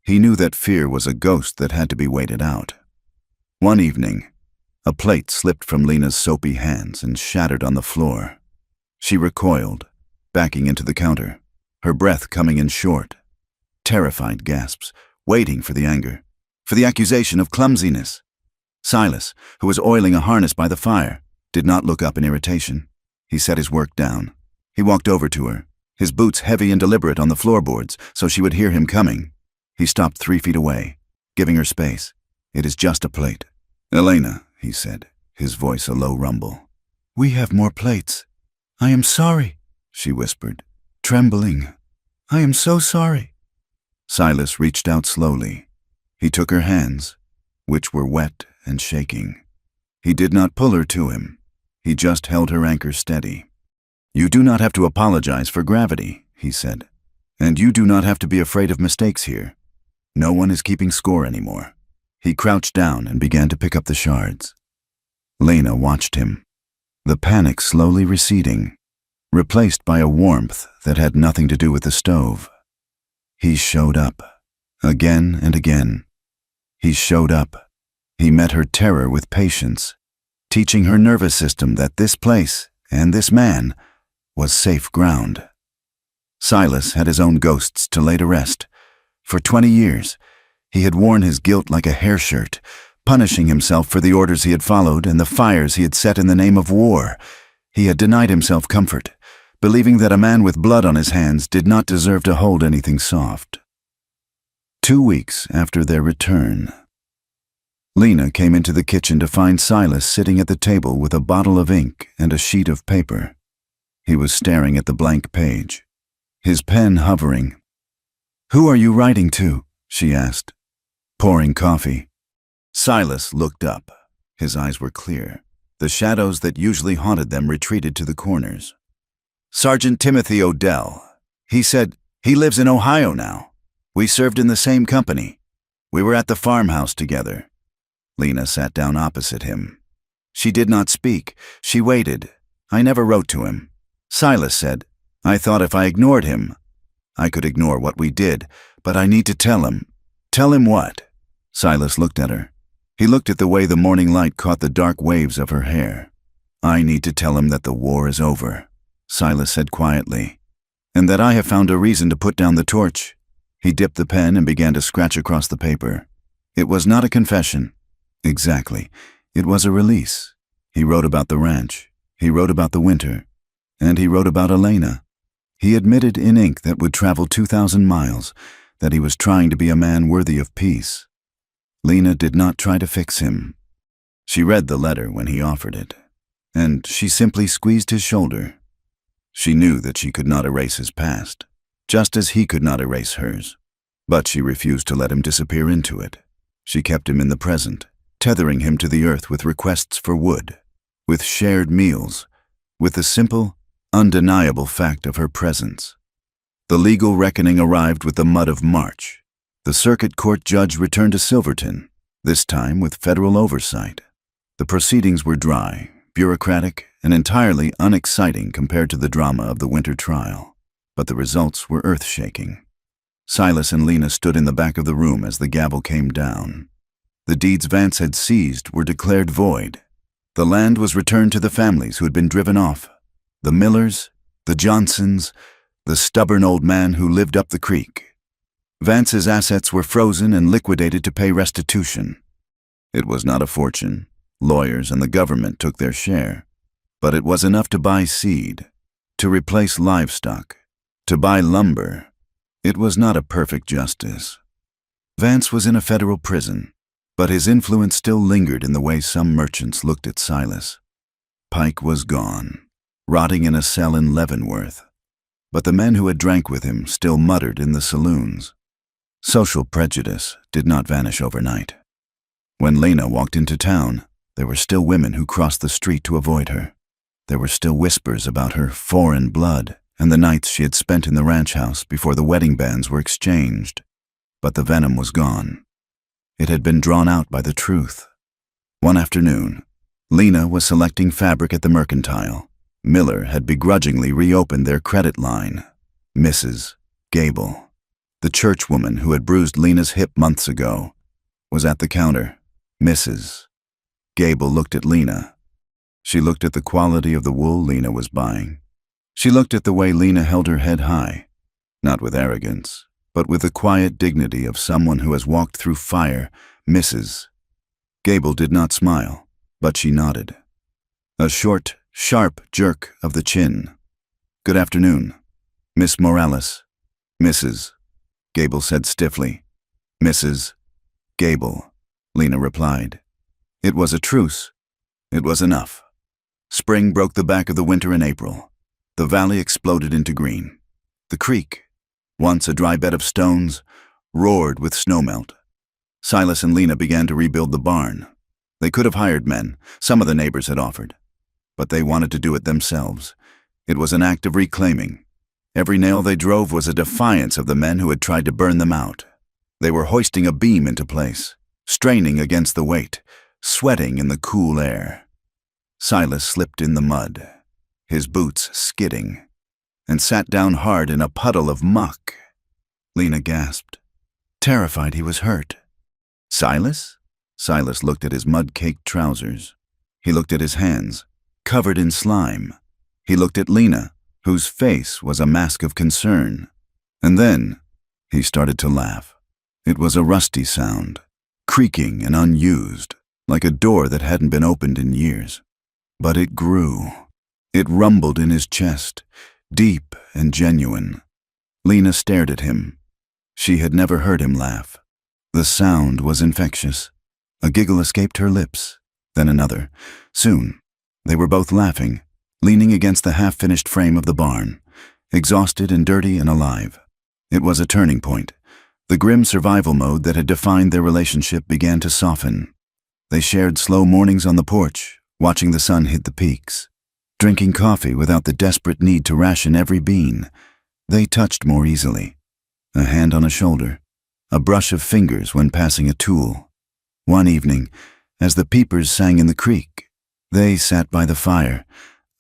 He knew that fear was a ghost that had to be waited out. One evening, a plate slipped from Lena's soapy hands and shattered on the floor. She recoiled, backing into the counter, her breath coming in short. Terrified gasps, waiting for the anger, for the accusation of clumsiness. Silas, who was oiling a harness by the fire, did not look up in irritation. He set his work down. He walked over to her, his boots heavy and deliberate on the floorboards so she would hear him coming. He stopped 3 feet away, giving her space. "It is just a plate." "Elena," he said, his voice a low rumble. "We have more plates." "I am sorry," she whispered, trembling. "I am so sorry." Silas reached out slowly. He took her hands, which were wet and shaking. He did not pull her to him. He just held her anchor steady. "You do not have to apologize for gravity," he said. "And you do not have to be afraid of mistakes here. No one is keeping score anymore." He crouched down and began to pick up the shards. Lena watched him, the panic slowly receding, replaced by a warmth that had nothing to do with the stove. He showed up, again and again. He showed up. He met her terror with patience, teaching her nervous system that this place and this man was safe ground. Silas had his own ghosts to lay to rest. For 20 years, he had worn his guilt like a hair shirt, punishing himself for the orders he had followed and the fires he had set in the name of war. He had denied himself comfort, believing that a man with blood on his hands did not deserve to hold anything soft. 2 weeks after their return, Lena came into the kitchen to find Silas sitting at the table with a bottle of ink and a sheet of paper. He was staring at the blank page, his pen hovering. "Who are you writing to?" she asked, pouring coffee. Silas looked up. His eyes were clear. The shadows that usually haunted them retreated to the corners. "Sergeant Timothy Odell. He said he lives in Ohio now. We served in the same company. We were at the farmhouse together." Lena sat down opposite him. She did not speak. She waited. "I never wrote to him," Silas said. "I thought if I ignored him, I could ignore what we did, but I need to tell him." "Tell him what?" Silas looked at her. He looked at the way the morning light caught the dark waves of her hair. "I need to tell him that the war is over," Silas said quietly, "and that I have found a reason to put down the torch." He dipped the pen and began to scratch across the paper. It was not a confession. Exactly. It was a release. He wrote about the ranch. He wrote about the winter. And he wrote about Elena. He admitted in ink that would travel 2,000 miles that he was trying to be a man worthy of peace. Lena did not try to fix him. She read the letter when he offered it, and she simply squeezed his shoulder. She knew that she could not erase his past, just as he could not erase hers, but she refused to let him disappear into it. She kept him in the present, tethering him to the earth with requests for wood, with shared meals, with the simple, undeniable fact of her presence. The legal reckoning arrived with the mud of March. The circuit court judge returned to Silverton, this time with federal oversight. The proceedings were dry, bureaucratic, and entirely unexciting compared to the drama of the winter trial, but the results were earth-shaking. Silas and Lena stood in the back of the room as the gavel came down. The deeds Vance had seized were declared void. The land was returned to the families who had been driven off, the Millers, the Johnsons, the stubborn old man who lived up the creek. Vance's assets were frozen and liquidated to pay restitution. It was not a fortune. Lawyers and the government took their share, but it was enough to buy seed, to replace livestock, to buy lumber. It was not a perfect justice. Vance was in a federal prison, but his influence still lingered in the way some merchants looked at Silas. Pike was gone, rotting in a cell in Leavenworth, but the men who had drank with him still muttered in the saloons. Social prejudice did not vanish overnight. When Lena walked into town, there were still women who crossed the street to avoid her. There were still whispers about her foreign blood and the nights she had spent in the ranch house before the wedding bands were exchanged. But the venom was gone. It had been drawn out by the truth. One afternoon, Lena was selecting fabric at the Mercantile. Miller had begrudgingly reopened their credit line. Mrs. Gable, the churchwoman who had bruised Lena's hip months ago, was at the counter. Mrs. Gable looked at Lena. She looked at the quality of the wool Lena was buying. She looked at the way Lena held her head high, not with arrogance, but with the quiet dignity of someone who has walked through fire. Mrs. Gable did not smile, but she nodded. A short, sharp jerk of the chin. "Good afternoon, Miss Morales." "Mrs." Gable said stiffly. "Mrs. Gable," Lena replied. It was a truce. It was enough. Spring broke the back of the winter in April. The valley exploded into green. The creek, once a dry bed of stones, roared with snowmelt. Silas and Lena began to rebuild the barn. They could have hired men, some of the neighbors had offered, but they wanted to do it themselves. It was an act of reclaiming. Every nail they drove was a defiance of the men who had tried to burn them out. They were hoisting a beam into place, straining against the weight, sweating in the cool air. Silas slipped in the mud, his boots skidding, and sat down hard in a puddle of muck. Lena gasped, terrified he was hurt. "Silas?" Silas looked at his mud-caked trousers. He looked at his hands, covered in slime. He looked at Lena, whose face was a mask of concern. And then he started to laugh. It was a rusty sound, creaking and unused, like a door that hadn't been opened in years. But it grew. It rumbled in his chest, deep and genuine. Lena stared at him. She had never heard him laugh. The sound was infectious. A giggle escaped her lips, then another. Soon, they were both laughing, leaning against the half-finished frame of the barn, exhausted and dirty and alive. It was a turning point. The grim survival mode that had defined their relationship began to soften. They shared slow mornings on the porch, watching the sun hit the peaks, drinking coffee without the desperate need to ration every bean. They touched more easily. A hand on a shoulder, a brush of fingers when passing a tool. One evening, as the peepers sang in the creek, they sat by the fire.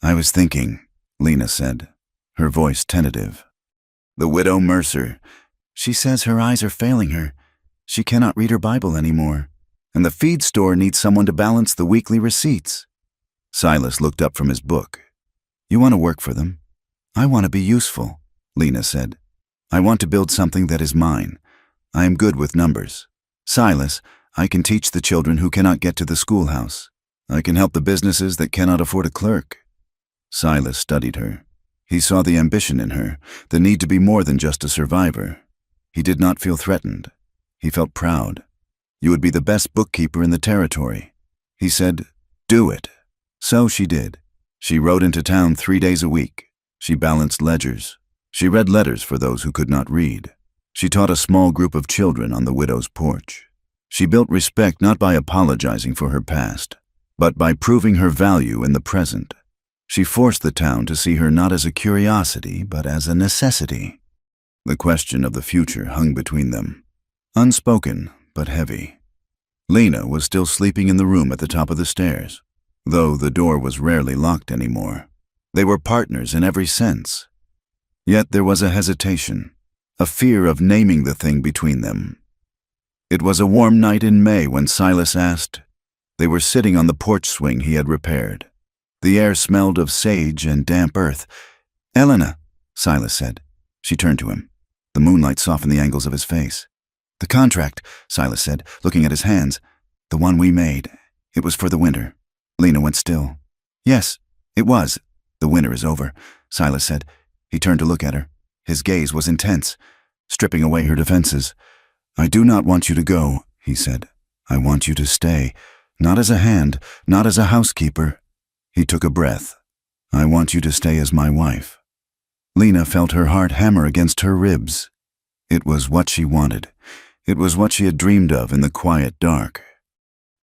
"I was thinking," Lena said, her voice tentative. "The widow Mercer. She says her eyes are failing her. She cannot read her Bible anymore. And the feed store needs someone to balance the weekly receipts." Silas looked up from his book. "You want to work for them?" "I want to be useful," Lena said. "I want to build something that is mine. I am good with numbers. Silas, I can teach the children who cannot get to the schoolhouse. I can help the businesses that cannot afford a clerk." Silas studied her. He saw the ambition in her, the need to be more than just a survivor. He did not feel threatened. He felt proud. "You would be the best bookkeeper in the territory." He said, "Do it." So she did. She rode into town 3 days a week. She balanced ledgers. She read letters for those who could not read. She taught a small group of children on the widow's porch. She built respect not by apologizing for her past, but by proving her value in the present. She forced the town to see her not as a curiosity, but as a necessity. The question of the future hung between them, unspoken but heavy. Lena was still sleeping in the room at the top of the stairs, though the door was rarely locked anymore. They were partners in every sense. Yet there was a hesitation, a fear of naming the thing between them. It was a warm night in May when Silas asked. They were sitting on the porch swing he had repaired. The air smelled of sage and damp earth. "Elena," Silas said. She turned to him. The moonlight softened the angles of his face. "The contract," Silas said, looking at his hands. "The one we made. It was for the winter." Lena went still. "Yes, it was. The winter is over," Silas said. He turned to look at her. His gaze was intense, stripping away her defenses. "I do not want you to go," he said. "I want you to stay. Not as a hand, not as a housekeeper." He took a breath. "I want you to stay as my wife." Lena felt her heart hammer against her ribs. It was what she wanted. It was what she had dreamed of in the quiet dark.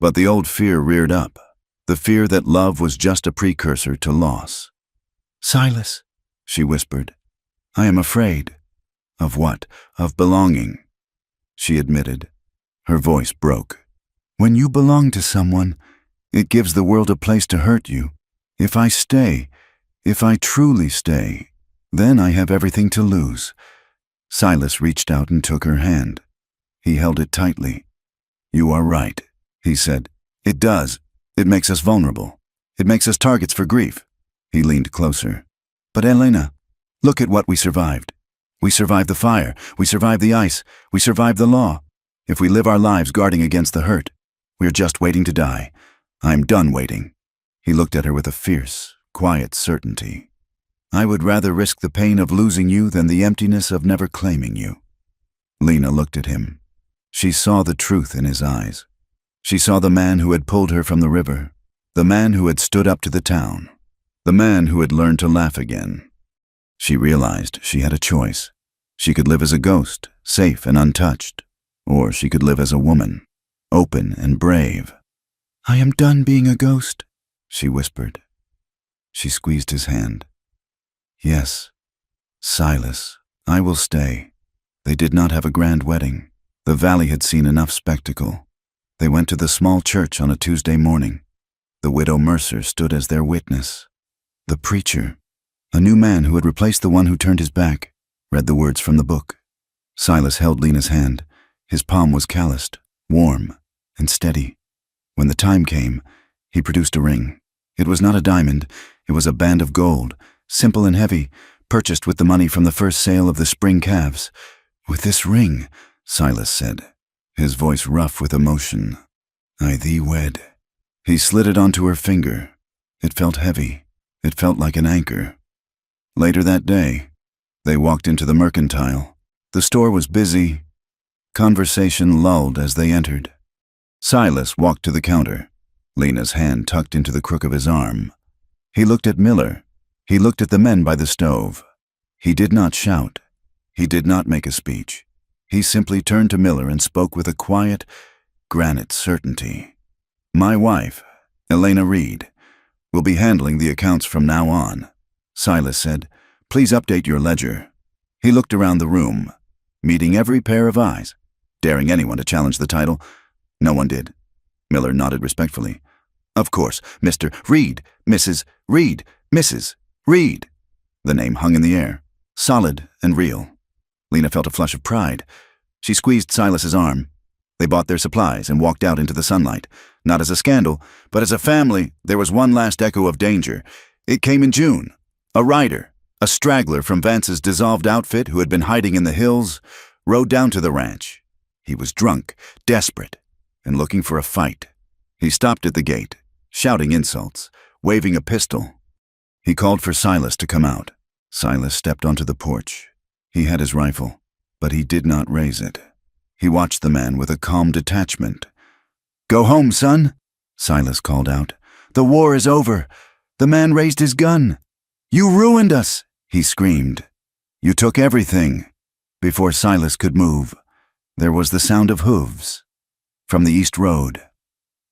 But the old fear reared up, the fear that love was just a precursor to loss. "Silas," she whispered, "I am afraid." "Of what?" "Of belonging," she admitted. Her voice broke. "When you belong to someone, it gives the world a place to hurt you. If I stay, if I truly stay, then I have everything to lose." Silas reached out and took her hand. He held it tightly. "You are right," he said. "It does. It makes us vulnerable. It makes us targets for grief." He leaned closer. "But Elena, look at what we survived. We survived the fire. We survived the ice. We survived the law. If we live our lives guarding against the hurt, we're just waiting to die. I'm done waiting." He looked at her with a fierce, quiet certainty. "I would rather risk the pain of losing you than the emptiness of never claiming you." Lena looked at him. She saw the truth in his eyes. She saw the man who had pulled her from the river, the man who had stood up to the town, the man who had learned to laugh again. She realized she had a choice. She could live as a ghost, safe and untouched, or she could live as a woman, open and brave. "I am done being a ghost," she whispered. She squeezed his hand. "Yes, Silas, I will stay." They did not have a grand wedding. The valley had seen enough spectacle. They went to the small church on a Tuesday morning. The widow Mercer stood as their witness. The preacher, a new man who had replaced the one who turned his back, read the words from the book. Silas held Lena's hand. His palm was calloused, warm, and steady. When the time came, he produced a ring. It was not a diamond. It was a band of gold, simple and heavy, purchased with the money from the first sale of the spring calves. "With this ring," Silas said, his voice rough with emotion, "I thee wed." He slid it onto her finger. It felt heavy. It felt like an anchor. Later that day, they walked into the mercantile. The store was busy. Conversation lulled as they entered. Silas walked to the counter, Lena's hand tucked into the crook of his arm. He looked at Miller. He looked at the men by the stove. He did not shout. He did not make a speech. He simply turned to Miller and spoke with a quiet, granite certainty. "My wife, Elena Reed, will be handling the accounts from now on," Silas said. "Please update your ledger." He looked around the room, meeting every pair of eyes, daring anyone to challenge the title. No one did. Miller nodded respectfully. "Of course, Mr. Reed, Mrs. Reed, Mrs. Reed." The name hung in the air, solid and real. Lena felt a flush of pride. She squeezed Silas's arm. They bought their supplies and walked out into the sunlight. Not as a scandal, but as a family, there was one last echo of danger. It came in June. A rider, a straggler from Vance's dissolved outfit who had been hiding in the hills, rode down to the ranch. He was drunk, desperate, and looking for a fight. He stopped at the gate, shouting insults, waving a pistol. He called for Silas to come out. Silas stepped onto the porch. He had his rifle, but he did not raise it. He watched the man with a calm detachment. "Go home, son," Silas called out. "The war is over." The man raised his gun. "You ruined us," he screamed. "You took everything." Before Silas could move, there was the sound of hooves. From the East Road,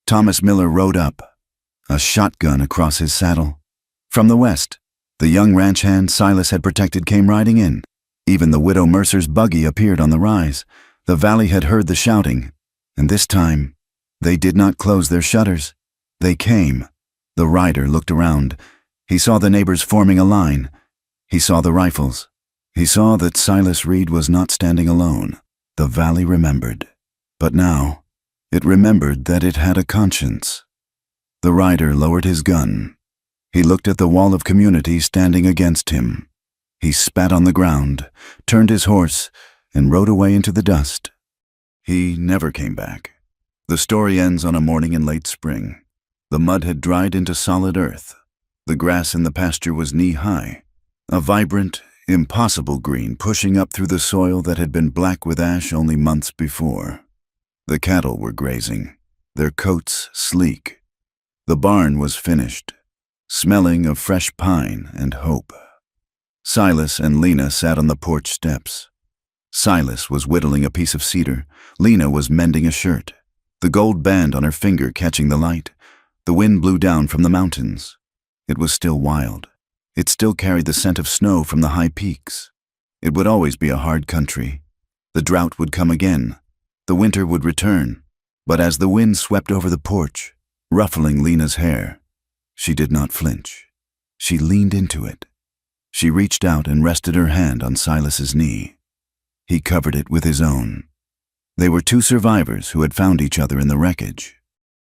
Thomas Miller rode up, a shotgun across his saddle. From the west, the young ranch hand Silas had protected came riding in. Even the widow Mercer's buggy appeared on the rise. The valley had heard the shouting, and this time, they did not close their shutters. They came. The rider looked around. He saw the neighbors forming a line. He saw the rifles. He saw that Silas Reed was not standing alone. The valley remembered. But now, it remembered that it had a conscience. The rider lowered his gun. He looked at the wall of community standing against him. He spat on the ground, turned his horse, and rode away into the dust. He never came back. The story ends on a morning in late spring. The mud had dried into solid earth. The grass in the pasture was knee-high, a vibrant, impossible green pushing up through the soil that had been black with ash only months before. The cattle were grazing, their coats sleek. The barn was finished, smelling of fresh pine and hope. Silas and Lena sat on the porch steps. Silas was whittling a piece of cedar. Lena was mending a shirt, the gold band on her finger catching the light. The wind blew down from the mountains. It was still wild. It still carried the scent of snow from the high peaks. It would always be a hard country. The drought would come again. The winter would return. But as the wind swept over the porch, ruffling Lena's hair, she did not flinch. She leaned into it. She reached out and rested her hand on Silas's knee. He covered it with his own. They were two survivors who had found each other in the wreckage.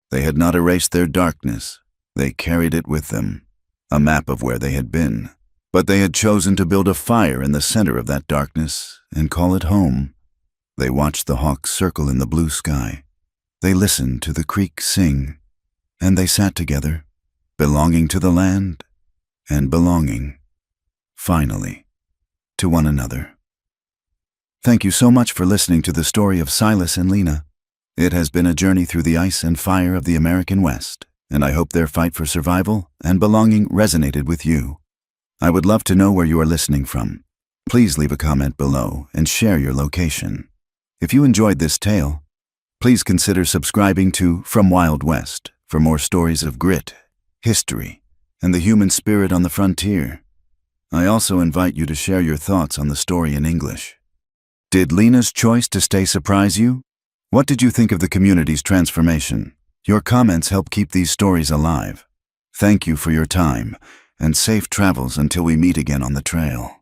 They had not erased their darkness. They carried it with them, a map of where they had been. But they had chosen to build a fire in the center of that darkness and call it home. They watched the hawks circle in the blue sky. They listened to the creek sing, and they sat together, belonging to the land and belonging, finally, to one another. Thank you so much for listening to the story of Silas and Lena. It has been a journey through the ice and fire of the American West, and I hope their fight for survival and belonging resonated with you. I would love to know where you are listening from. Please leave a comment below and share your location. If you enjoyed this tale, please consider subscribing to From Wild West for more stories of grit, history, and the human spirit on the frontier. I also invite you to share your thoughts on the story in English. Did Lena's choice to stay surprise you? What did you think of the community's transformation? Your comments help keep these stories alive. Thank you for your time, and safe travels until we meet again on the trail.